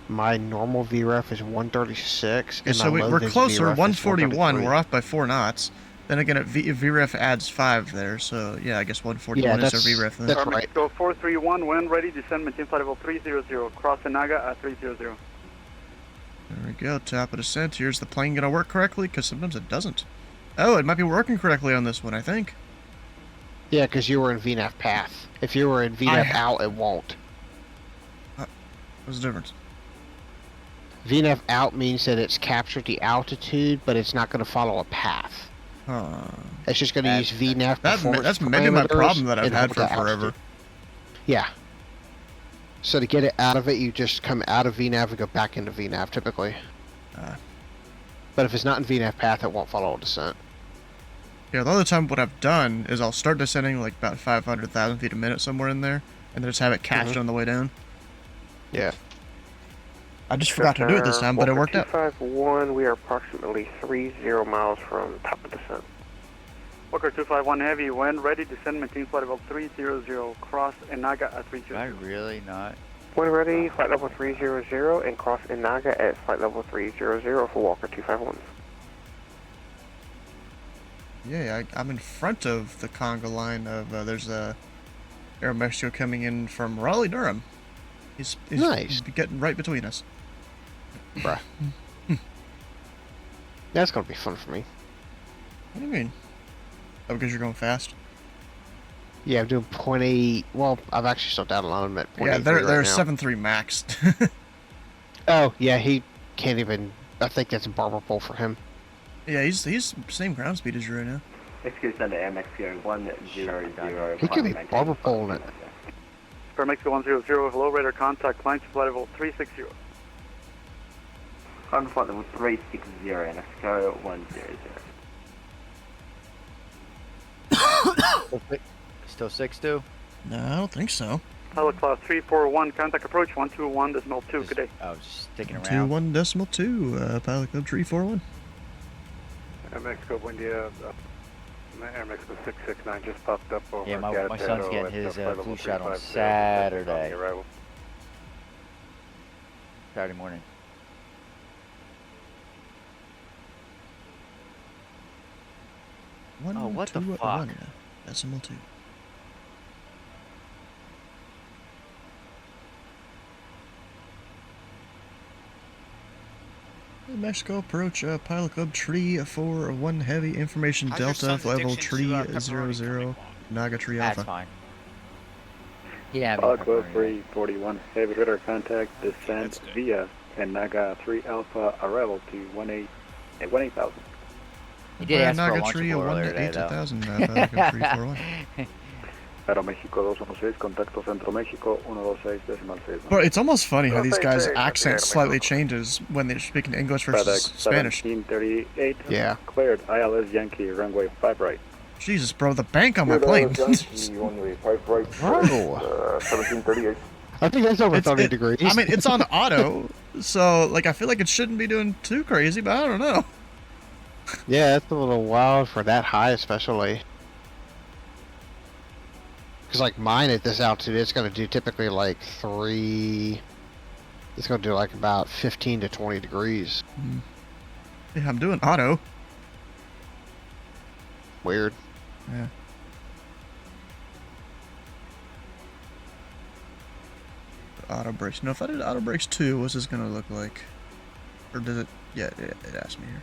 my normal VREF is 136. Okay, so we're closer, 141. We're off by 4 knots. Then again, VREF adds 5 there, so yeah, I guess 141 is our VREF then. That's right. Go 431, when ready, descend, maintain flight level 300, cross Naga at 300. There we go, top of descent. Here's the plane gonna work correctly, because sometimes it doesn't. Oh, it might be working correctly on this one, I think. Yeah, because you were in VNAV path. If you were in VNAV out, it won't. What's the difference? VNAV out means that it's captured the altitude, but it's not going to follow a path. It's just going to use VNAV performance That's maybe my problem that I've and had hold for the forever. altitude. Yeah. So to get it out of it, you just come out of VNAV and go back into VNAV, typically. But if it's not in VNAV path, it won't follow a descent. Yeah, the other time what I've done is I'll start descending like about 500,000 feet a minute somewhere in there, and then just have it catch it on the way down. Yeah. I just forgot to do it this time, but it worked out. 251, we are approximately 30 miles from top of descent. Walker 251 Heavy, when ready, descend, maintain flight level 300, cross Inaga at 300. Did I really not? When ready, flight level 300 and cross Inaga at flight level 300 for Walker 251. Yeah, I'm in front of the conga line of, there's a Aeromexico coming in from Raleigh-Durham. He's nice. Getting right between us. Bruh. That's gonna be fun for me. What do you mean? Oh, because you're going fast? Yeah, I'm doing 0.8. Well, I've actually slowed down a lot. I'm at 0.83 Yeah, they're right now. 7.3 maxed. Oh, yeah, he can't even... I think that's a barber pole for him. Yeah, he's same ground speed as you right now. Excuse me, MXQ 100. He could be barber poling it. Spare Mexico 100, hello, radar contact, climb to flight level 360. Climb to flight level 360, Mexico 100. Still 6-2? No, I don't think so. Pilot class 341, contact approach 121.2, good day. Oh, just sticking around. 121.2, pilot code 341. Air Mexico, buen dia. Air Mexico 669 just popped up over. Yeah, my son's getting his flu shot on Saturday. Saturday morning. Oh, what the fuck? Decimal 2. Mexico approach pilot club tree 4-1 heavy information delta level tree 00 Naga tree alpha. That's fine. Yeah, Pilot club 341 heavy radar contact descent via and Naga 3 alpha arrival to 18,000. He did ask for a Naga launchable tree earlier today, 18,000 pilot club 341. Aeroméxico 216, contacto Centro México 126.6. But it's almost funny how these guys' accent slightly changes when they're speaking English versus Spanish. 1738. Yeah. Cleared. ILS Yankee runway 5 right. Jesus, bro, the bank on my plane. Runway 5 right. 1738. I think that's over 30 degrees. I mean, it's on auto, so like I feel like it shouldn't be doing too crazy, but I don't know. Yeah, it's a little wild for that high, especially. Because like mine at this altitude, it's going to do typically like 3... It's going to do like about 15 to 20 degrees. Yeah, I'm doing auto. Weird. Yeah. Auto brakes. No, if I did auto brakes 2, what's this going to look like? Or does it... Yeah, it asked me here.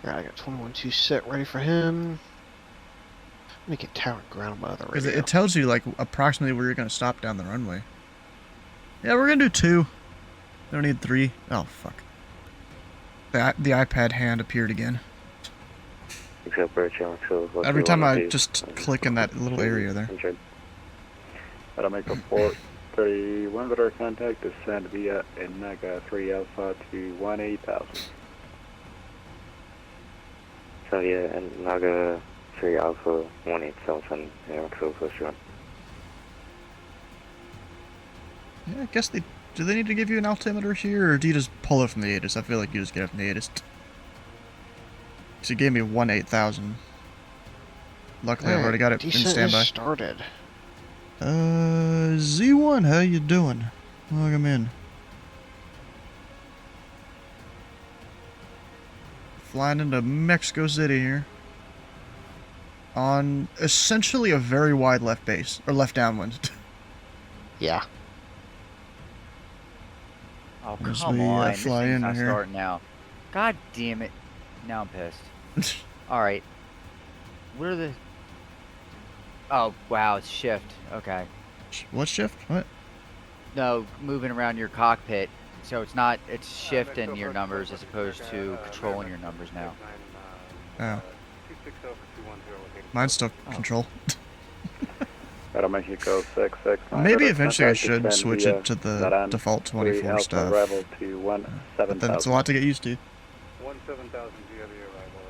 Alright, I got 21-2 set ready for him. Make it tower and ground my other radio. Because it tells you, like, approximately where you're going to stop down the runway. Yeah, we're going to do 2. Don't need 3. Oh, fuck. The iPad hand appeared again. Every time I just click in that little area there. Aeroméxico 431 radar contact, descend via Naga 3 alpha to 18,000. So yeah, and Naga 3 alpha 18,000, Mexico first run. Yeah, I guess they... Do they need to give you an altimeter here, or do you just pull it from the ATIS? I feel like you just get it from the ATIS. So you gave me 18,000. Luckily, I've already got it in standby. Started. Z1, how you doing? Welcome in. Flying into Mexico City here. On essentially a very wide left base, or left downwind. Yeah. Oh, As come we, on. fly This thing's in not here. starting now. God damn it. Now I'm pissed. Alright. What are the... Oh, wow, it's shift. Okay. What shift? What? No, moving around your cockpit. So it's not... It's shifting your numbers as opposed to controlling your numbers now. Oh. Mine's still control. Aeroméxico 669. Maybe eventually I should switch it to the default 24 stuff. Arrival to But then it's a lot to get used to. 17,000 via the arrival.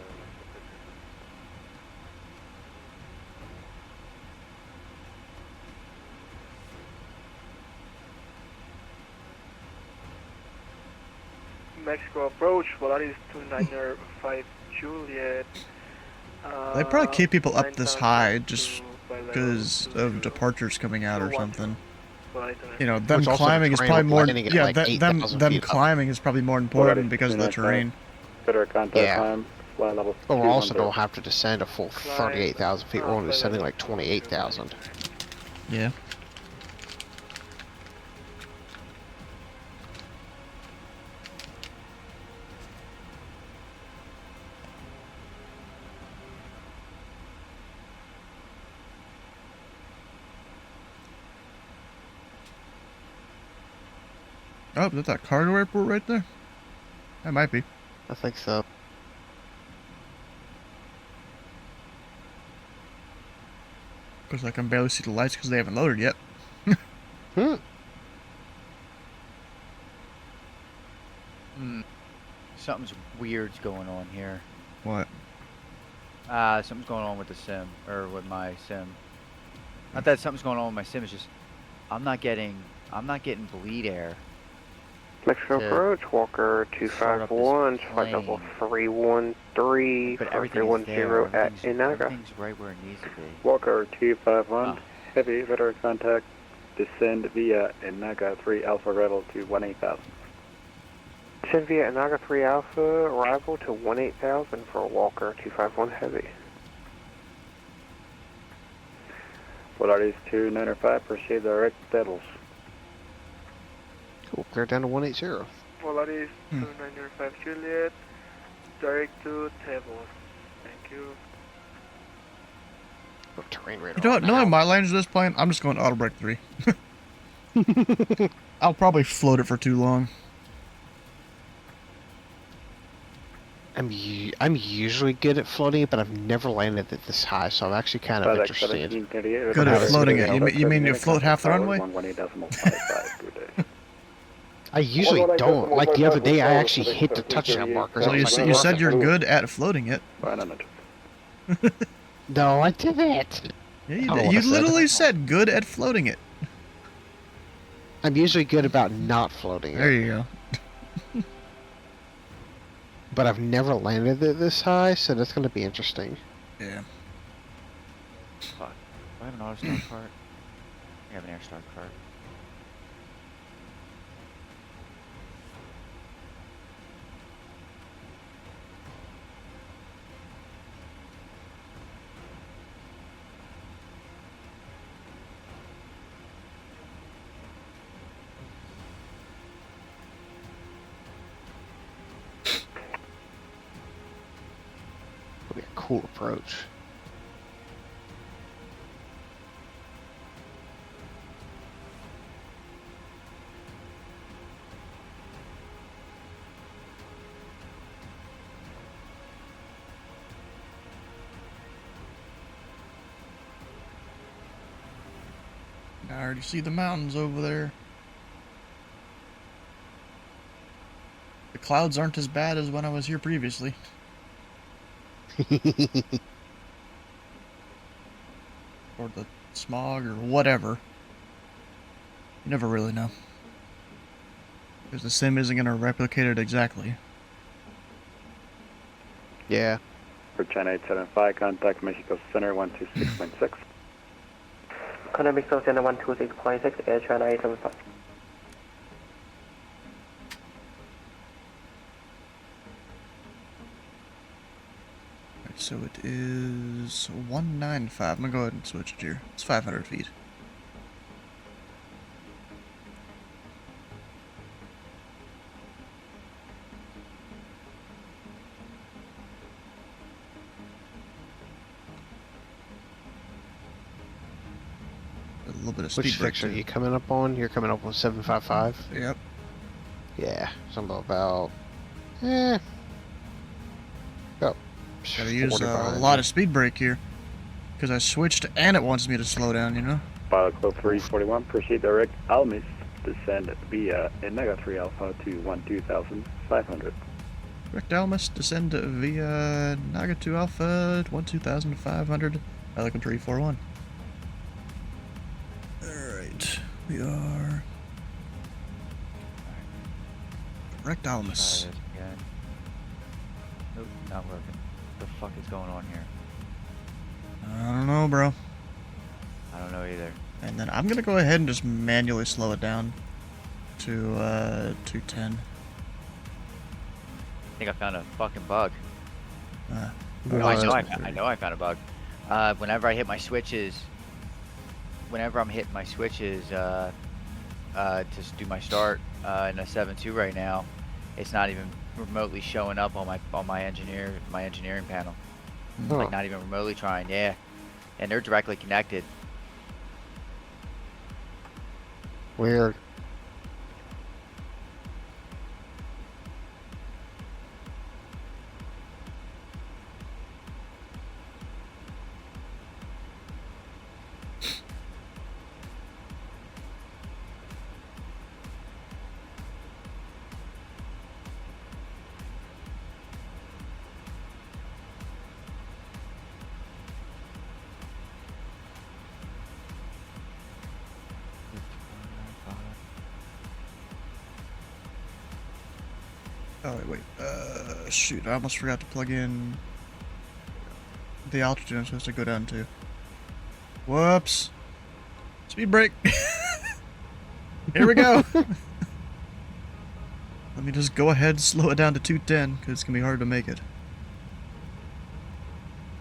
Mexico approach, Volaris 295 Juliet. They probably keep people up this high just because of departures coming out or something. You know, them climbing is probably more. Yeah, like them climbing is probably more important because of the terrain. Better contact climb. Flight level. But we also don't have to descend a full 38,000 feet. We're only descending like 28,000. Yeah. Oh, is that cargo airport right there? That might be. I think so. Because I can barely see the lights because they haven't loaded yet. Something's weird's going on here. What? Something's going on with the sim, or with my sim. Not that something's going on with my sim, it's just I'm not getting bleed air. Mexico approach, Walker 251, flight level 313, 310 at Inaga. Everything's right where it needs to be. Walker 251, heavy radar contact, descend via Inaga 3 Alpha Rebel to 18,000. Descend via Inaga 3 Alpha, arrival to 18,000 for Walker 251 heavy. Volaris 295, proceed direct Devils. Cool, clear down to 180. Volaris 2905 Juliet, direct to Tebos. Thank you. Oh, terrain radar. You know what? Knowing my language of this plane, I'm just going auto brake 3. I'll probably float it for too long. I'm usually good at floating it, but I've never landed it this high, so I'm actually kind of interested. Good at floating it. You mean you float half the runway? I usually don't. Like the other day, I actually hit the touchdown markers. So you said you're good at floating it. No, I didn't. Yeah, you literally said good at floating it. I'm usually good about not floating it. There you go. But I've never landed it this high, so that's going to be interesting. Yeah. Fuck. Do I have an auto start cart? I have an air start cart. Be a cool approach. I already see the mountains over there. The clouds aren't as bad as when I was here previously. Or the smog or whatever. You never really know. Because the sim isn't going to replicate it exactly. Yeah. For China 875, contact Mexico Center 126.6. Contact Mexico Center 126.6, Air China 875. So it is 195. I'm going to go ahead and switch it here. It's 500 feet. A little bit of speed. Which friction are you coming up on? You're coming up on 755? Yep. Yeah, something about... Gotta use a lot of speed brake here. Because I switched and it wants me to slow down, you know? Pilot Club 341, proceed direct Almis, descend via Inaga 3 Alpha to 12,500. Direct Almas, descend via Naga 2 Alpha, 12,500, Pelican 341. Alright, we are Rectalamus. Try this again. Nope, not working. What the fuck is going on here? I don't know, bro. I don't know either. And then I'm gonna go ahead and just manually slow it down to 210. I think I found a fucking bug. Uh, Oh, I know I found a bug. Whenever I hit my switches, whenever I'm hitting my switches to do my start in a 7.2 right now, it's not even remotely showing up on my engineering panel. Like not even remotely trying. Yeah, and they're directly connected. Weird. Oh, wait. Shoot, I almost forgot to plug in the altitude I'm supposed to go down to. Whoops. Speed brake. Here we go. Let me just go ahead and slow it down to 210, because it's going to be hard to make it.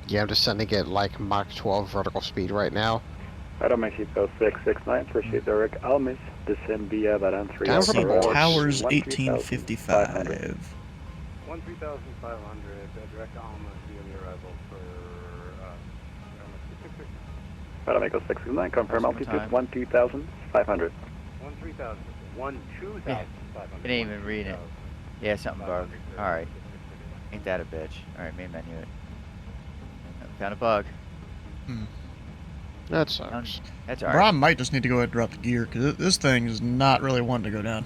Yeah, I'm just sending it like Mach 12 vertical speed right now. Adam Mexico 669, proceed direct Almis, descend via Varan 3 Down Alpha from Road, Powers 13,500. 1855. 13,500, direct Almas via the arrival for, Adam Mexico 669, confirm altitude 12,500. 2,500. It ain't even reading it. Yeah, something bug. Alright. Ain't that a bitch. Alright, main menu it. Found a bug. That sucks. That's Bro, I alright. might just need to go ahead and drop the gear, because this thing is not really wanting to go down.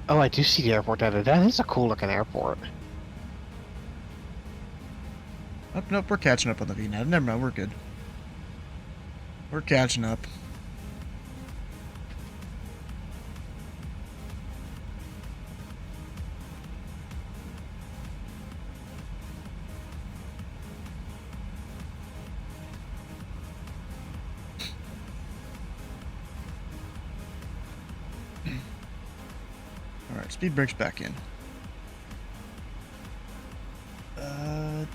Oh, I do see the airport down there. That is a cool looking airport. Oh, nope, we're catching up on the VNAV. Never mind, we're good. We're catching up. Alright, speed brake's back in. Then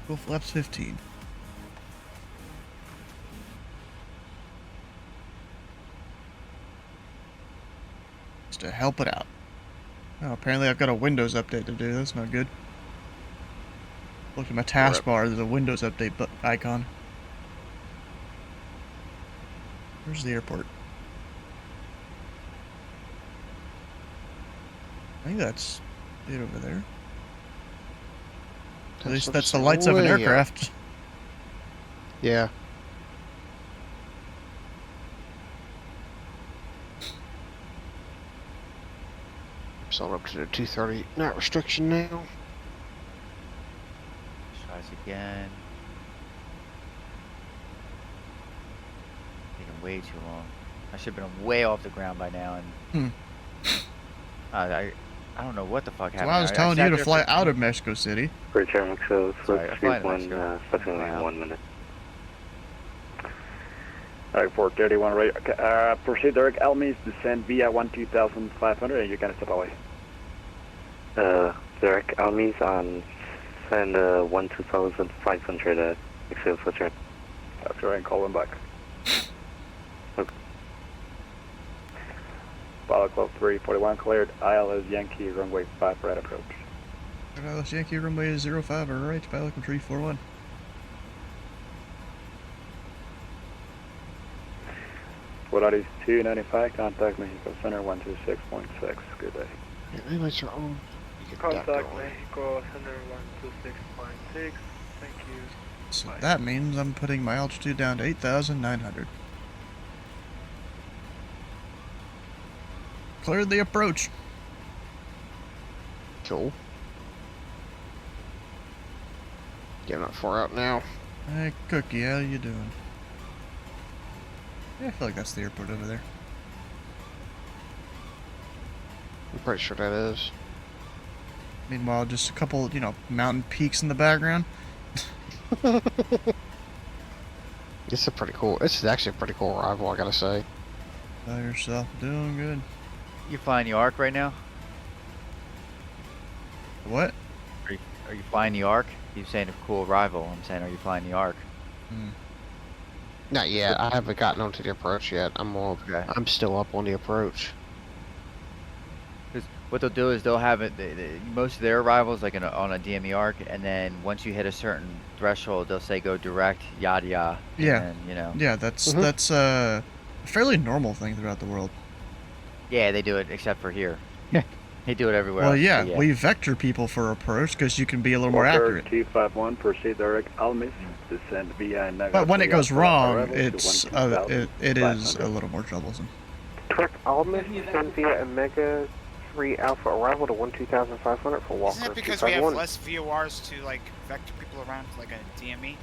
go flaps 15. Just to help it out. Oh, apparently I've got a Windows update to do. That's not good. Look at my taskbar, there's a Windows update icon. Where's the airport? I think that's it over there. At least that's the lights of an aircraft. Yeah. So up to the 230 knot restriction now. Try this again. Taking way too long. I should have been way off the ground by now. And I don't know what the fuck happened. So I was telling you to fly out of Mexico City. For Chairman Mexico, Sorry, I fly to Mexico. approximately 1 minute. Alright, 431, right. Okay, proceed direct Almis, descend via 12,500, and you can step away. Direct Almis on send 12,500 exhale for turn. That's right, and call them back. Okay. Follow Club 341 cleared, ILS Yankee, runway 5 right approach. ILS Yankee, runway 05, alright, pilot control 341. What is 295, contact Mexico Center 126.6, good day. Yeah, anyways, your own. Contact Mexico Center 126.6, thank you. So that means I'm putting my altitude down to 8,900. Cleared the approach. Cool. Getting not far out now. Hey, Cookie, how you doing? Yeah, I feel like that's the airport over there. I'm pretty sure that is. Meanwhile, just a couple, you know, mountain peaks in the background. It's a pretty cool. It's actually a pretty cool rival, I gotta say. Tell yourself, doing good. You flying the Ark right now? What? Are you flying the Ark? You saying a cool rival. I'm saying, are you flying the Ark? Not yet. I haven't gotten onto the approach yet. I'm still up on the approach. Because what they'll do is they'll have it. Most of their rivals like on a DME Arc, and then once you hit a certain threshold, they'll say go direct, yada yada. Yeah. And then, you know. Yeah, that's a fairly normal thing throughout the world. Yeah, they do it except for here. They do it everywhere. Well, else, yeah, yeah, we vector people for approach because you can be a little more accurate. 251, proceed direct Almis, descend via Naga. But when it goes wrong, it is a little more troublesome. Direct Almis, descend via Omega 3 Alpha, arrival to 12500 for Walker. Isn't it because we have less VORs to like vector people around like a DME?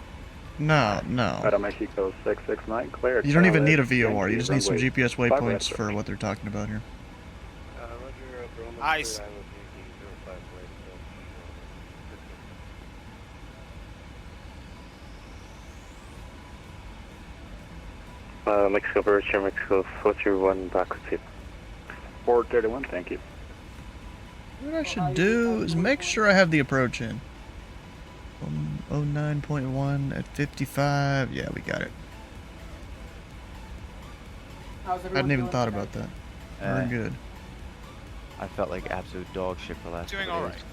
No. Out of Mexico 669, cleared. You don't even need a VOR. You just need some GPS waypoints for what they're talking about here. Ice. Mexico Virgin, Mexico 431, back with you. 431, thank you. What I should do is make sure I have the approach in. 09.1 at 55. Yeah, we got it. I hadn't even thought about that. Very good. I felt like absolute dog shit for the last Doing couple all days. right.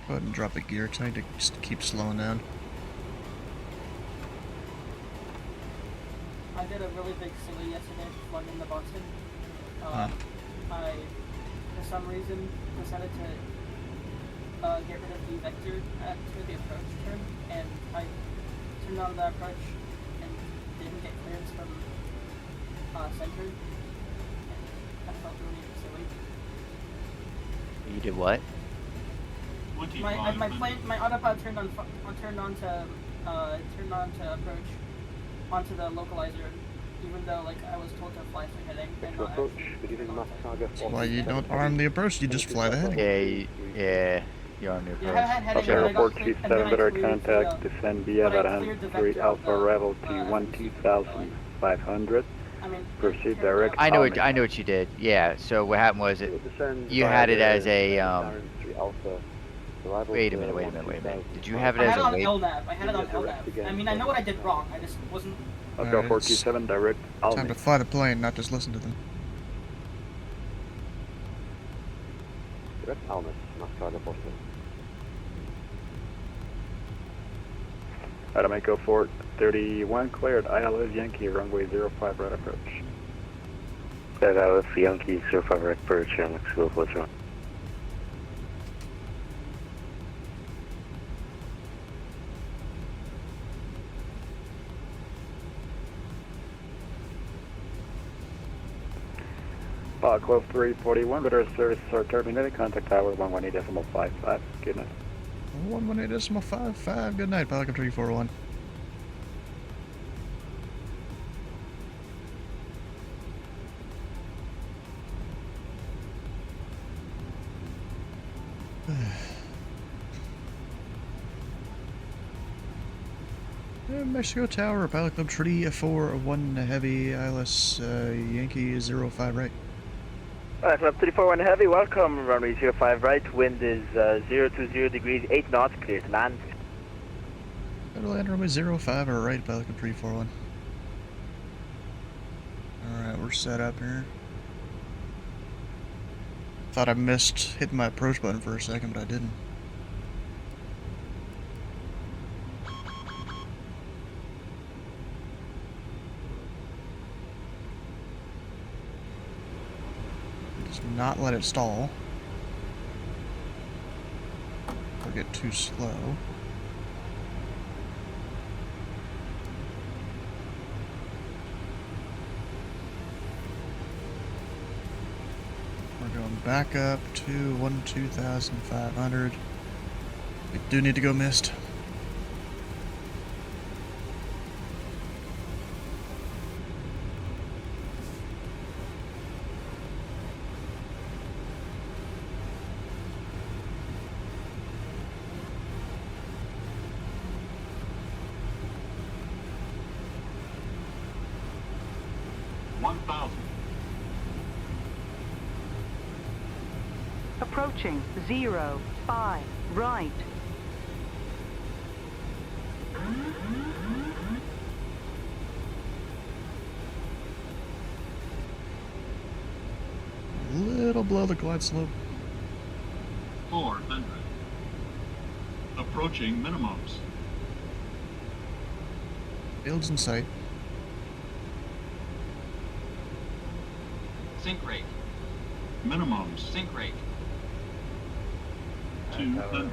Go ahead and drop a gear because I need to just keep slowing down. I did a really big silly yesterday flooding the Boston. I, for some reason, decided to get rid of the vector to the approach turn, and I turned on the approach and didn't get clearance from center. And I felt really silly. You did what? My autopilot turned on to approach onto the localizer, even though like I was told to fly through heading. That's why you don't arm the approach. You just fly the heading. Yeah. You arm the approach. Okay, report 27 better contact, descend via Varan 3 Alpha Rebel to 12500. Proceed direct. I know what you did. Yeah. So what happened was you had it as a Wait a minute. Did you have it as a I had it on LNAV. I mean, I know what I did wrong. I just wasn't. Let's go 427 direct. Time to fly the plane, not just listen to them. Direct Almas, Mascara Boston. Out of Mako Fort 31, cleared. ILS Yankee, runway 05 right approach. ILS Yankee 05 right approach, Mexico 41. Close 341, better services are terminated. Contact tower 118.55. Good night. 118.55. Good night, Pelican 341. Mexico Tower, Pilot Club Tree 4-1 Heavy, ILS Yankee 05 right. Club 341 Heavy, welcome, runway 05 right, wind is 020 degrees, 8 knots, clear to land. Federal land runway 05 or right, Pilot Club 341. Alright, we're set up here. Thought I missed hitting my approach button for a second, but I didn't. Not let it stall or get too slow. We're going back up to 12,500. We do need to go mist. 1,000. Approaching 0-5 right. Little below the glide slope. 400. Approaching minimums. Fields in sight. Sink rate. Minimums. Sink rate. 200.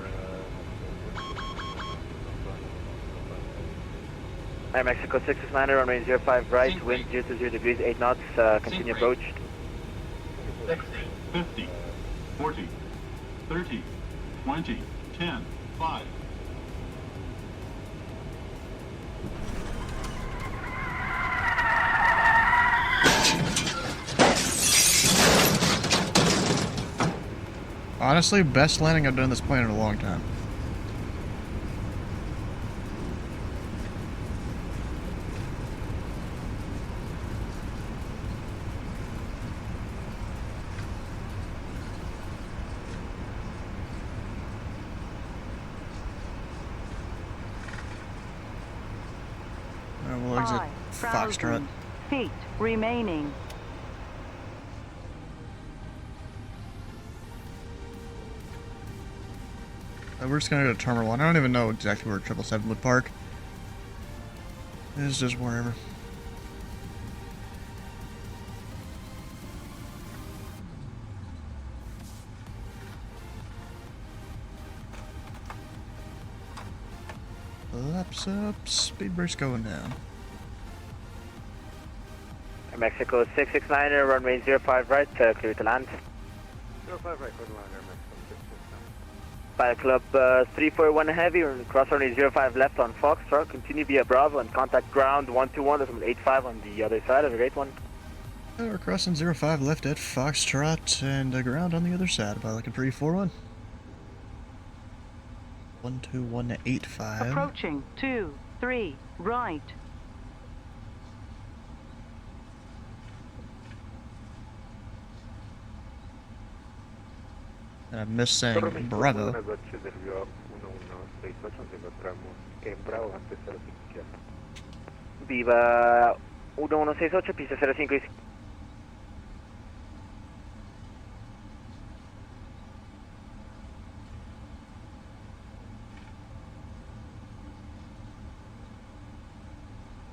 Air Mexico 669, runway 05 right, Sink wind rate. 0 degrees, 8 knots, continue rate. approach. 60, 50, 40, 30, 20, 10, 5. Honestly, best landing I've done this plane in a long time. Alright, we'll exit Foxtrot. 5,000 feet remaining. We're just gonna go to Terminal 1. I don't even know exactly where 777 would park. It's just wherever. Laps up, speed brake's going down. Air Mexico 669, runway 05 right, clear to land. 05 right, clear to land, Air Mexico 669. Pilot Club 341 heavy, cross runway 05 left on Foxtrot, continue via Bravo and contact ground 121.85 on the other side. Have a great one. We're crossing 05 left at Foxtrot and ground on the other side by like a 341. 12185. Approaching 2-3 right. And I missed saying Bravo. Viva 1168, pista 05.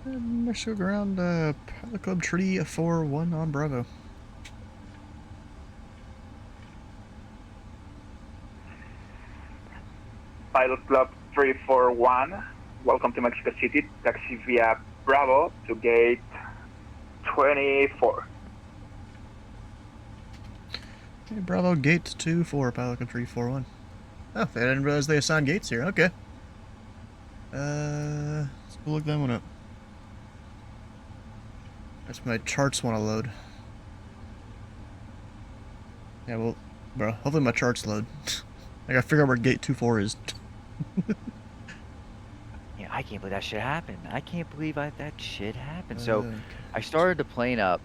Mexico ground, Pilot Club Tree 41 on Bravo. Pilot Club 341, welcome to Mexico City, taxi via Bravo to gate 24. Hey, Bravo, gate 24, Pilot Club 341. Oh, I didn't realize they assigned gates here, okay. Let's go look that one up. That's my charts want to load. Yeah, well, bro, hopefully my charts load. I gotta figure out where gate 24 is. Yeah, I can't believe that shit happened. I can't believe that shit happened. So, I started the plane up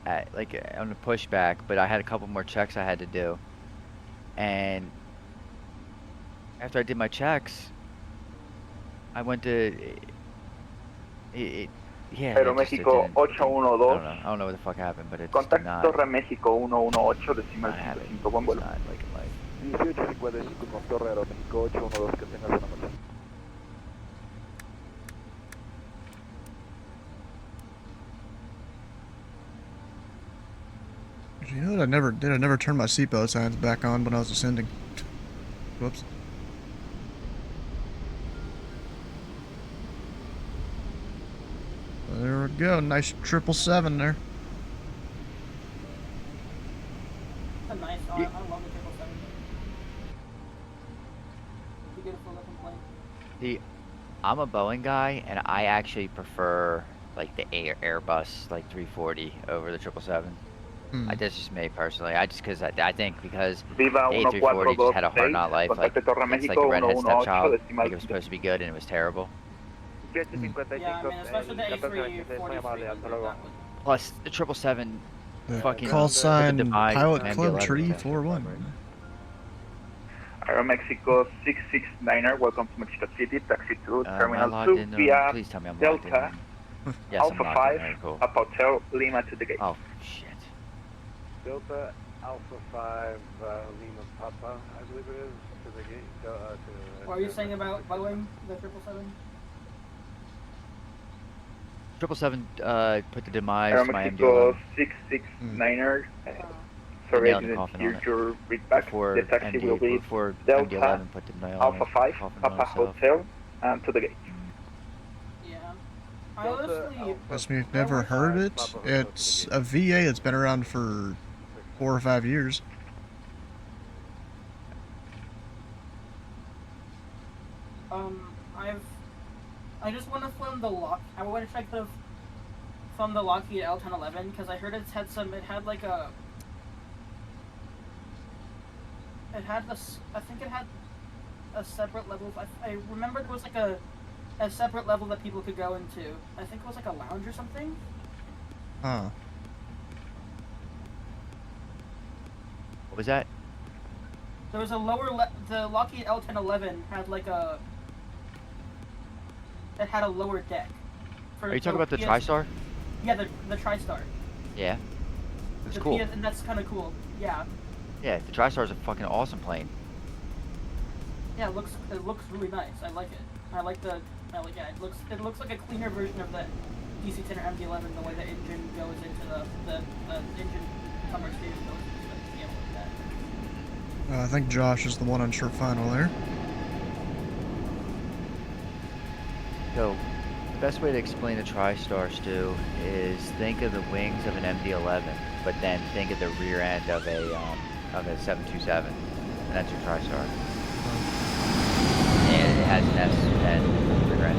at on the pushback, but I had a couple more checks I had to do. And after I did my checks, I went to yeah. Aeroméxico 812. I don't know what the fuck happened, but it's Contact not. Torre México 118 decimal Not happening. 55. Buen vuelo. It's not like 1855 con Torre Aeroméxico 812, que tengas una noche. You know what I never did? I never turned my seatbelt signs back on when I was ascending. Whoops. There we go. Nice 777 there. It's a nice car. I love the 777. It's a beautiful looking plane. See, I'm a Boeing guy, and I actually prefer like the Airbus like 340 over the 777. That's just me personally. I think because the A340 just had a hard not life. Like it's like a redhead stepchild. Like it was supposed to be good and it was terrible. Yeah, I mean, especially the A340 feels like that one. Plus the 777 fucking Call sign demise Pilot of Club MD-11 Tree too. 41. Aeromexico 669er, welcome to Mexico City, taxi to Am I Terminal logged 2 in? via Please tell me I'm logged Delta in. Yes, I'm Alpha logged 5 in. Alright, cool. up Hotel Lima to the gate. Oh, shit. Delta Alpha 5 Lima Papa, I believe it is, to the gate. What are you saying about Boeing, the 777? 777 put the demise to my Aeromexico MD-11. 669er. Sorry, I didn't hear your read back. The taxi will be Delta MD-11 put the nail Alpha on 5 coffin Papa on itself. Hotel to the gate. Yeah. I honestly... Guess we've never heard it. It's a VA that's been around for 4 or 5 years. I just want to film the lock. I wish I could have filmed the Lockheed L1011 because I heard it had some. It had like a. It had this. I think it had a separate level. I remember there was like a separate level that people could go into. I think it was like a lounge or something. Huh. What was that? There was a lower. The Lockheed L1011 had like a. It had a lower deck. Are you talking about the TriStar? Yeah, the TriStar. Yeah. It was cool. And that's kind of cool. Yeah. Yeah, the TriStar is a fucking awesome plane. Yeah, it looks really nice. I like it. Yeah, it looks like a cleaner version of the DC-10 or MD-11. The way the engine goes into the engine conversation goes into the like that. I think Josh is the one on short final there. So, the best way to explain a TriStar, Stu, is think of the wings of an MD-11, but then think of the rear end of a 727, and that's your TriStar. And it has an S-bend rear end.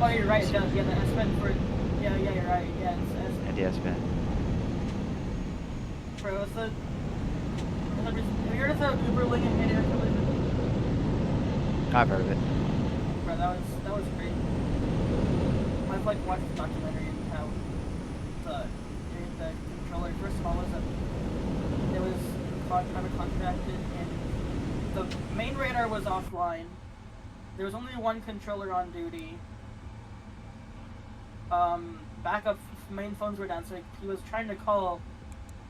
Oh, you're right. It does. Yeah, the S-bend for. Yeah, you're right. Yeah, it's S-bend. And the S-bend. Bro, it's a. Have you heard of the Uberling and mid-air collision? I've heard of it. Bro, that was great. I've like watched the documentary and how the controller first of all was kind of contracted and the main radar was offline. There was only one controller on duty. Backup main phones were down, so he was trying to call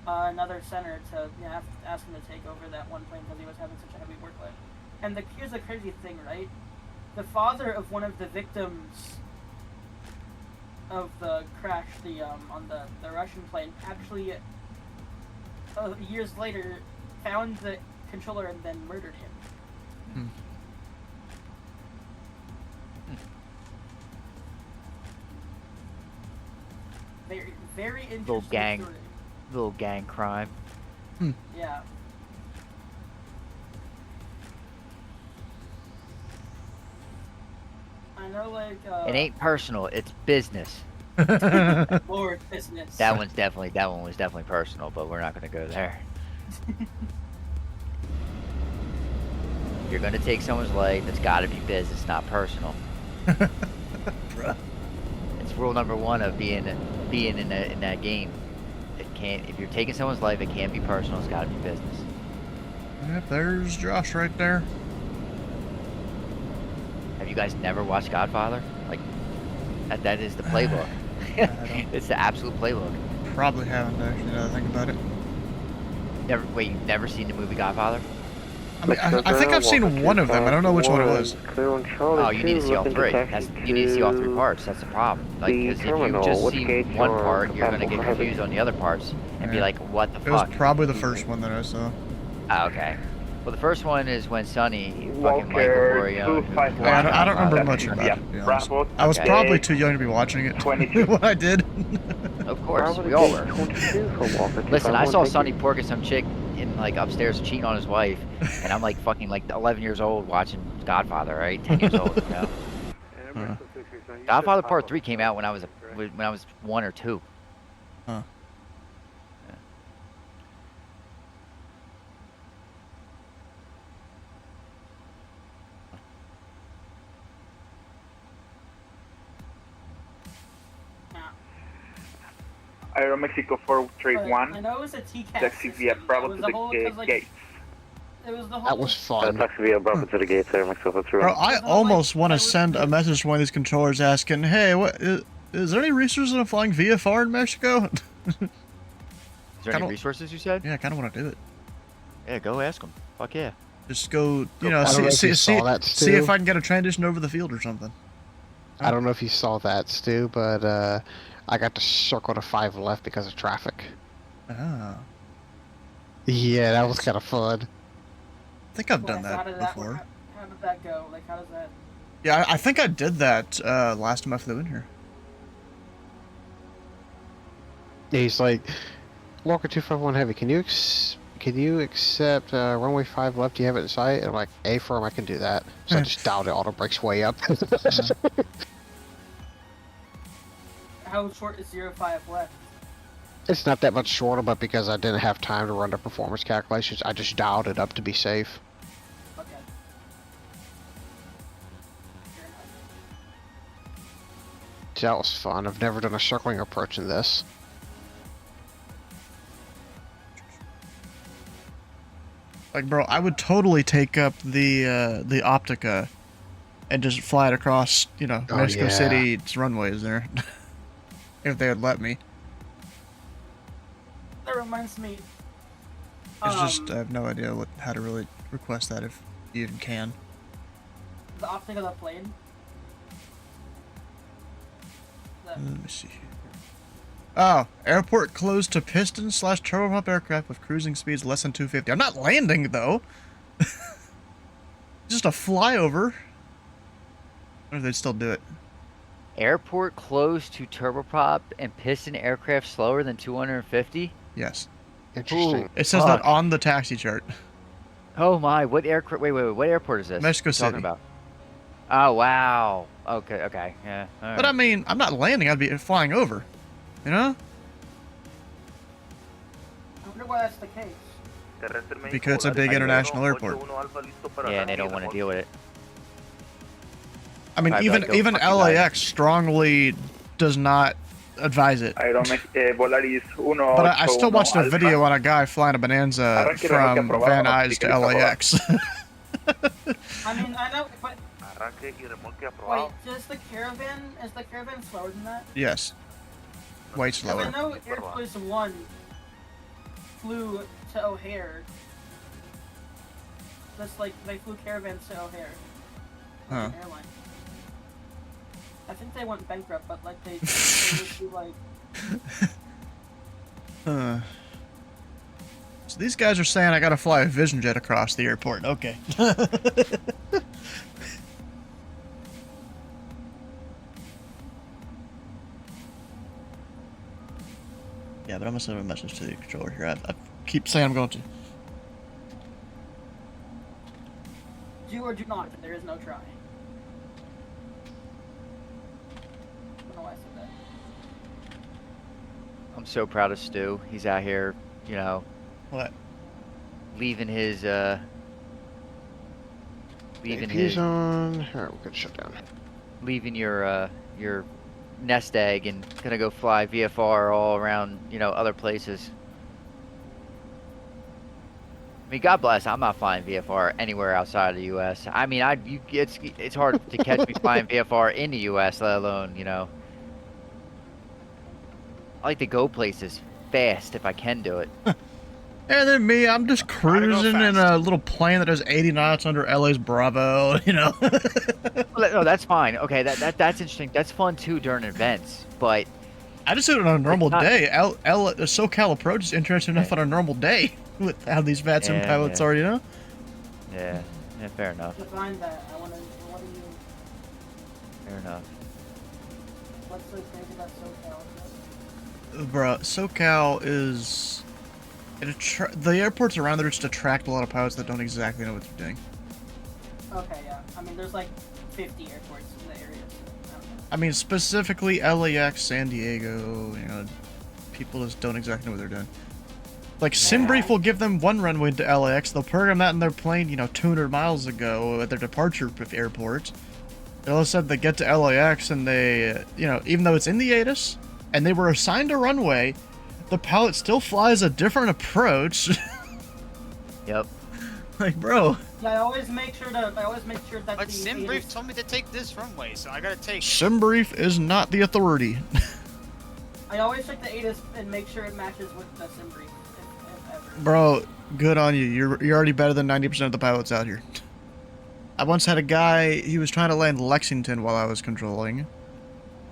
another center to ask him to take over that one plane because he was having such a heavy workload. And here's the crazy thing, right? The father of one of the victims of the crash, on the Russian plane, actually years later found the controller and then murdered him. Very, very interesting. Little gang crime. Yeah. I know, like, It ain't personal, it's business. Lord, business. That one was definitely personal, but we're not gonna go there. If you're gonna take someone's life, it's gotta be business, not personal. It's rule number 1 of being in that game. If you're taking someone's life, it can't be personal, it's gotta be business. Yep, there's Josh right there. Have you guys never watched Godfather? Like, that is the playbook. It's the absolute playbook. Probably haven't actually, now that I think about it. You've never seen the movie Godfather? I mean, I think I've seen one of them. I don't know which one it was. Oh, you need to see all 3. You need to see all 3 parts. That's the problem. Like, because if you just see one part, you're gonna get confused on the other parts and be like, "What the fuck?" It was probably the first one that I saw. Oh, okay. Well, the first one is when Sonny, fucking Michael Boreon. I don't remember much about it, to be honest. I was probably too young to be watching it when I did. Of course, we all were. Listen, I saw Sonny porking some chick in like upstairs cheating on his wife, and I'm like fucking like 11 years old watching Godfather, right? 10 years old, you know. Godfather Part 3 came out when I was 1 or 2. Huh. Aeromexico 431. I know it was a TCAS. Taxi via Bravo to the gates. It was the whole. That was fun. Taxi via Bravo to the gates, Aeromexico 431. Bro, I almost want to send a message to one of these controllers asking, hey, what is there any resources on flying VFR in Mexico? Is there any resources, you said? Yeah, I kind of want to do it. Yeah, go ask them. Fuck yeah. Just go, you know, see if I can get a transition over the field or something. I don't know if you saw that, Stu, but I got to circle to 5 left because of traffic. Ah. Yeah, that was kind of fun. I think I've done that before. How did that go? Like, how does that? Yeah, I think I did that last time I flew in here. Yeah, he's like, Walker 251 Heavy, can you accept runway 5 left? Do you have it in sight? And I'm like, A-firm, I can do that. So I just dialed the auto brakes way up. How short is 05 left? It's not that much shorter, but because I didn't have time to run the performance calculations, I just dialed it up to be safe. Okay. So that was fun. I've never done a circling approach in this. Like, bro, I would totally take up the Optica and just fly it across, you know, Mexico City's runways there. If they would let me. That reminds me. It's just, I have no idea how to really request that, if you even can. The optic of the plane. Let me see here. Oh, airport closed to piston/turbopump aircraft with cruising speeds less than 250. I'm not landing, though. Just a flyover. I wonder if they'd still do it. Airport closed to turboprop and piston aircraft slower than 250? Yes. Interesting. It says that on the taxi chart. Oh my, what aircraft? Wait, what airport is this? Mexico City. Talking about? Oh, wow. Okay, yeah. All right. But I mean, I'm not landing, I'd be flying over. You know? I wonder why that's the case. Because it's a big international airport. Yeah, and they don't want to deal with it. I mean, even LAX strongly does not advise it. But I still watched a video on a guy flying a Bonanza from Van Nuys to LAX. I mean, I know, but wait, is the caravan slower than that? Yes. Way slower. I know Air Force One flew to O'Hare. Just like they flew caravans to O'Hare. Like an airline. I think they went bankrupt, but like they would do like. So these guys are saying I gotta fly a Vision Jet across the airport. Okay. Yeah, but I'm gonna send a message to the controller here. I keep saying I'm going to. Do or do not. There is no try. I don't know why I said that. I'm so proud of Stu. He's out here, you know. What? Leaving his, He's on. Alright, we're gonna shut down. Leaving your nest egg and gonna go fly VFR all around, you know, other places. I mean, God bless, I'm not flying VFR anywhere outside of the U.S. I mean, it's hard to catch me flying VFR in the U.S., let alone, you know. I like to go places fast if I can do it. And then me, I'm just cruising in a little plane that does 80 knots under LA's Bravo, you know? No, that's fine. Okay, that's interesting. That's fun, too, during events, but... I just do it on a normal day. SoCal Approach is interesting enough on a normal day with how these VATSIM pilots are, you know? Yeah, fair enough. Define that. What do you... Fair enough. What's so crazy about SoCal? Bruh, SoCal is... the airports around there just attract a lot of pilots that don't exactly know what they're doing. Okay, yeah. I mean, there's like 50 airports in the area. I mean, specifically LAX, San Diego, you know, people just don't exactly know what they're doing. Like, SimBrief will give them one runway to LAX, they'll program that in their plane, you know, 200 miles ago at their departure airport. And all of a sudden they get to LAX and they, you know, even though it's in the ATIS, and they were assigned a runway, the pilot still flies a different approach. Yep. Like, bro. Yeah, I always make sure that But SimBrief told me to take this runway, so I gotta take it. SimBrief is not the authority. I always check the ATIS and make sure it matches with the SimBrief. If ever. Bro, good on you. You're already better than 90% of the pilots out here. I once had a guy, he was trying to land Lexington while I was controlling.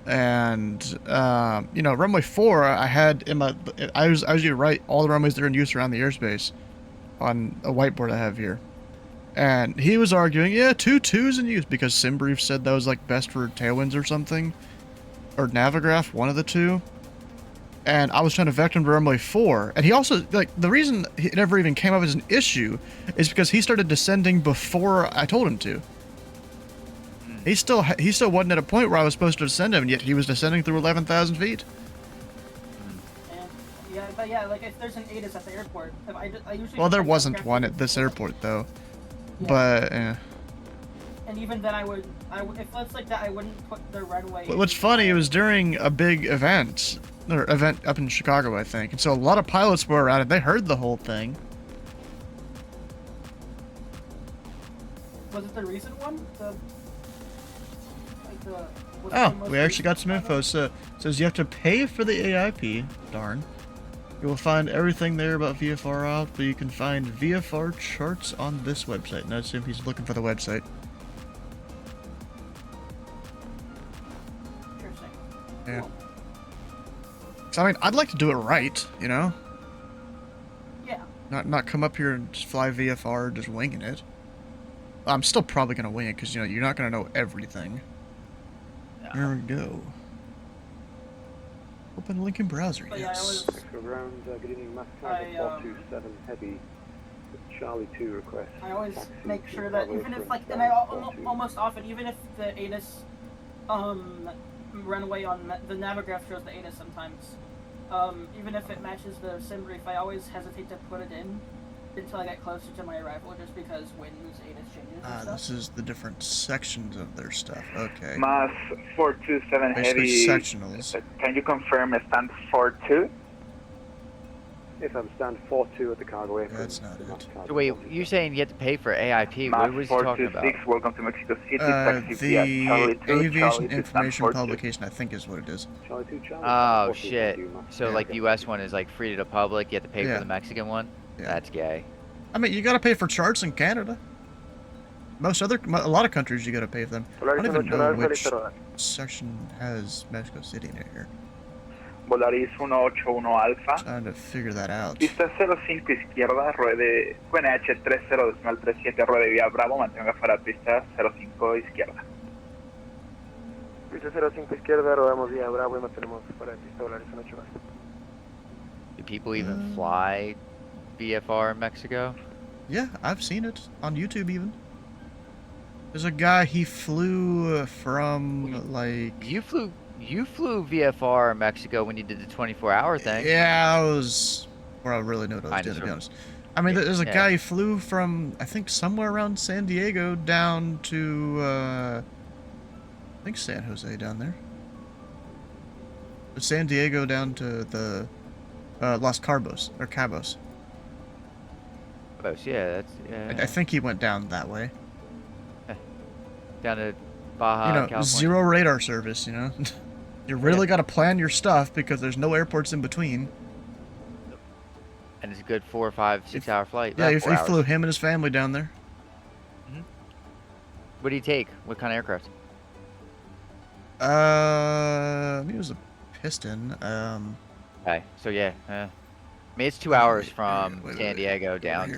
And, you know, runway 4, I had in my, I usually write all the runways that are in use around the airspace on a whiteboard I have here. And he was arguing, yeah, 2's in use, because SimBrief said that was, like, best for tailwinds or something. Or Navigraph, one of the two. And I was trying to vector him to runway 4. And he also, like, the reason it never even came up as an issue is because he started descending before I told him to. He still wasn't at a point where I was supposed to descend him, and yet he was descending through 11,000 feet. And, yeah, but yeah, like if there's an ATIS at the airport, I usually. Well, there wasn't one at this airport though. Yeah. But And even then, I would if it's like that, I wouldn't put the runway. what's funny, it was during a big event up in Chicago, I think, and so a lot of pilots were around and they heard the whole thing. Was it the recent one? Oh, we actually got some info. So it says you have to pay for the AIP. Darn. You will find everything there about VFR out, but you can find VFR charts on this website. And I assume he's looking for the website. Interesting. Yeah. Cool. So, I mean, I'd like to do it right, you know? Yeah. Not come up here and just fly VFR just winging it. I'm still probably going to wing it, because, you know, you're not going to know everything. There we go. Open link in browser, But yes. Extra round, good evening, Mass Target 427 Heavy. Charlie 2 request. I always Taxi make to sure that Bravo even if for like, and I Bravo almost often, even if the ATIS, runway on the Navigraph shows the ATIS sometimes, even if it matches the SimBrief, I always hesitate to put it in until I get closer to my arrival, just because winds, ATIS changes and stuff. This is the different sections of their stuff. Okay. Mass 427 Basically Heavy. sectionals. Can you confirm stand 42? Yes, I'm stand 42 at the cargo apron. That's not it. So wait, you're saying you have to pay for AIP? What was he talking about? 426, welcome to Mexico City. Taxi via The Charlie 2, Aviation Charlie to Information stand 42. Publication, I think is what it is. Charlie 2, Charlie. Oh shit! So like the U.S. one is like free to the public. You have to pay Yeah. for the Mexican one. Yeah. That's gay. I mean, you gotta pay for charts in Canada. A lot of countries you gotta pay for them. I don't even know which section has Mexico City near here. Volaris 181 Alfa. Trying to figure that out. Pista 05 izquierda, ruede QNH 3037, ruede vía Bravo, mantenga fuera pista 05 izquierda. Pista 05 izquierda, rodamos vía Bravo y mantenemos fuera de pista Volaris 181. Do people even fly VFR in Mexico? Yeah, I've seen it on YouTube even. There's a guy, he flew from like. You flew VFR in Mexico when you did the 24-hour thing. Yeah, I was. Where I really know what I was doing, to be honest. I mean, there's a guy who flew from, I think, somewhere around San Diego down to, I think San Jose down there. San Diego down to the Los Cabos, or Cabos. Cabos, yeah, that's, yeah. I think he went down that way. Down to Baja, you know, California. Zero radar service, you know? You really got to plan your stuff because there's no airports in between. And it's a good 4 or 5, 6 hour flight. Yeah, he flew him and his family down there. What did he take? What kind of aircraft? I think it was a Piston. Okay, so yeah. I mean, it's 2 hours from San Diego down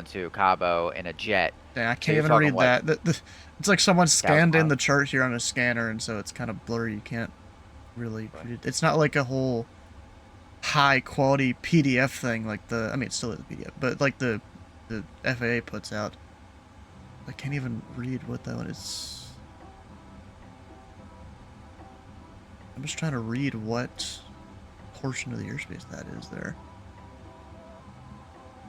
to Cabo in a jet. Yeah, I can't even read that. It's like someone scanned in the chart here on a scanner, and so it's kind of blurry. You can't really read it. It's not like a whole high quality PDF thing like I mean, it still is a PDF, but like the FAA puts out. I can't even read what that one is. I'm just trying to read what portion of the airspace that is there.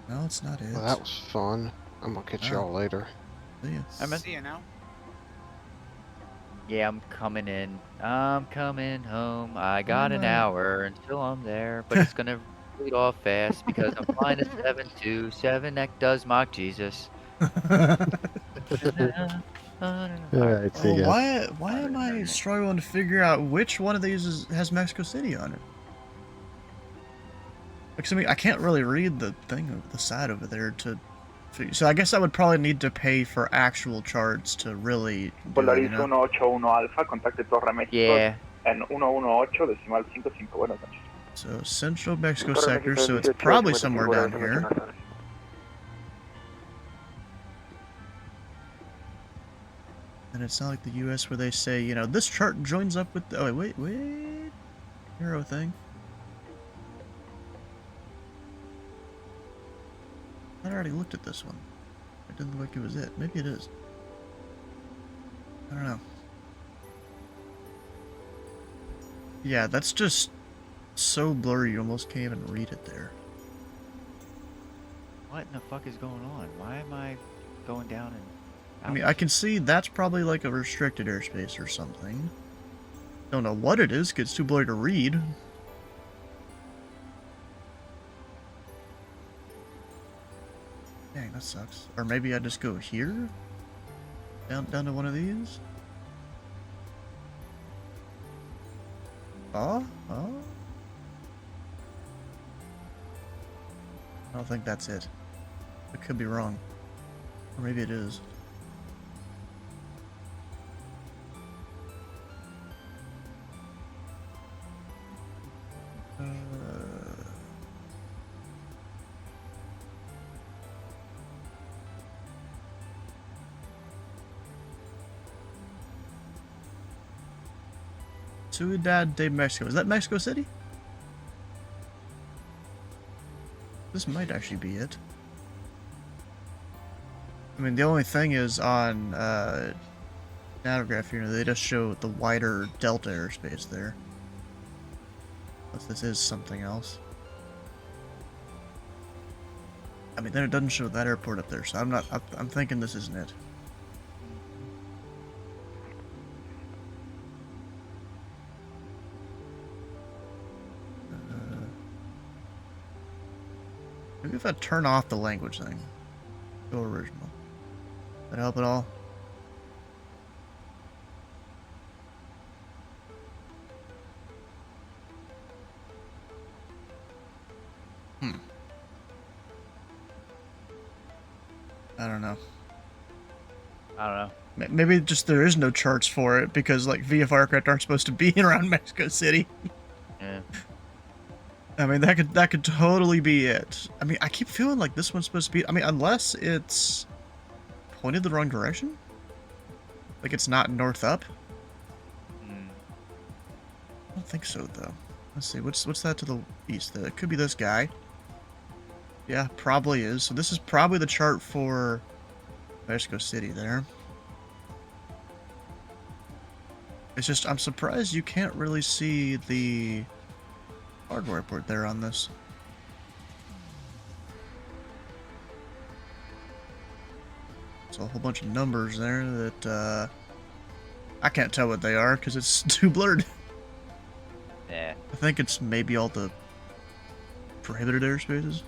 No, it's not it. Well, that was fun. I'm gonna catch y'all later. See ya. See you now. Yeah, I'm coming in. I'm coming home. I got an am I? hour until I'm there, but it's gonna lead off fast because I'm flying a 727 that does mock Jesus. Alright. Alright, see Oh, ya. why am I struggling to figure out which one of these has Mexico City on it? Because I mean, I can't really read the thing over the side over there to figure. So I guess I would probably need to pay for actual charts to really do it, you Polaris know? 181 Alfa, contacte Torre México Yeah. en 118 decimal 55. Buenas noches. So Central Mexico Torre sector, México so it's 18, probably 55, somewhere buenas down noches, here. buenas noches. And it's not like the US where they say, you know, this chart joins up with the, oh wait, arrow thing. I already looked at this one. It didn't look like it was it. Maybe it is. I don't know. Yeah, that's just so blurry you almost can't even read it there. What in the fuck is going on? Why am I going down and I mean, I can see that's probably like a restricted airspace or something. Don't know what it is, because it's too blurry to read. Dang, that sucks. Or maybe I just go here? Down to one of these? Oh? I don't think that's it. I could be wrong. Or maybe it is. Ciudad de Mexico. Is that Mexico City? This might actually be it. I mean, the only thing is on Navgraph here, they just show the wider Delta airspace there. Unless this is something else. I mean, then it doesn't show that airport up there, so I'm thinking this isn't it. Maybe if I turn off the language thing. Go original. That help at all? I don't know. Maybe just there is no charts for it because like VFR aircraft aren't supposed to be around Mexico City. Yeah. I mean that could totally be it. I mean I keep feeling like this one's supposed to be. I mean unless it's pointed the wrong direction. Like it's not north up. I don't think so though. Let's see. What's that to the east? It could be this guy. Yeah, probably is. So this is probably the chart for Mexico City there. It's just, I'm surprised you can't really see the cargo airport there on this. So a whole bunch of numbers there that I can't tell what they are because it's too blurred. Yeah. I think it's maybe all the prohibited airspaces.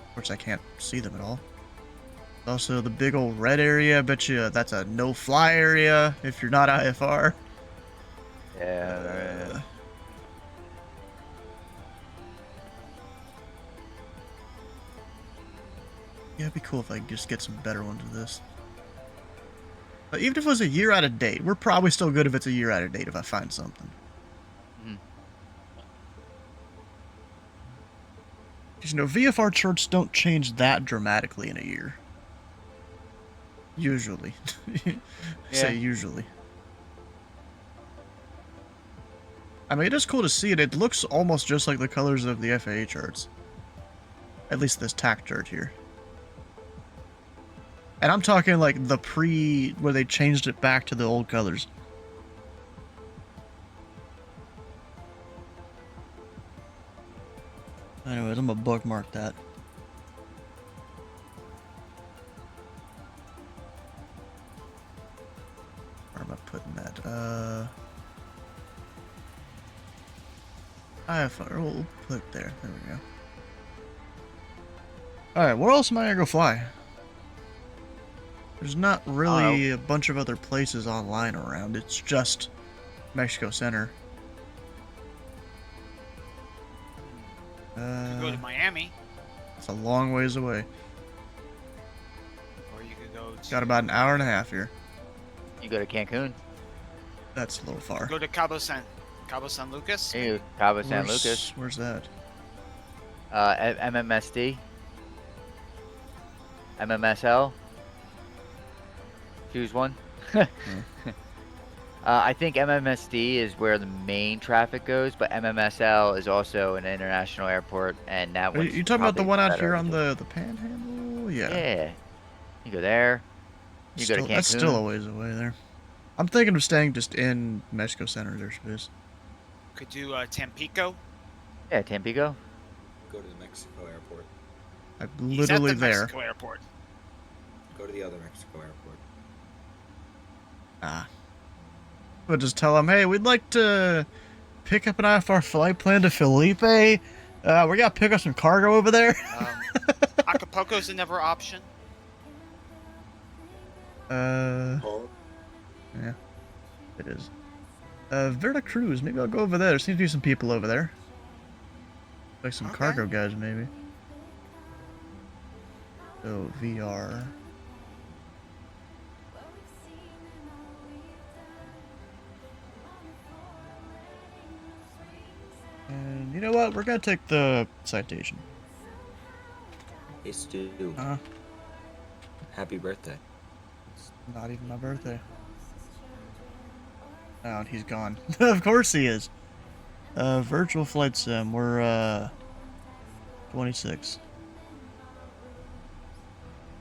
Of course, I can't see them at all. Also, the big old red area, I bet you that's a no-fly area if you're not IFR. Yeah. Yeah, it'd be cool if I could just get some better ones of this. But even if it was a year out of date, we're probably still good if it's a year out of date if I find something. Because, you know, VFR charts don't change that dramatically in a year. Usually. Say usually. I mean, it is cool to see it. It looks almost just like the colors of the FAA charts. At least this TAC chart here. And I'm talking like the where they changed it back to the old colors. Anyways, I'm gonna bookmark that. am I putting that? We'll put it there. There we go. Alright, where else am I gonna go fly? There's not really a bunch of other places online around. It's just Mexico Center. Go to Miami. It's a long ways away. Or you could go to... Got about an hour and a half here. You go to Cancun? That's a little far. Go to Cabo San Lucas? Hey, Cabo San Lucas. Where's that? MMSD. MMSL. Choose one. I think MMSD is where the main traffic goes, but MMSL is also an international airport, and that one's you talking about the one out better. here on the Panhandle? Yeah. Yeah. You go there. You go to Cancun. That's still a ways away there. I'm thinking of staying just in Mexico Center airspace. Could do Tampico. Yeah, Tampico. Go to the Mexico airport. I'm He's literally at the there. Mexico airport. Go to the other Mexico airport. We'll just tell them, hey, we'd like to pick up an IFR flight plan to Felipe. We gotta pick up some cargo over there. Acapulco's another option. Yeah, it is. Veracruz, maybe I'll go over there. There seems to be some people over there. Like some cargo guys, maybe. So, VR. And you know what? We're gonna take the citation. Hey, Stu. Happy birthday. It's not even my birthday. Oh, and he's gone. Of course he is. Virtual flight sim. We're 26.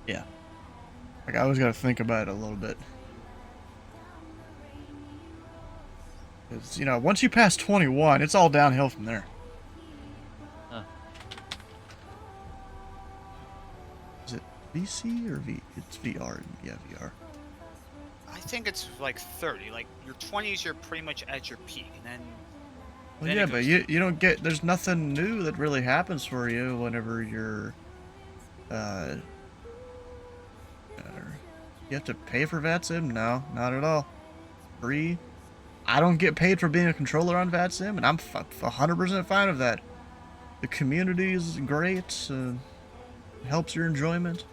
Yeah. Like I always gotta think about it a little bit. Because, you know, once you pass 21, it's all downhill from there. Huh. Is it VC or V? It's VR. Yeah, VR. I think it's like 30. Like your 20s, you're pretty much at your peak, and then. Well, yeah, but you don't get. There's nothing new that really happens for you whenever you're. You have to pay for VATSIM? No, not at all. Free. I don't get paid for being a controller on VATSIM, and I'm 100% fine with that. The community is great. It helps your enjoyment.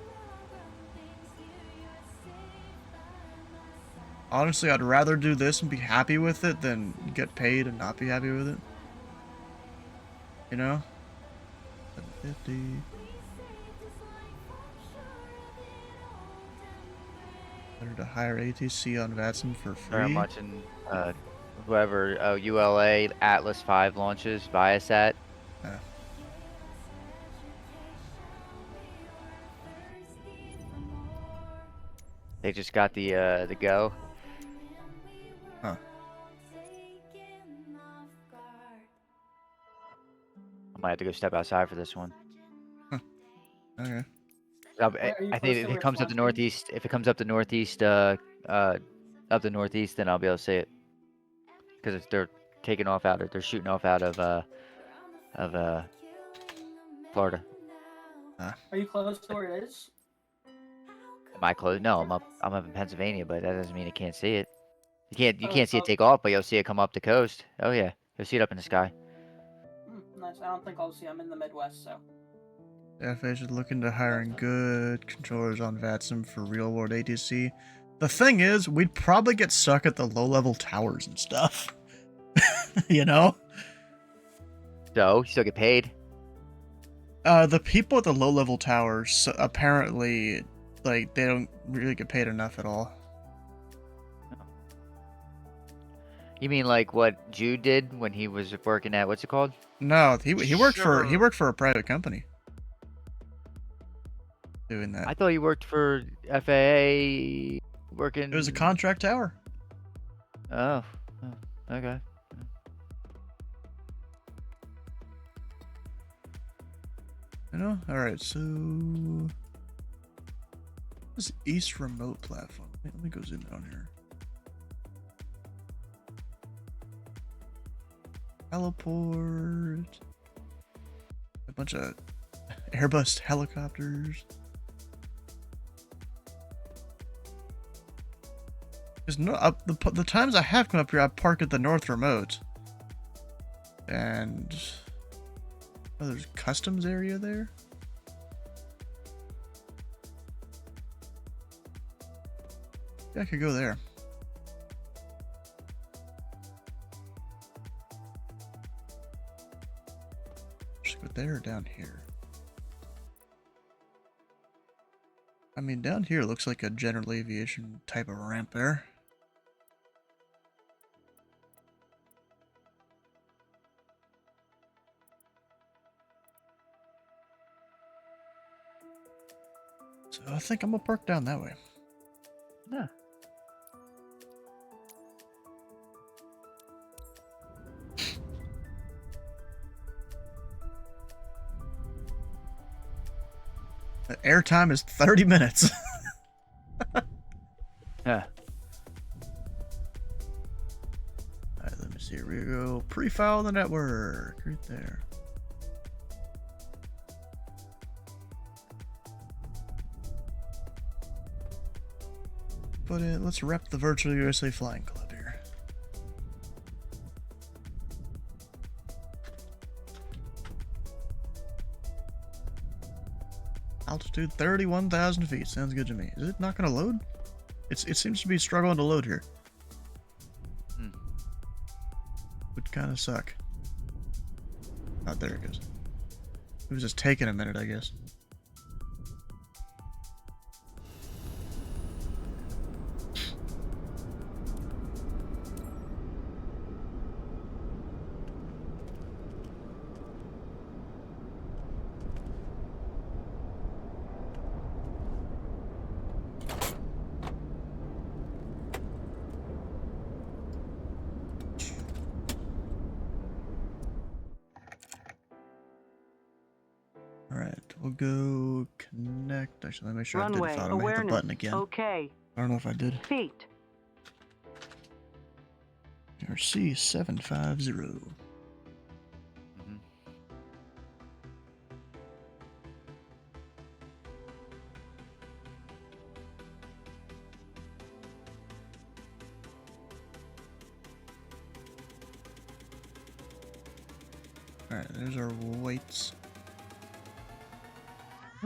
Honestly, I'd rather do this and be happy with it than get paid and not be happy with it. You know? 750. Better to hire ATC on VATSIM for free. Very much in whoever ULA Atlas 5 launches Viasat. Yeah. They just got the go. Huh. I might have to go step outside for this one. Huh. Okay. I think if it comes up the northeast, up the northeast, then I'll be able to see it. Because they're taking off out of, they're shooting off out of Florida. Are you close to where it is? Am I close? No, I'm up in Pennsylvania, but that doesn't mean I can't see it. You can't see it take off, but you'll see it come up the coast. Oh yeah, you'll see it up in the sky. Nice. I don't think I'll see. I'm in the Midwest, so. FA should look into hiring good controllers on VATSIM for real-world ATC. The thing is, we'd probably get stuck at the low-level towers and stuff. You know? So, you still get paid? The people at the low-level towers, apparently, like, they don't really get paid enough at all. You mean like what Jude did when he was working at, what's it called? No, he worked for a private company. Doing that. I thought you worked for FAA working... It was a contract tower. Oh, okay. You know? Alright, so... This East Remote platform. Let me go zoom in on here. Heliport. A bunch of Airbus helicopters. Because no, the times I have come up here, I park at the north remote. And oh, there's a customs area there. Yeah, I could go there. Should go there or down here? I mean, down here looks like a general aviation type of ramp there. So I think I'm gonna park down that way. Yeah. The airtime is 30 minutes. Yeah. Alright, let me see. Here we go. Pre-file the network. Right there. But let's rep the Virtual USA Flying Club here. Altitude 31,000 feet. Sounds good to me. Is it not going to load? It seems to be struggling to load here. Would kind of suck. Oh, there it goes. It was just taking a minute, I guess. We'll go connect. Actually, let me make sure Runway I did hit the button again. Okay. I don't know if I did. Feet. RC 750. Alright, there's our weights.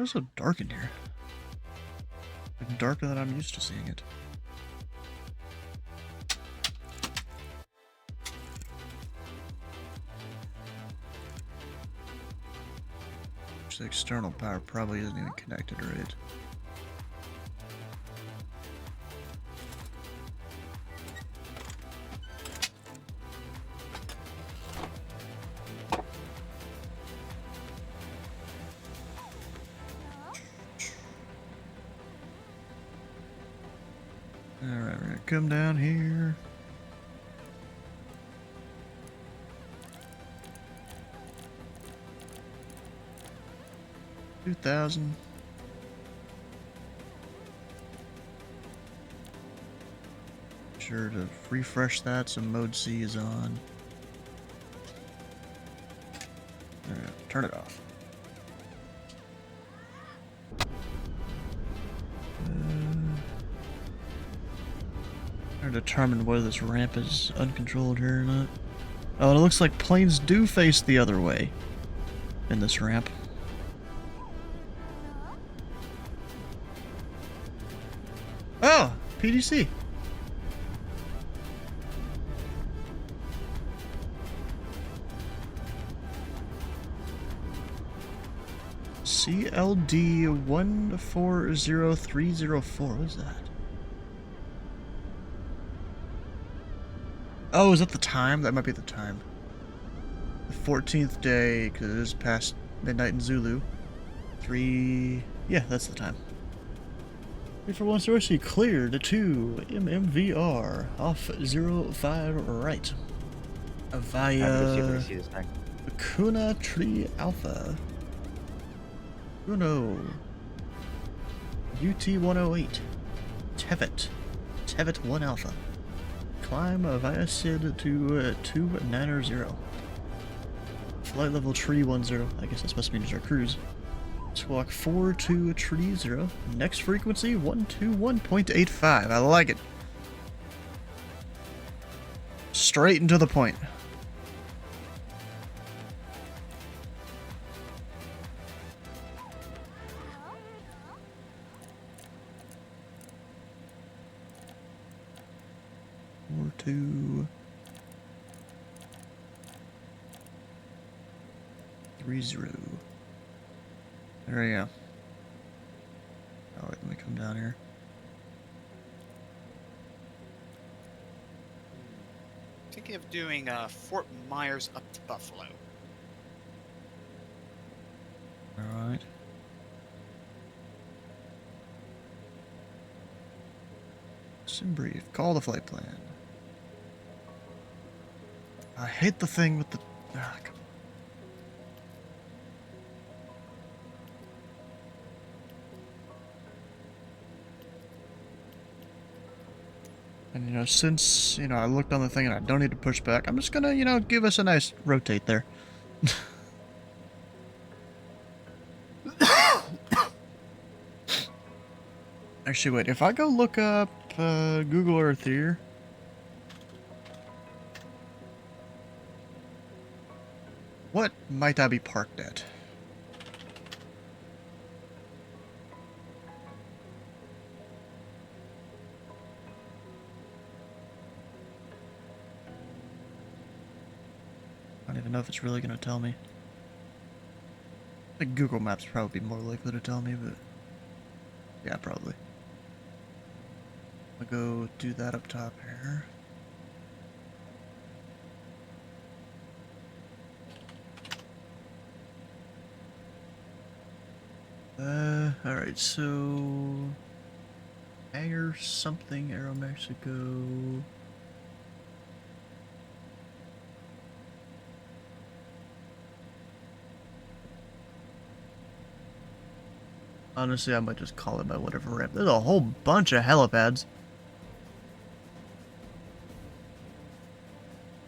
It's so dark in here. It's darker than I'm used to seeing it. The external power probably isn't even connected right. Alright, we're gonna come down here. $2,000. Sure to refresh that so mode C is on. Alright, turn it off. Trying to determine whether this ramp is uncontrolled here or not. Oh, and it looks like planes do face the other way in this ramp. Oh, PDC. CLD 140304. What is that? Oh, is that the time? That might be the time. The 14th day, because it is past midnight in Zulu. Yeah, that's the time. Wait for 1 source, cleared to MMVR off 05 right. Via Kuna Tree Alpha. Uno. UT 108. Tevet 1 Alpha. Climb via SID to 290. Flight level tree 10. I guess that's supposed to mean our cruise. Squawk 42 tree 0. Next frequency 121.85. I like it. Straight and to the point. Or two. 30. There we go. Oh, wait, let me come down here. Thinking of doing Fort Myers up to Buffalo. Alright. Sim brief. Call the flight plan. I hate the thing with the... Ah, come on. And, you know, since, you know, I looked on the thing and I don't need to push back, I'm just gonna, you know, give us a nice rotate there. Actually, wait, if I go look up Google Earth here... What might I be parked at? I don't even know if it's really going to tell me. I think Google Maps would probably be more likely to tell me, but... Yeah, probably. I'll go do that up top here. Alright, so... Hangar something, Aeromexico... Honestly, I might just call it by whatever ramp. There's a whole bunch of helipads.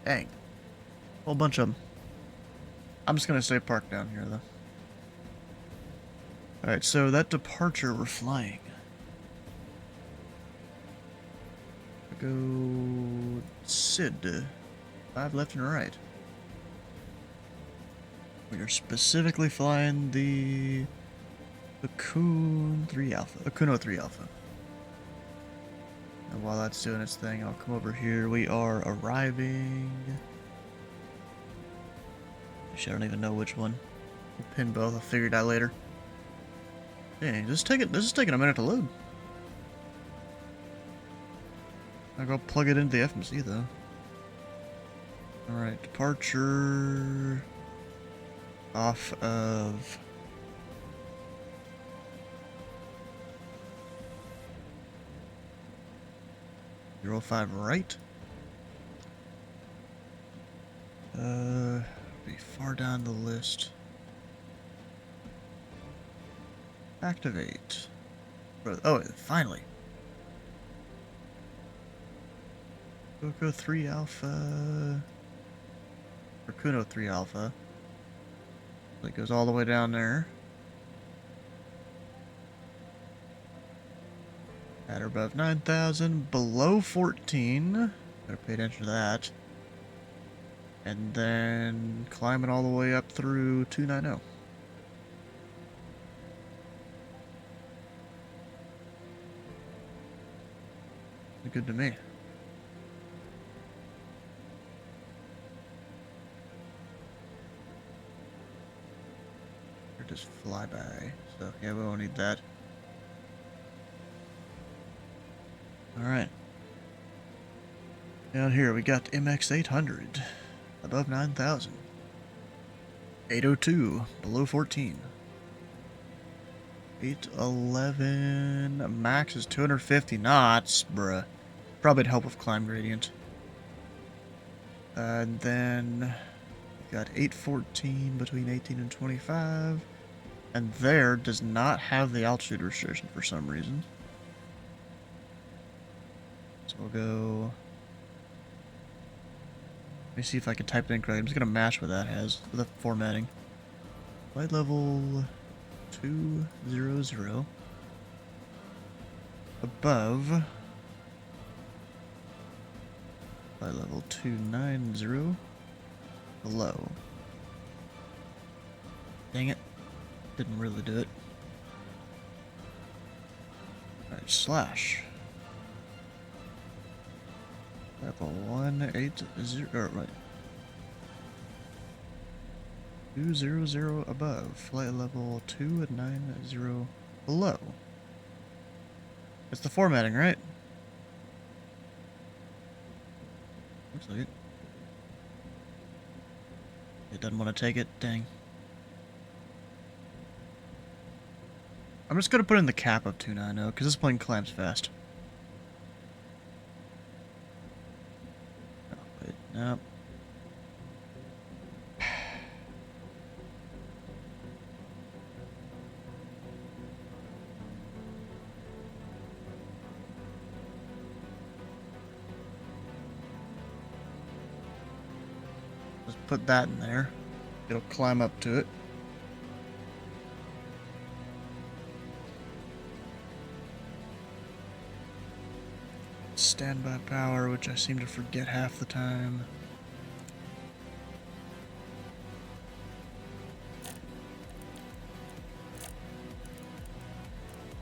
Dang. Whole bunch of them. I'm just gonna stay parked down here, though. Alright, so that departure we're flying. Go... Sid. 5 left and right. We are specifically flying the... Akuno 3 Alpha. And while that's doing its thing, I'll come over here. We are arriving. Actually, I don't even know which one. We'll pin both. I'll figure it out later. Dang, this is taking a minute to load. I'll go plug it into the FMC though. Alright, departure off of 05 right. Be far down the list. Activate. Oh, finally. Coco 3 Alpha. Or Kuno 3 Alpha. It goes all the way down there. At or above 9,000, below 14. Better pay attention to that. And then climbing all the way up through 290. Good to me. Or just fly by. So yeah, we won't need that. Alright. Down here we got MX 800. Above 9,000. 802. Below 14. 811. Max is 250 knots. Bruh. Probably to help with climb gradient. And then we got 814 between 18 and 25. And there does not have the altitude restriction for some reason. So we'll go Let me see if I can type it in correctly. I'm just gonna match what that has, the formatting. Flight level 200. Above. Flight level 290. Below. Dang it. Didn't really do it. Alright, slash. Level 180, or right. 200 above. Flight level 290 below. It's the formatting, right? Looks like it. It doesn't want to take it, dang. I'm just gonna put in the cap of 290 because this plane climbs fast. Oh, wait, no. Just put that in there. It'll climb up to it. Standby power, which I seem to forget half the time.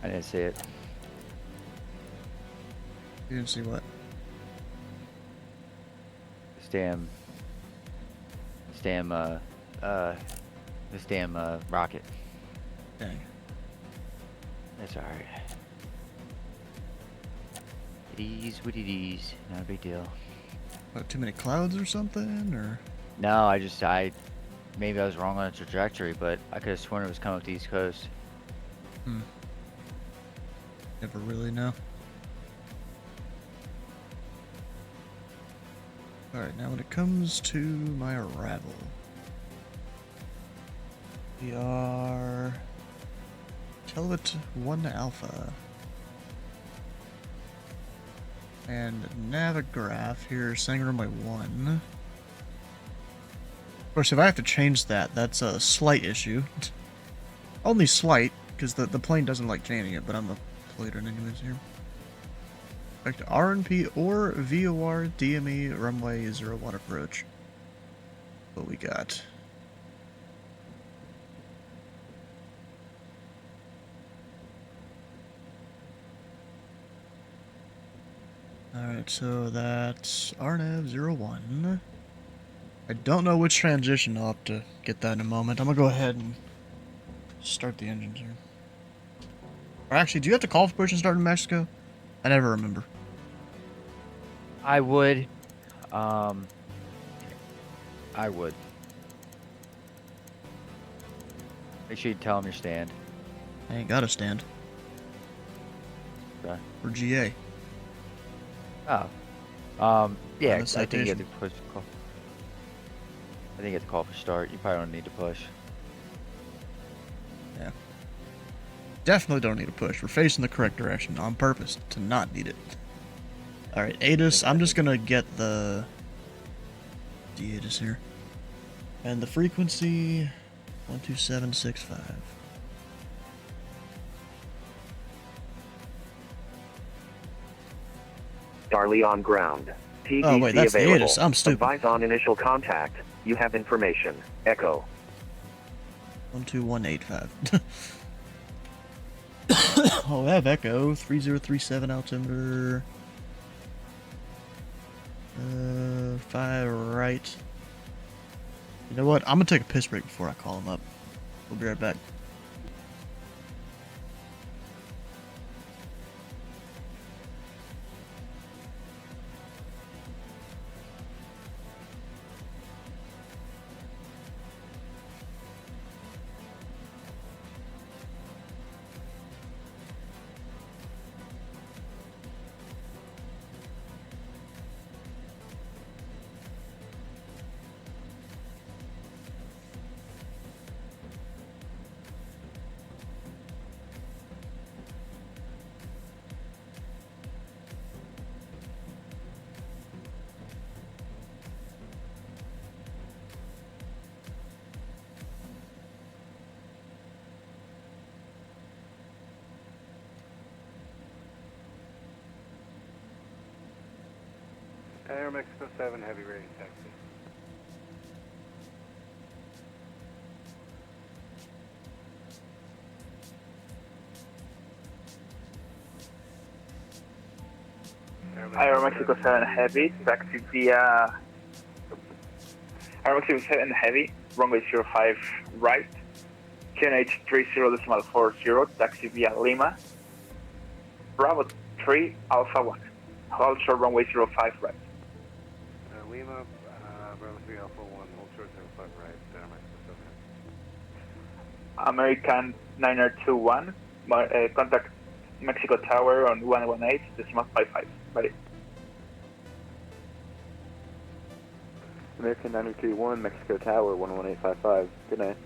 I didn't see it. You didn't see what? This damn rocket. Dang. That's alright. It is, not a big deal. What, too many clouds or something, or? No, maybe I was wrong on the trajectory, but I could have sworn it was coming up the East Coast. Never really know. Alright, now when it comes to my arrival, we are Televet 1 Alpha. And Navigraph here, saying runway 1. Of course, if I have to change that, that's a slight issue. Only slight, because the plane doesn't like changing it, but I'm the plater anyways here. Back to RNP or VOR DME runway 01 approach. What we got? Alright, so that's RNAV 01. I don't know which transition. I'll have to get that in a moment. I'm gonna go ahead and start the engines here. Or actually, do you have to call for push and start in Mexico? I never remember. I would. Make sure you tell them your stand. I ain't got a stand. Okay. For GA. Oh. Yeah, I think you citation. have to push. I think you have to call for start. You probably don't need to push. Yeah. Definitely don't need to push. We're facing the correct direction on purpose to not need it. Alright, ATIS, I'm just gonna get the ATIS here. And the frequency 12765. Charlie on ground. TDC oh wait, that's available. the ATIS. I'm stupid. Advise on initial contact. You have information. Echo. 12185. Oh, I have Echo. 3037 altimeter. 5 right. You know what? I'm gonna take a piss break before I call him up. We'll be right back. Air Mexico 7 heavy rating taxi. Air Mexico 7 Heavy, taxi via Air Mexico 7 Heavy, runway 05 right, QNH 30.40, taxi via Lima, Bravo 3 Alpha 1, hold short runway 05 right. Lima, Bravo 3 Alpha 1, hold short 05 right, Air Mexico 7. American 9021, contact Mexico Tower on 118.55. Ready. American 931, Mexico Tower, 11855. Good night.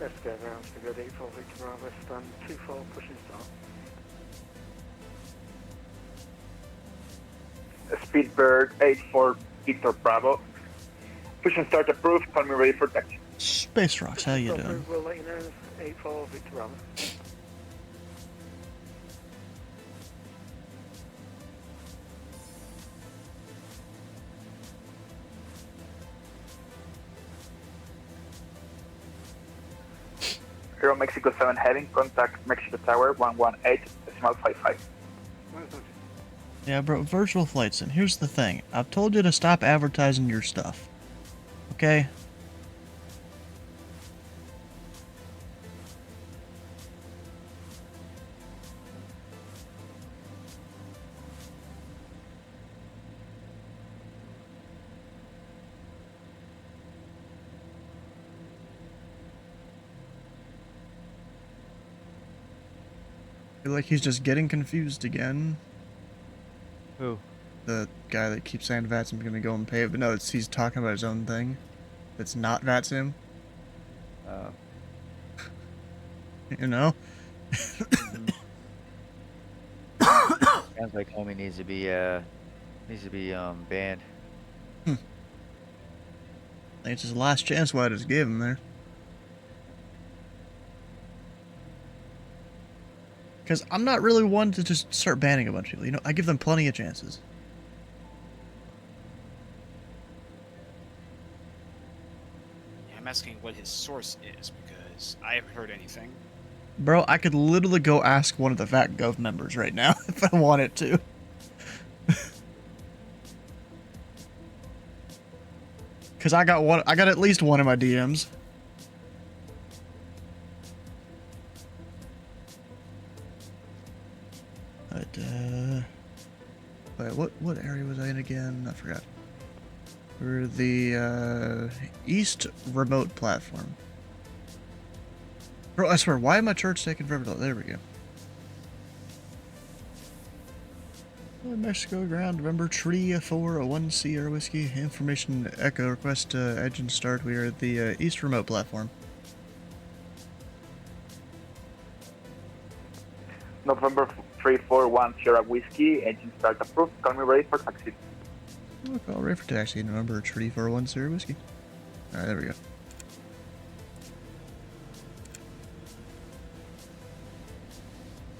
Let's go round to good 84 Victor Bravo, stun 24, pushing start. Speedbird 84 Victor Bravo, push and start approved, call me ready for taxi. Space Rocks, how you doing? We'll let you know, 84 Victor Bravo. Aero Mexico 7 heading, contact Mexico Tower 118.55. Yeah, bro, virtual flight sim. Here's the thing. I've told you to stop advertising your stuff. Okay? I feel like he's just getting confused again. Who? The guy that keeps saying VATSIM's gonna go and pay it, but no, he's talking about his own thing. It's not VATSIM. Oh. You know? Sounds like homie needs to be banned. I think it's his last chance what I just gave him there. Because I'm not really one to just start banning a bunch of people. You know, I give them plenty of chances. Yeah, I'm asking what his source is, because I haven't heard anything. Bro, I could literally go ask one of the VATGov members right now if I wanted to. Because I got at least one in my DMs. But, what area was I in again? I forgot. We're the, East Remote Platform. Bro, I swear, why am I church taking forever? There we go. Mexico ground, November tree 401 Sierra Whiskey. Information echo, request engine start. We are at the East Remote Platform. November 341 Sierra Whiskey, engine start approved, call me ready for taxi. Oh, call ready for taxi, November tree 401 Sierra Whiskey. Alright, there we go.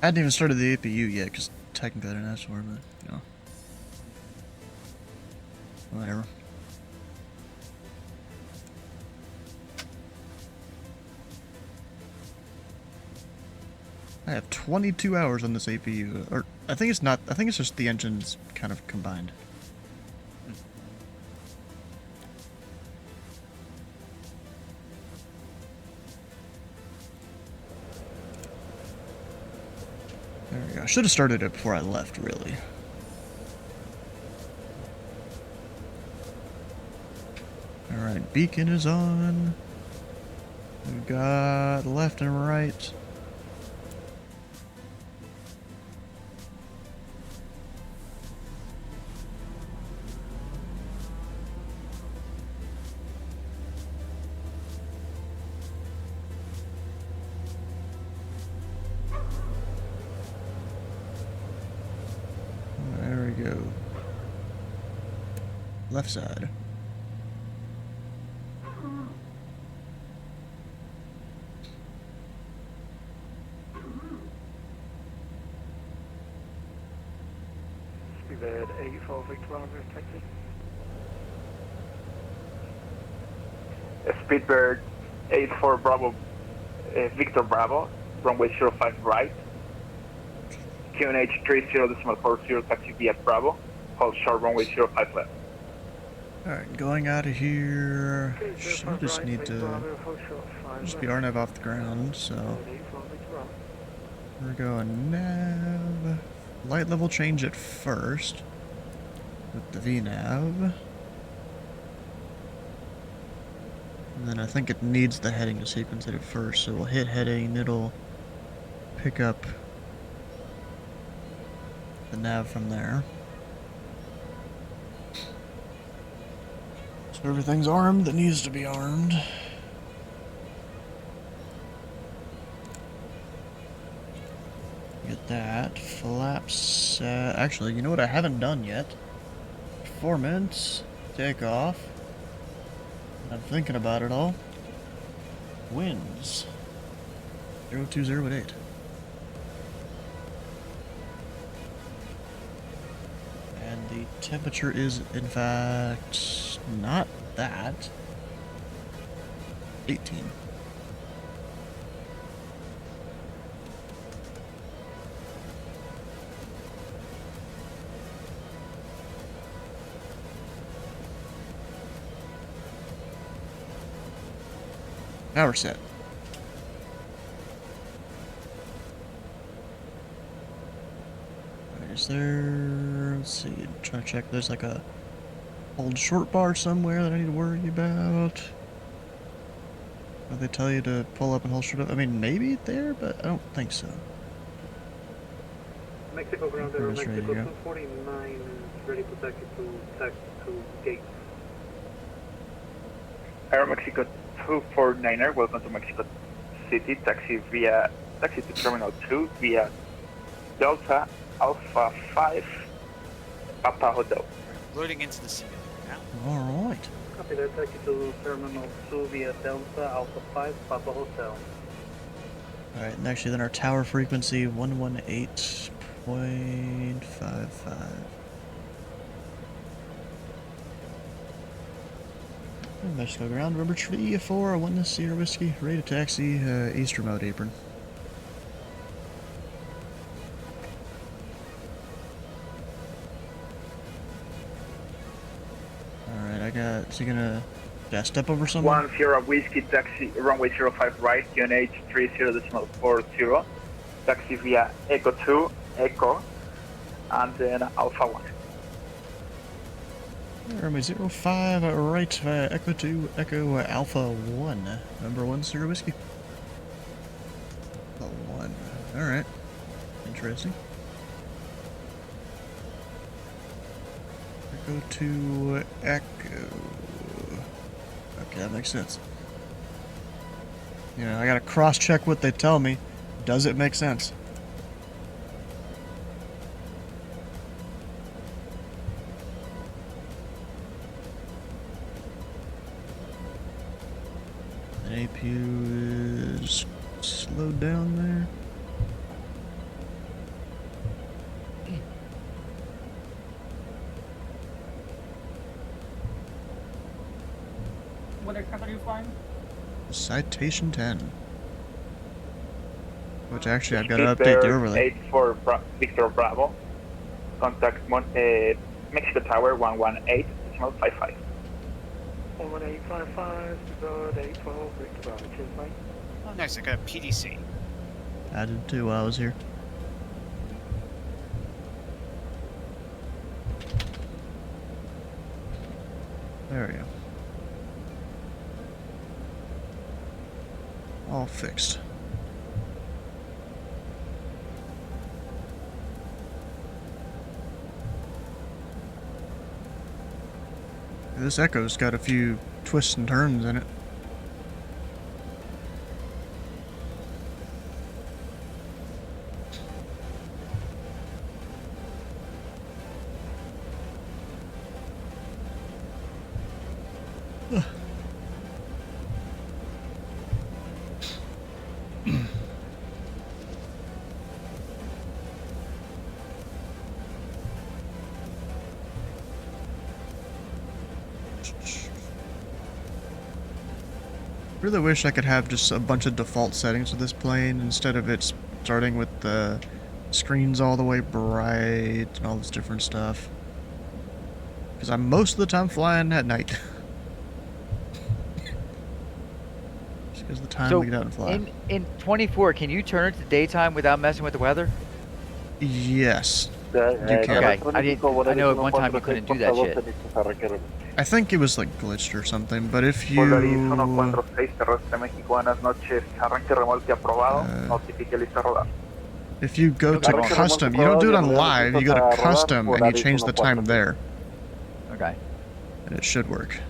I hadn't even started the APU yet, because technically I didn't ask for it, but, you know. Whatever. I have 22 hours on this APU, or I think it's not, I think it's just the engines kind of combined. There we go. I should have started it before I left, really. Alright, beacon is on. We've got left and right. There we go. Left side. Speedbird 84 Victor Bravo, taxi. Speedbird 84 Bravo, Victor Bravo, runway 05 right. QNH 30.40, taxi via Bravo. Hold short runway 05 left. Alright, going out of here. Should just need to just be RNAV off the ground, so we're going nav. Light level change at first with the VNAV. And then I think it needs the heading to sequence it at first, so we'll hit heading, it'll pick up the nav from there. So everything's armed that needs to be armed. Get that. Flaps. Actually, you know what I haven't done yet? Performance. Takeoff. I'm thinking about it all. Winds. 020 at 8. And the temperature is, in fact, not that. 18. Now we're set. Is there... Let's see, I'm trying to check. There's like a old short bar somewhere that I need to worry about. Will they tell you to pull up and hold short up? I mean, maybe there, but I don't think so. Mexico ground there, Mexico 249 is ready to taxi to gate. Aero Mexico 249er, welcome to Mexico City, taxi to Terminal 2 via Delta Alpha 5, Papa Hotel. Loading into the simulator now. Alright. Copy that, taxi to Terminal 2 via Delta Alpha 5, Papa Hotel. Alright, and actually then our tower frequency 118.55. Mexico ground, rubber tree 4, 1 Sierra Whiskey, ready to taxi, east remote apron. Alright, I got, is he gonna step over someone? 1 Sierra Whiskey, taxi, runway 05 right, QNH 30.40, taxi via Echo 2, Echo, and then Alpha 1. Runway 05 right via Echo 2, Echo Alpha 1. Number 1 Sierra Whiskey. Alpha 1. Alright. Interesting. Echo 2, Echo. Okay, that makes sense. You know, I gotta cross-check what they tell me. Does it make sense? APU is slowed down there. What aircraft are you flying? Citation 10. Which actually I've got to update the overlay. 84 Victor Bravo. Contact Mexico Tower 118.55. 11855, Speedbird 812, Victor Bravo, cheers, mate. Oh, nice, I got a PDC. I did too while I was here. There we go. all fixed. This Echo's got a few twists and turns in it. Really wish I could have just a bunch of default settings for this plane instead of it starting with the screens all the way bright and all this different stuff. Because I'm most of the time flying at night. Just because of the time we get out and fly. In 24, can you turn it to daytime without messing with the weather? Yes. You can. Okay, I know at one time you couldn't do that shit. I think it was like glitched or something, but if you... if you go to custom, you don't do it on live, you go to custom and you change the time there. Okay. And it should work.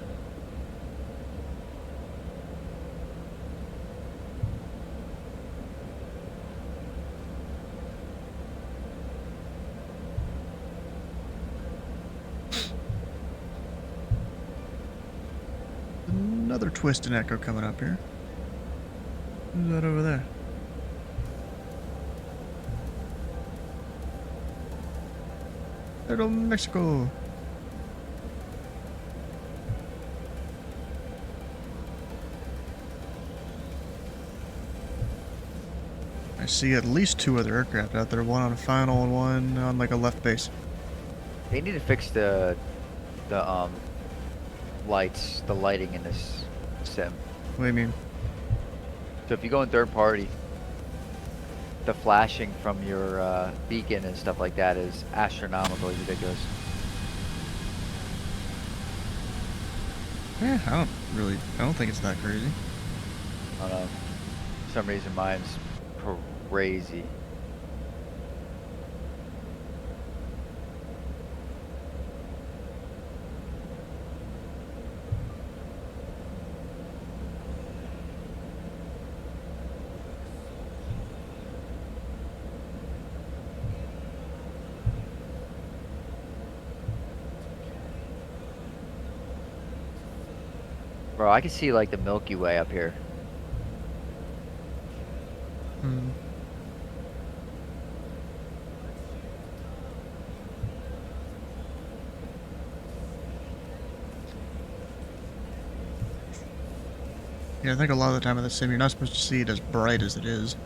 Another twist and echo coming up here. Who's that over there? Hello, Mexico. I see at least 2 other aircraft out there, one on a final and one on like a left base. They need to fix the lights, the lighting in this sim. What do you mean? So if you go in third party, the flashing from your beacon and stuff like that is astronomically ridiculous. Yeah, I don't think it's that crazy. I don't know. For some reason mine's crazy. Bro, I can see like the Milky Way up here. Hmm. Yeah, I think a lot of the time in the sim, you're not supposed to see it as bright as it is.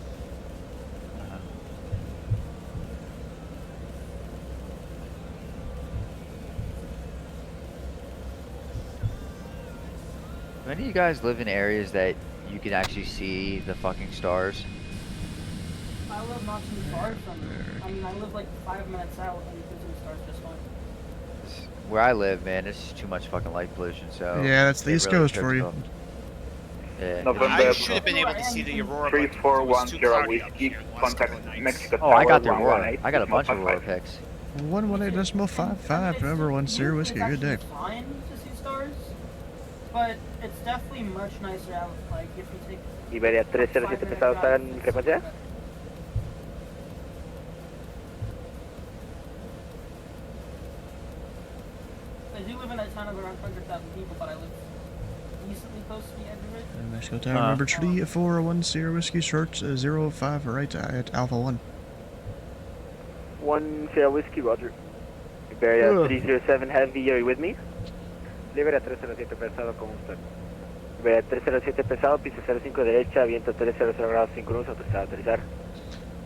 Do any of you guys live in areas that you can actually see the fucking stars? I live not too far from it. I mean, I live like 5 minutes out and you can see stars just fine. Where I live, man, it's just too much fucking light pollution, so... Yeah, that's the East Coast for you. Yeah. I should have been able to see the aurora. 3410 whiskey, contact Mexico Oh, I got the Tower, aurora. I got a bunch of aurora pics. 118.55. Remember, 10 whiskey. Good day. It's fine to see stars, but it's definitely much nicer out. Like if you take. Iberia 307 pesado está en frecuencia. I do live in a town of around 100,000 people, but I live decently close to the edge of it. Mexico Tower, remember 3410 whiskey, short 05 right at Alpha 1. 1 Sierra Whiskey, roger. Iberia 307 Heavy, are you with me? Iberia 307 pesado, ¿cómo está? Iberia 307 pesado, piso 05 derecha, viento 300 grados sincronos, autorizado a aterrizar.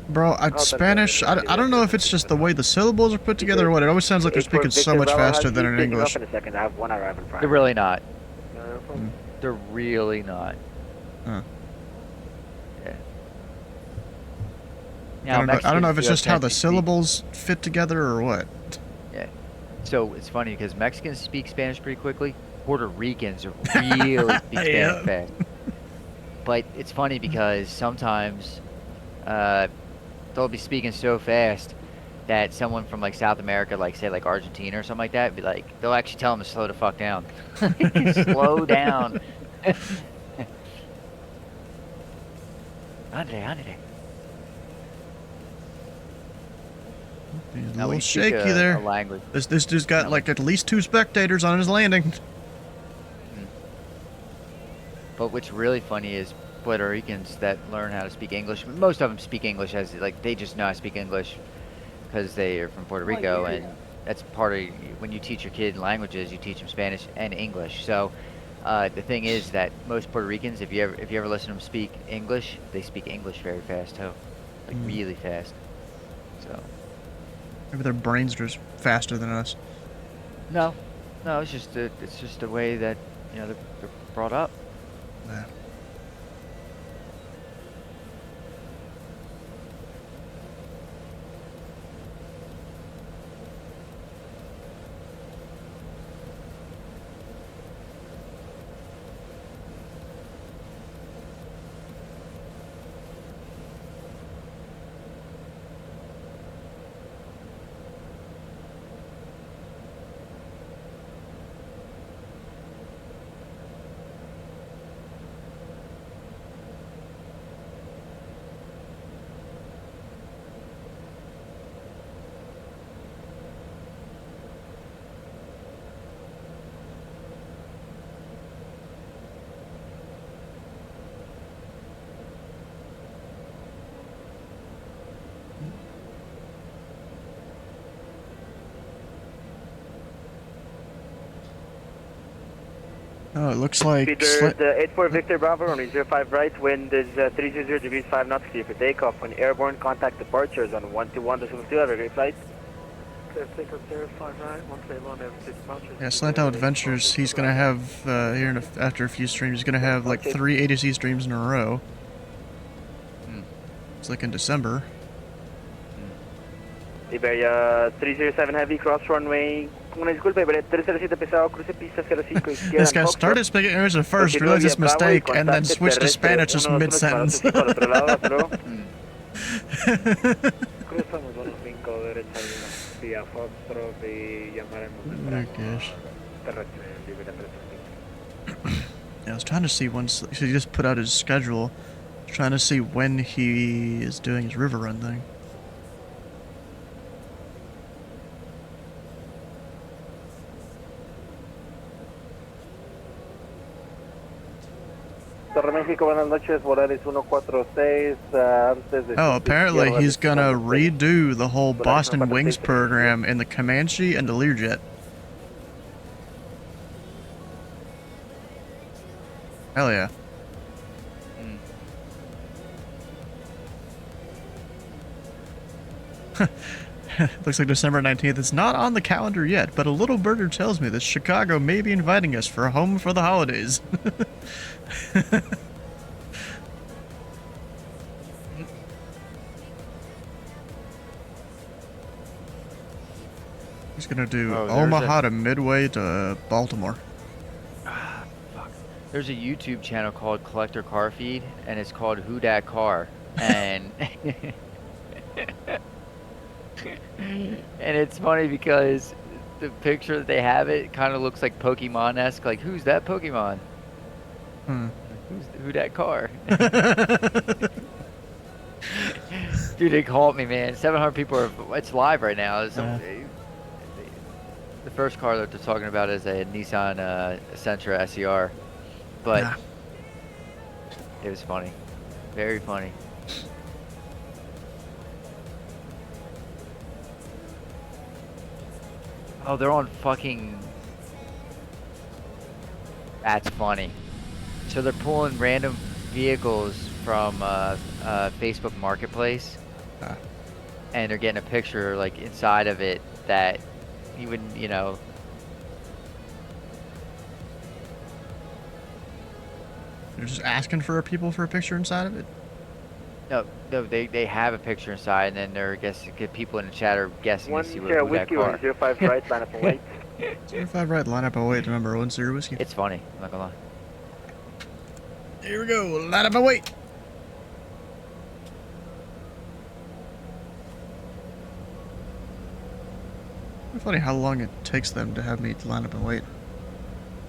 Bro, Spanish, I don't know if it's just the way the syllables are put together or what. It always sounds like they're speaking so much faster than in English. They're really not. They're really not. Huh. Yeah. I don't know if it's just how the syllables fit together or what. Yeah. So it's funny because Mexicans speak Spanish pretty quickly. Puerto Ricans really speak Spanish fast. But it's funny because sometimes they'll be speaking so fast that someone from like South America, like say like Argentina or something like that, be like, they'll actually tell them to slow the fuck down. Slow down. Andre. He's a Now, when little you speak shaky a there. language, This dude's got like at least 2 spectators on his landing. but what's really funny is Puerto Ricans that learn how to speak English. Most of them speak English as like they just know how to speak English because they are from Puerto Rico, and that's part of when you teach your kid languages, you teach them Spanish and English. So the thing is that most Puerto Ricans, if you ever listen to them speak English, they speak English very fast too, like really fast. So maybe their brains are just faster than us. no, it's just the way that they're brought up. Yeah. Oh, it looks like... Peter, the 84 Victor Bravo, runway 05 right, wind is 300 degrees 5 knots, clear for takeoff. When airborne, contact departures on 121.2, have a great flight. Clear for takeoff 05 right, 131, have 6 departures. Yeah, Slant Out Adventures, he's gonna have, here after a few streams, he's gonna have like 3 ADC streams in a row. It's like in December. Iberia 307 heavy, cross runway. Una disculpa, Iberia 307 pesado, cruce pista 05 izquierda. This guy started speaking English at first, realized his mistake, and then switched to Spanish just mid-sentence. Cruzamos 15 derecha vía Foxtrot y llamaremos Oh gosh. terrestre, Iberia 305. Yeah, I was trying to see when, so he just put out his schedule, trying to see when he is doing his river run thing. Torre México, buenas noches, Volaris 146, antes de... Oh, apparently he's gonna redo the whole Boston Wings program in the Comanche and the Learjet. Hell yeah. Looks like December 19th. It's not on the calendar yet, but a little birder tells me that Chicago may be inviting us for a home for the holidays. He's gonna do Omaha to Midway to Baltimore. There's a YouTube channel called Collector Car Feed, and it's called Who Dat Car, and and it's funny because the picture that they have it kind of looks like Pokemon-esque. Like, who's that Pokemon? Who that car? Dude, they called me, man. 700 people are. It's live right now. The first car that they're talking about is a Nissan Sentra SER, but it was funny, very funny. Oh, they're on fucking... That's funny. So they're pulling random vehicles from Facebook Marketplace, and they're getting a picture like inside of it that you wouldn't, you know. They're just asking for people for a picture inside of it? No, they have a picture inside, and then they're people in the chat are guessing to see what that car. 05 right, line up and wait. 05 right, line up and wait, number 1 Zero Whiskey. It's funny, I'm not gonna lie. Here we go. Line up my weight. It's funny how long it takes them to have me line up and wait.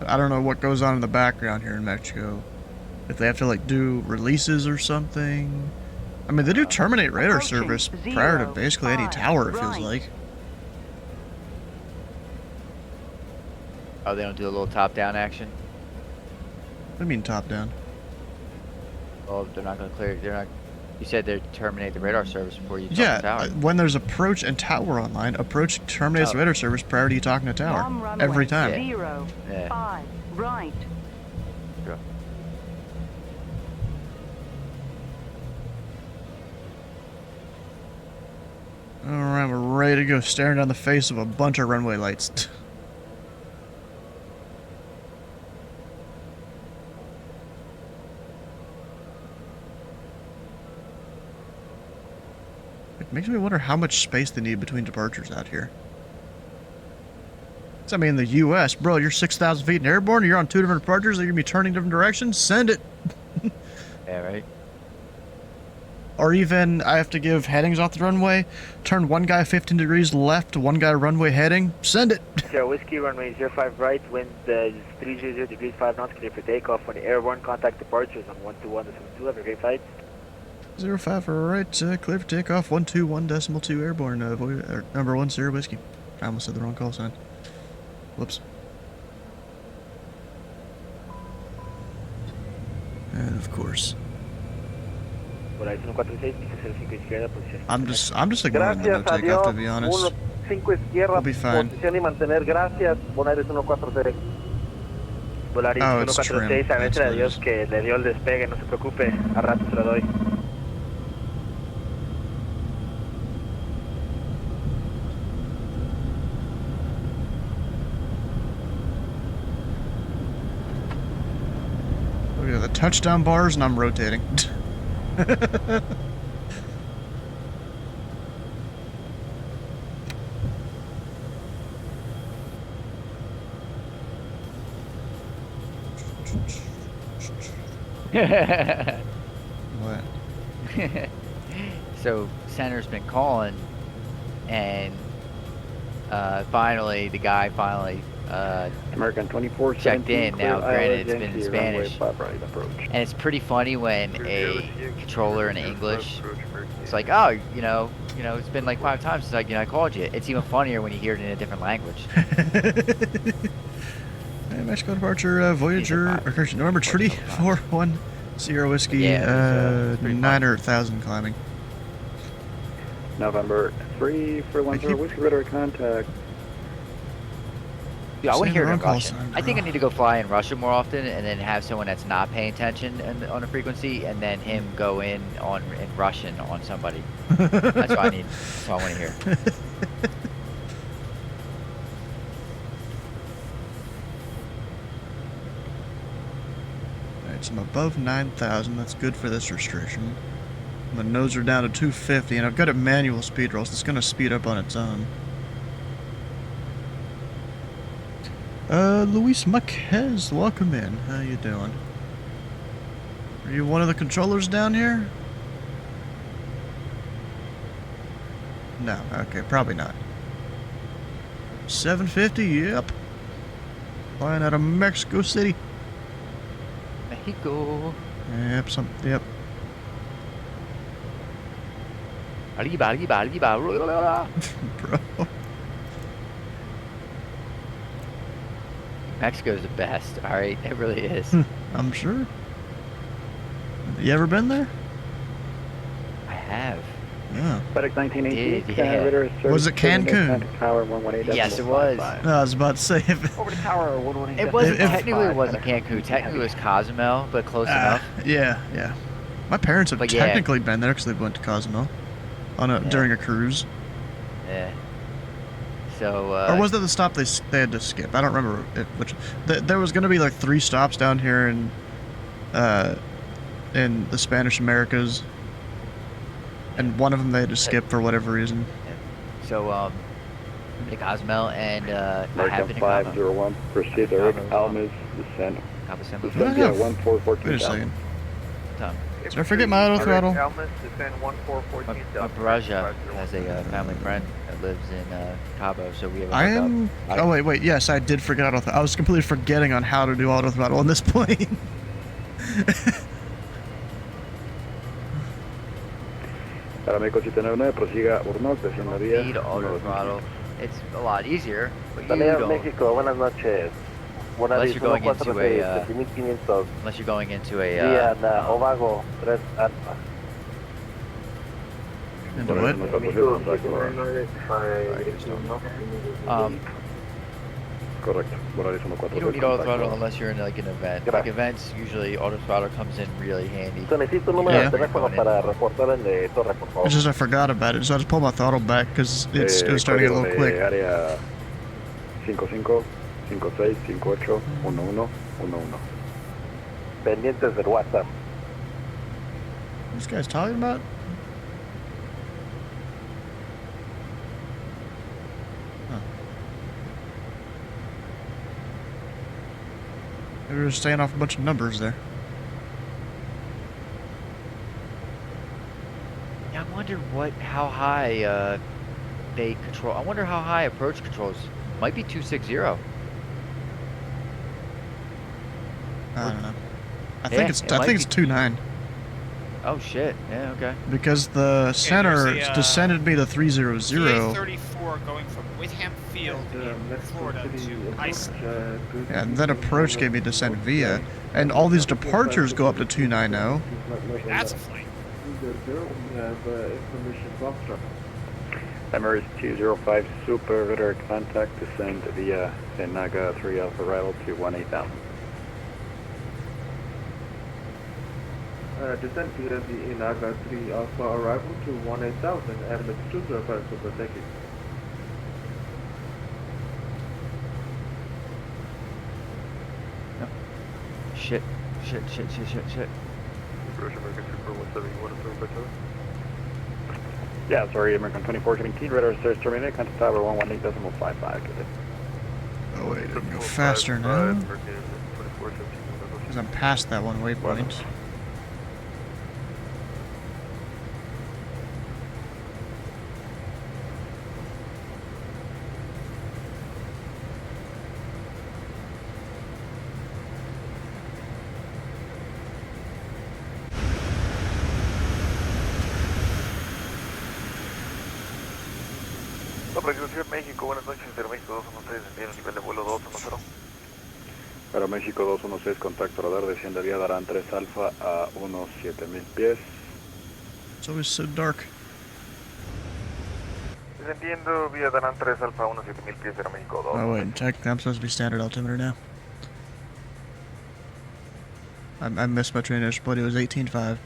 I don't know what goes on in the background here in Mexico. If they have to like do releases or something. I mean, they do terminate radar service prior to basically any tower, it feels like. Oh, they don't do a little top-down action? What do you mean top-down? Oh, they're not going to clear. They're not. You said they terminate the radar service before you talk to tower. When there's approach and tower online, approach terminates radar service prior to you talking to tower. Every time. 0, 5, right. Yeah. Alright, we're ready to go, staring down the face of a bunch of runway lights. It makes me wonder how much space they need between departures out here. I mean, in the U.S., bro, you're 6,000 feet in airborne, you're on 2 different departures, they're going to be turning different directions, send it! Yeah, right? Or even, I have to give headings off the runway, turn one guy 15 degrees left, one guy runway heading, send it! Sierra Whiskey, runway 05 right, wind 300 degrees 5 knots, clear for takeoff. On the airborne, contact departures on 121.72, have a great flight. 05 for right, clear for takeoff, 121.2 airborne, number 1 Sierra Whiskey. I almost said the wrong call sign. Whoops. And of course. I'm just ignoring the no takeoff, to be honest. We'll be fine. Oh, it's trim. That's what it is. Look at the touchdown bars, and I'm rotating. What? So center's been calling, and finally the guy American 24 checked in. Now, granted, it's been in Spanish, right approach. and it's pretty funny when a controller in English, it's like, oh, you know, it's been like 5 times since I called you. It's even funnier when you hear it in a different language. Mexico departure, Voyager, November 341 Sierra Whiskey, Yeah, 9,000 climbing. November 3 for 10 Whiskey Radar contact. Yeah, I want to hear it in Russian. I think I need to go fly in Russia more often, and then have someone that's not paying attention on a frequency, and then him go in Russian on somebody. That's what I need. That's what I want to hear. Alright, so I'm above 9,000. That's good for this restriction. My nose are down to 250, and I've got a manual speed roll, so it's going to speed up on its own. Luis Marquez, welcome in. How you doing? Are you one of the controllers down here? No, okay, probably not. 750, yep. Flying out of Mexico City. Mexico. Yep, yep. Arriba. Bro. Mexico's the best, alright? It really is. I'm sure. You ever been there? I have. Yeah. FedEx 1918. Yeah. Was it Cancun? Tower 118. Yes, it was. No, I was about to say if Over to tower 118. it wasn't. Technically, it wasn't Cancun. Technically, it was Cozumel, but close enough. Yeah. My parents have technically been there because they went to Cozumel on during a cruise. Yeah. So. Or was that the stop they had to skip? I don't remember which. There was going to be like 3 stops down here in the Spanish Americas, and one of them they had to skip for whatever reason. Yeah. So to Cozumel, and what happened in 501. Proceed to Alma's descent. Cabo San Luis. Yeah, 1414. Wait a second. time. Did I forget my auto throttle? My Baraja has a family friend that lives in Cabo, so we have a I hookup. am. Oh wait. Yes, I did forget auto throttle. I was completely forgetting on how to do auto throttle on this plane. Paramédico 799, prosiga Urnoc, descienda vía. Need auto throttle. It's a lot easier, but you Daniel, don't. México, buenas noches. Unless you're going into a, 7500. unless you're going into a, Vía Ovago 3 Alfa. Into what? Correcto. You don't need auto throttle unless you're in like an event. Like events, usually auto throttle comes in really handy. Solicito un número de teléfono para reportar el de Torre, por favor. It's just I forgot about it, so I just pulled my throttle back because it was starting to get a little quick. Área 55 56 58 11 11. Pendientes del WhatsApp. This guy's talking about? Huh. Maybe we're staying off a bunch of numbers there. Yeah, I wonder how high they control. I wonder how high approach controls. Might be 260. I don't know. I think it's 2.9. Oh shit! Yeah, okay. Because the center descended me to 300. VA-34 going from Witham Field in Florida to Iceland. Yeah, and then approach gave me descent via, and all these departures go up to 290. That's a flight. Emirates 205 Super contact descend via Naga 3 Alpha arrival to 18,000. Descent via the Naga 3 Alpha arrival to 18,000 and the 205 Super, thank you. Shit. Yeah, sorry, American 2417, radar says terminated, contact tower 118.55. Oh wait, I can go faster now. Because I'm past that one waypoint. México, buenas noches, México 216, envíen el nivel de vuelo 210. México 216, contacto radar, desciende vía Darán 3 Alfa a unos 7000 pies. It's always so dark. Descendiendo vía Darán 3 Alfa a unos 7000 pies, México 2. Oh wait, technically I'm supposed to be standard altimeter now. I missed my transition, but it was 18.5.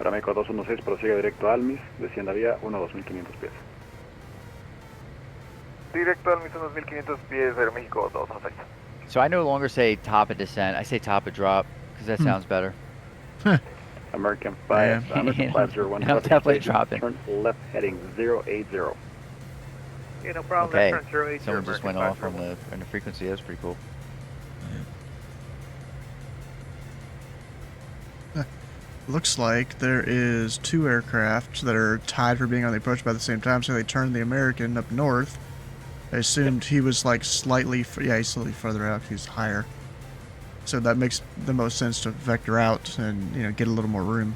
México 216, prosiga directo a Almis, descienda vía 2500 pies. Directo a Almis, unos 1500 pies, México 216. So I no longer say top of descent. I say top of drop because that sounds better. American 5, American 501. I'm definitely dropping. Turn left heading 080. Yeah, no problem. Okay. Turn 080. Someone just went off on the frequency. That's pretty cool. Looks like there is 2 aircraft that are tied for being on the approach by the same time, so they turned the American up north. I assumed he was like slightly, he's slightly further out, he's higher. So that makes the most sense to vector out and, you know, get a little more room.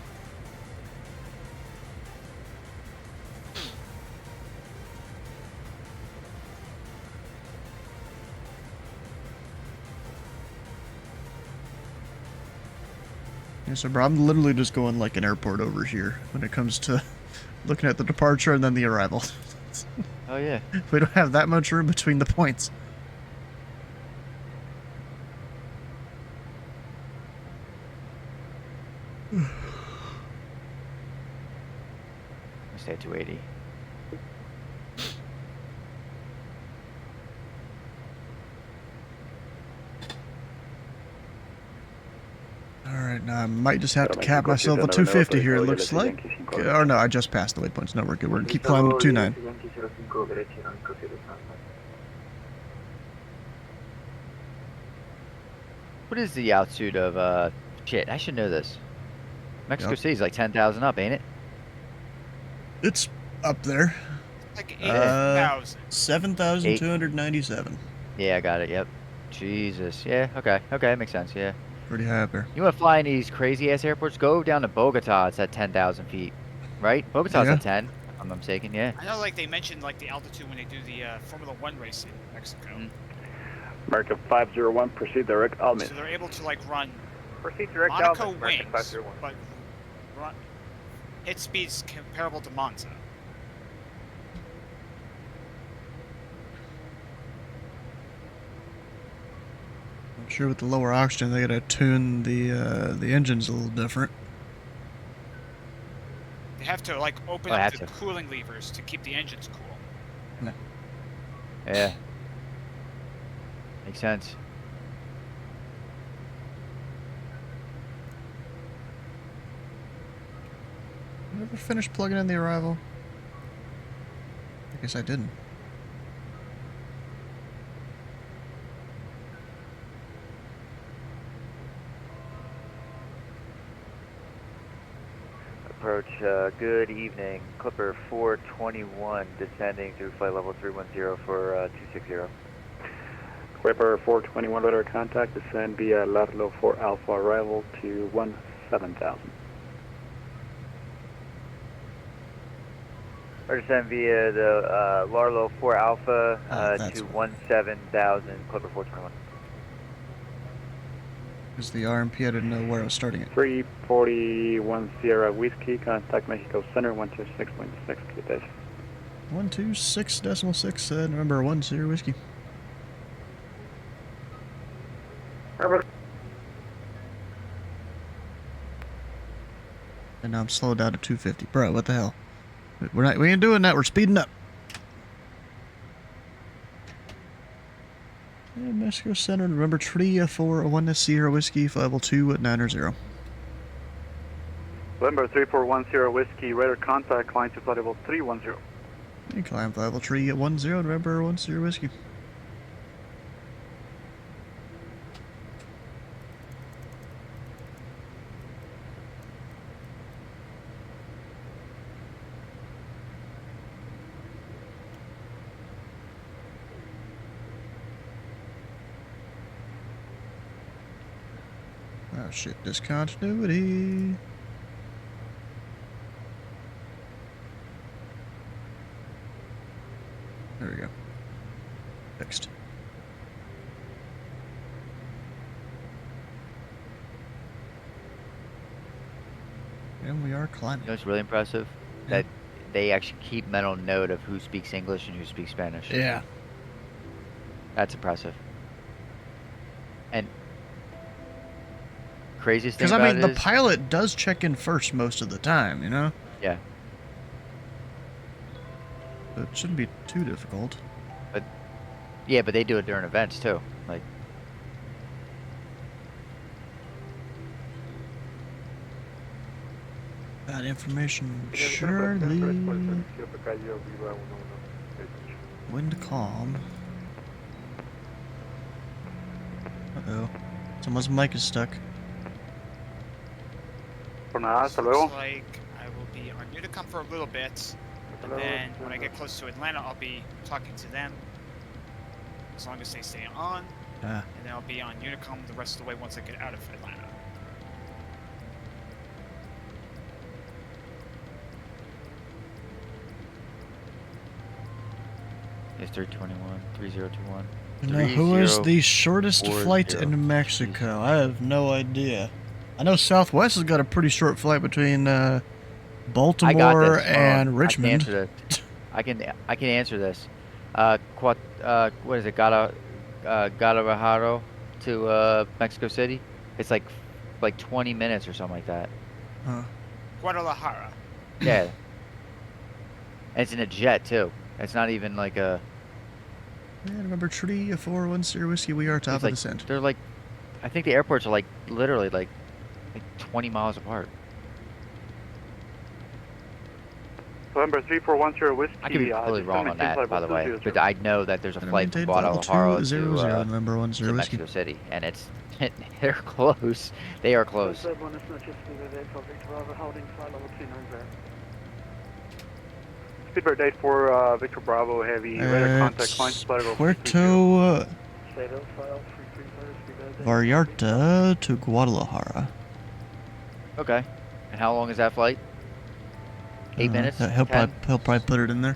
Yeah, so bro, I'm literally just going like an airport over here when it comes to looking at the departure and then the arrival. Oh yeah. We don't have that much room between the points. Stay at 280. Alright, now I might just have to cap myself at 250 here, it looks like. Or no, I just passed the waypoints. No, we're good. We're going to keep climbing to 29. What is the altitude of shit? I should know this. Mexico City's like 10,000 up, ain't it? It's up there. Like 8,000. 7,297. Yeah, I got it. Yep. Jesus. Yeah. Okay. Okay. Makes sense. Yeah. Pretty high up there. You want to fly in these crazy ass airports? Go down to Bogota. It's at 10,000 feet, right? Bogota's at 10. If I'm not mistaken. Yeah. I know, like they mentioned, like the altitude when they do the Formula One race in Mexico. America 501, proceed direct Almin. So they're able to like run Proceed direct Monaco Almin, American wings, 501. but run hit speeds comparable to Monza. I'm sure with the lower oxygen, they gotta tune the engines a little different. They have to like open up the cooling levers to keep the engines cool. No. Yeah. Makes sense. Did I ever finish plugging in the arrival? I guess I didn't. Approach, good evening. Clipper 421 descending through flight level 310 for 260. Clipper 421, radar contact, descend via Latilo 4 Alpha arrival to 17,000. Or descend via the Larlo 4 Alpha to 17,000, Clipper 421. Because the RMP, I didn't know where I was starting it. 341 Sierra Whiskey, contact Mexico Center, 126.6 kdash. 126.6, November 1 Sierra Whiskey. And now I'm slowed down to 250. Bro, what the hell? We ain't doing that, we're speeding up. And Mexico Center, November 3 for 1 Sierra Whiskey, flight level 2 at 900. November 3410 Whiskey, radar contact, climb to flight level 310. And climb flight level 3 at 10, November 1 Sierra Whiskey. Oh shit, discontinuity. There we go. Fixed. And we are climbing. You know what's really impressive? That they actually keep mental note of who speaks English and who speaks Spanish. Yeah. That's impressive. And craziest thing Because, about I mean, the is, pilot does check in first most of the time, you know? Yeah. It shouldn't be too difficult. But, yeah, but they do it during events, too. Like, that information surely. Wind calm. Uh-oh. Someone's mic is stuck. Looks like I will be on Unicom for a little bit, and then when I get close to Atlanta, I'll be talking to them, as long as they stay on, and then I'll be on Unicom the rest of the way once I get out of Atlanta. it's 321, 3021. Now, who is the shortest flight in Mexico? I have no idea. I know Southwest has got a pretty short flight between Baltimore and Richmond. I can answer this. What is it? Guadalajara to Mexico City. It's like 20 minutes or something like that. Huh. Guadalajara. Yeah. And it's in a jet too. It's not even like a. Yeah, remember 341 Sierra Whiskey. We are top of descent. They're like, I think the airports are like literally like 20 miles apart. November 3410 Whiskey. I could be completely wrong on that, by the way, but I know that there's a flight from Level Guadalajara 200, November 10 to whiskey. Mexico City, and it's they're close. They are close. Speedbird date for Victor Bravo Heavy. Radar contact line splitter. Puerto Vallarta to Guadalajara. Okay. And how long is that flight? 8 minutes? He'll 10? probably put it in there.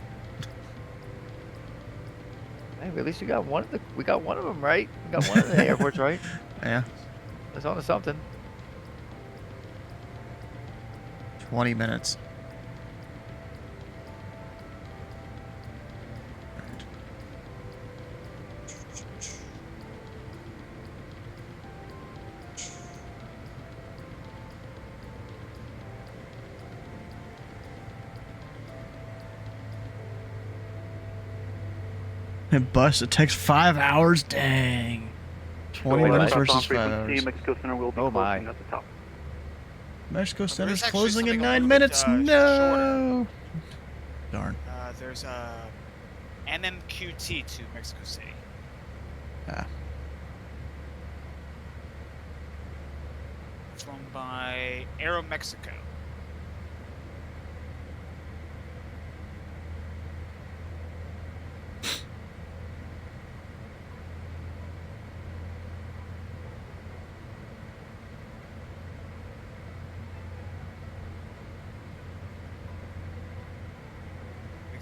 Hey, at least we got one of them right. We got one of the airports right. Yeah. That's on to something. 20 minutes. And bus, it takes 5 hours? Dang. 20 minutes versus 5 hours. Mexico Center will be closing at the top. Mexico Center's closing in 9 minutes? No! Darn. There's a MMQT to Mexico City. Ah. Flown by Aero Mexico.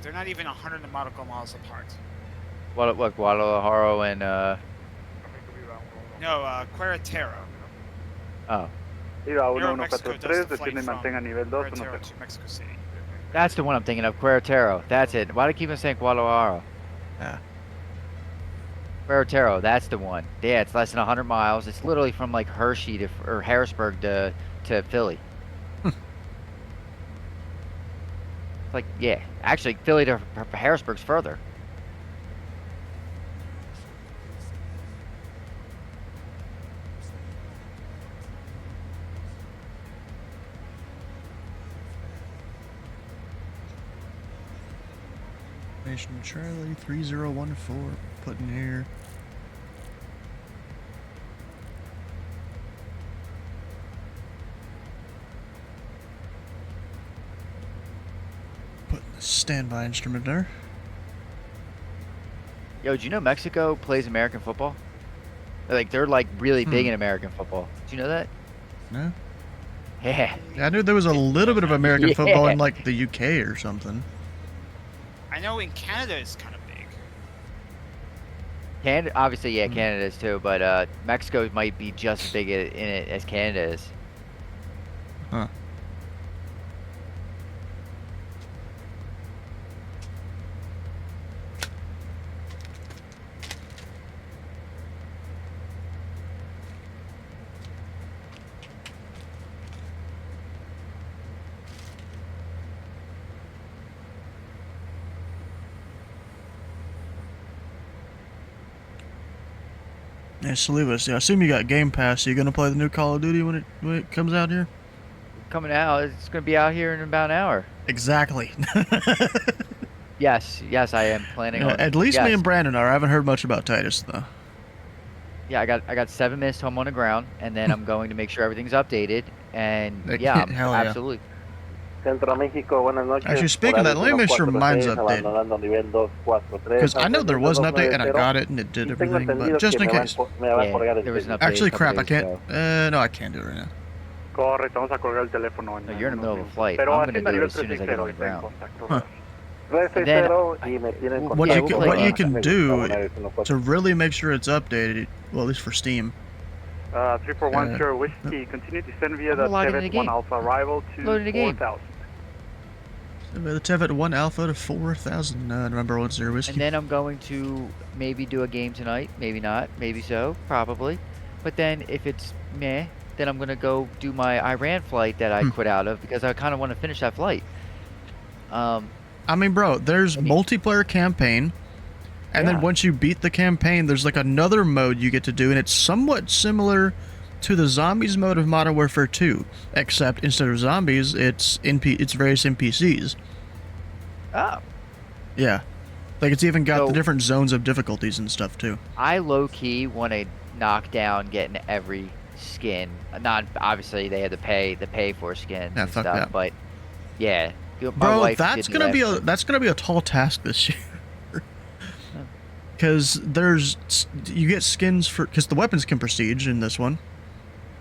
They're not even 100 nautical miles apart. What Guadalajara and No, Querétaro. Oh. Aero Mexico does the flight from Querétaro to Mexico City. That's the one I'm thinking of, Querétaro. That's it. Why do I keep on saying Guadalajara? Yeah. Querétaro, that's the one. Yeah, it's less than 100 miles. It's literally from like Hershey to or Harrisburg to Philly. Like, yeah, actually, Philly to Harrisburg's further. Nation Charlie 3014, putting here. Putting the standby instrument there. Yo, do you know Mexico plays American football? Like, they're like really big in American football. Do you know that? No. Yeah. I knew there was a little bit of American football in like the UK or something. I know in Canada it's kind of big. Canada, obviously, yeah, Canada is too, but Mexico might be just as big in it as Canada is. Huh. Yeah, Salivas, I assume you got Game Pass. Are you gonna play the new Call of Duty when it comes out here? Coming out, it's gonna be out here in about an hour. Exactly. Yes, I am planning on. At least me and Brandon are. I haven't heard much about Titus though. Yeah, I got 7 minutes till I'm on the ground, and then I'm going to make sure everything's updated. And yeah, absolutely. Centro México, buenas noches. Actually, speaking of that, let me make sure mine's updated. Because I know there was an update and I got it and it did everything, but just in case. Yeah, there was an update. Actually, crap, I can't. No, I can't do it right now. Correcto, vamos a colgar el teléfono. No, you're in the middle of a flight. I'm going to do it as soon as I get on the ground. Huh. And then, what you can do to really make sure it's updated, well, at least for Steam. 3410 Whiskey, continue to send via the TheFatRat 1 Alpha arrival to 4000. The TEVET 1 Alpha to 4,000, November 10 Whiskey. And then I'm going to maybe do a game tonight, maybe not, maybe so, probably. But then if it's meh, then I'm going to go do my Iran flight that I quit out of because I kind of want to finish that flight. I mean, bro, there's multiplayer campaign, and then once you beat the campaign, there's like another mode you get to do, and it's somewhat similar to the zombies mode of Modern Warfare 2, except instead of zombies, it's various NPCs. Oh. Yeah. Like, it's even got So- the different zones of difficulties and stuff, too. I low-key want to knock down getting every skin. Not obviously they had to pay for skins Yeah, and fuck stuff, that. but yeah. My Bro, wife that's did gonna be last- that's gonna be a tall task this year. Because you get skins for, because the weapons can prestige in this one,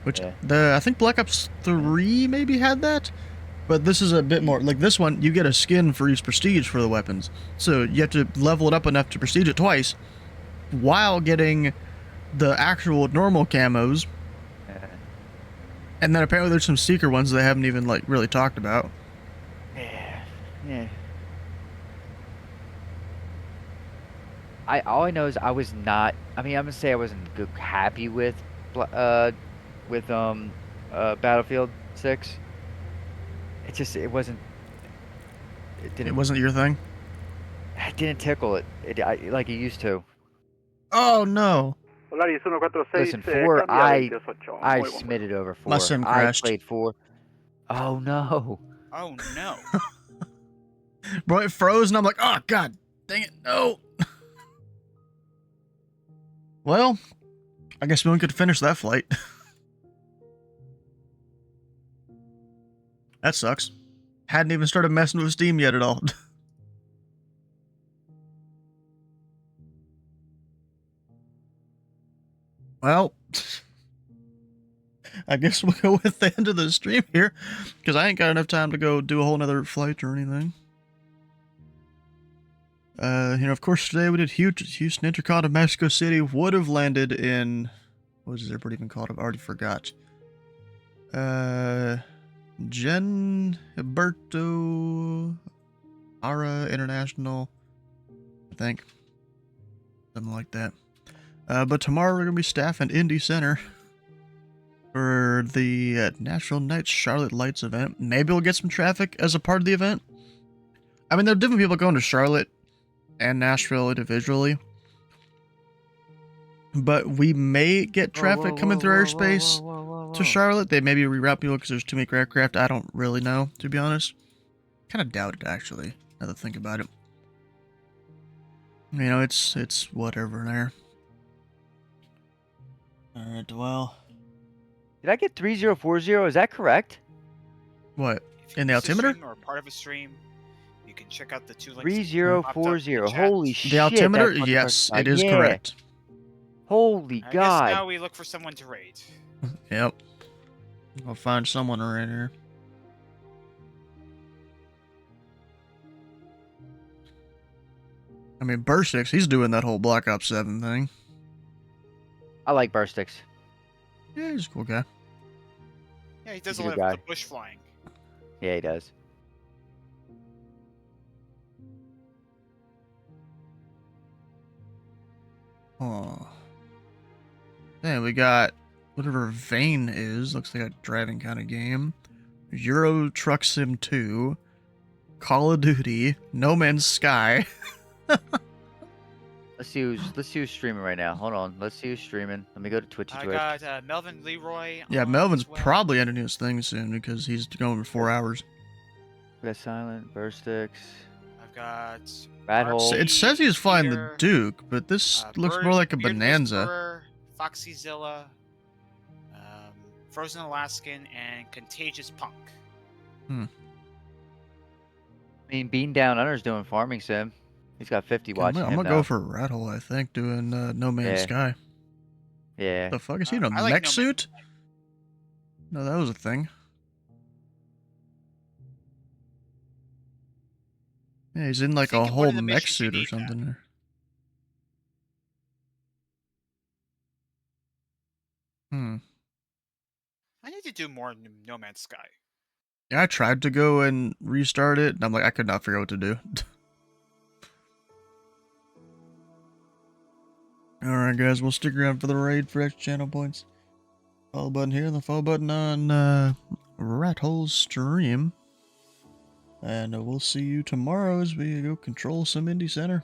which I think Black Ops 3 maybe had that, but this is a bit more like this one. You get a skin for each prestige for the weapons, so you have to level it up enough to prestige it twice, while getting the actual normal camos. And then apparently there's some secret ones they haven't even like really talked about. Yeah. All I know is I was not. I mean, I'm gonna say I wasn't happy with Battlefield 6. It wasn't. It wasn't your thing. It didn't tickle it. Like it used to. Oh no. Listen, 4. I submitted over 4. My sim I crashed. played 4. Oh no. Oh no. Bro, it froze, and I'm like, oh god, dang it, no. Well, I guess we won't get to finish that flight. That sucks. Hadn't even started messing with Steam yet at all. Well, I guess we'll go with the end of the stream here, because I ain't got enough time to go do a whole nother flight or anything. Of course, today we did Houston Intercon of Mexico City. Would have landed in, what is the airport even called? I've already forgot. Gen Alberto Ara International, I think. Something like that. But tomorrow we're going to be staffing Indy Center for the National Nights Charlotte Lights event. Maybe we'll get some traffic as a part of the event. I mean, there are different people going to Charlotte and Nashville individually, but we may get traffic coming through airspace to Charlotte. They maybe reroute people because there's too many aircraft. I don't really know, to be honest. Kind of doubt it, actually, now that I think about it. You know, it's whatever there. Alright, well. Did I get 3040? Is that correct? What? In the It's a altimeter? stream or part of a stream. You can check out the 2 links. 3040. Holy The shit. altimeter? that's Yes, fucking- it is yeah. correct. Holy I god. guess now we look for someone to raid. Yep. I'll find someone around here. I mean, Burstix, he's doing that whole Black Ops 7 thing. I like Burstix. Yeah, he's a cool guy. Yeah, he does He's a a lot good guy. of the bush flying. Yeah, he does. Oh. Then we got whatever Vane is. Looks like a driving kind of game. Euro Truck Sim 2. Call of Duty. No Man's Sky. Let's see who's streaming right now. Hold on. Let's see who's streaming. Let me go to Twitch. I got Melvin Leroy. Yeah, Melvin's probably ending his thing soon because he's going for 4 hours. We got Silent, Burstix. I've got Rat Hole. It says he's flying the Duke, but this looks more like a Bonanza. Whisperer, Foxyzilla, Frozen Alaskan, and Contagious Punk. Hmm. I mean, Bean Down Under's doing farming sim. He's got 50 watching I'm him gonna now. go for Rat Hole, I think, doing No Man's Sky. Yeah. The fuck is he in a I like mech No suit? No, that was a thing. Yeah, he's in like a whole mech suit or something. Hmm. I need to do more No Man's Sky. Yeah, I tried to go and restart it, and I'm like, I could not figure out what to do. Alright, guys, we'll stick around for the raid for extra channel points. Follow button here, and the follow button on Rat Hole's stream. And we'll see you tomorrow as we go control some Indie Center.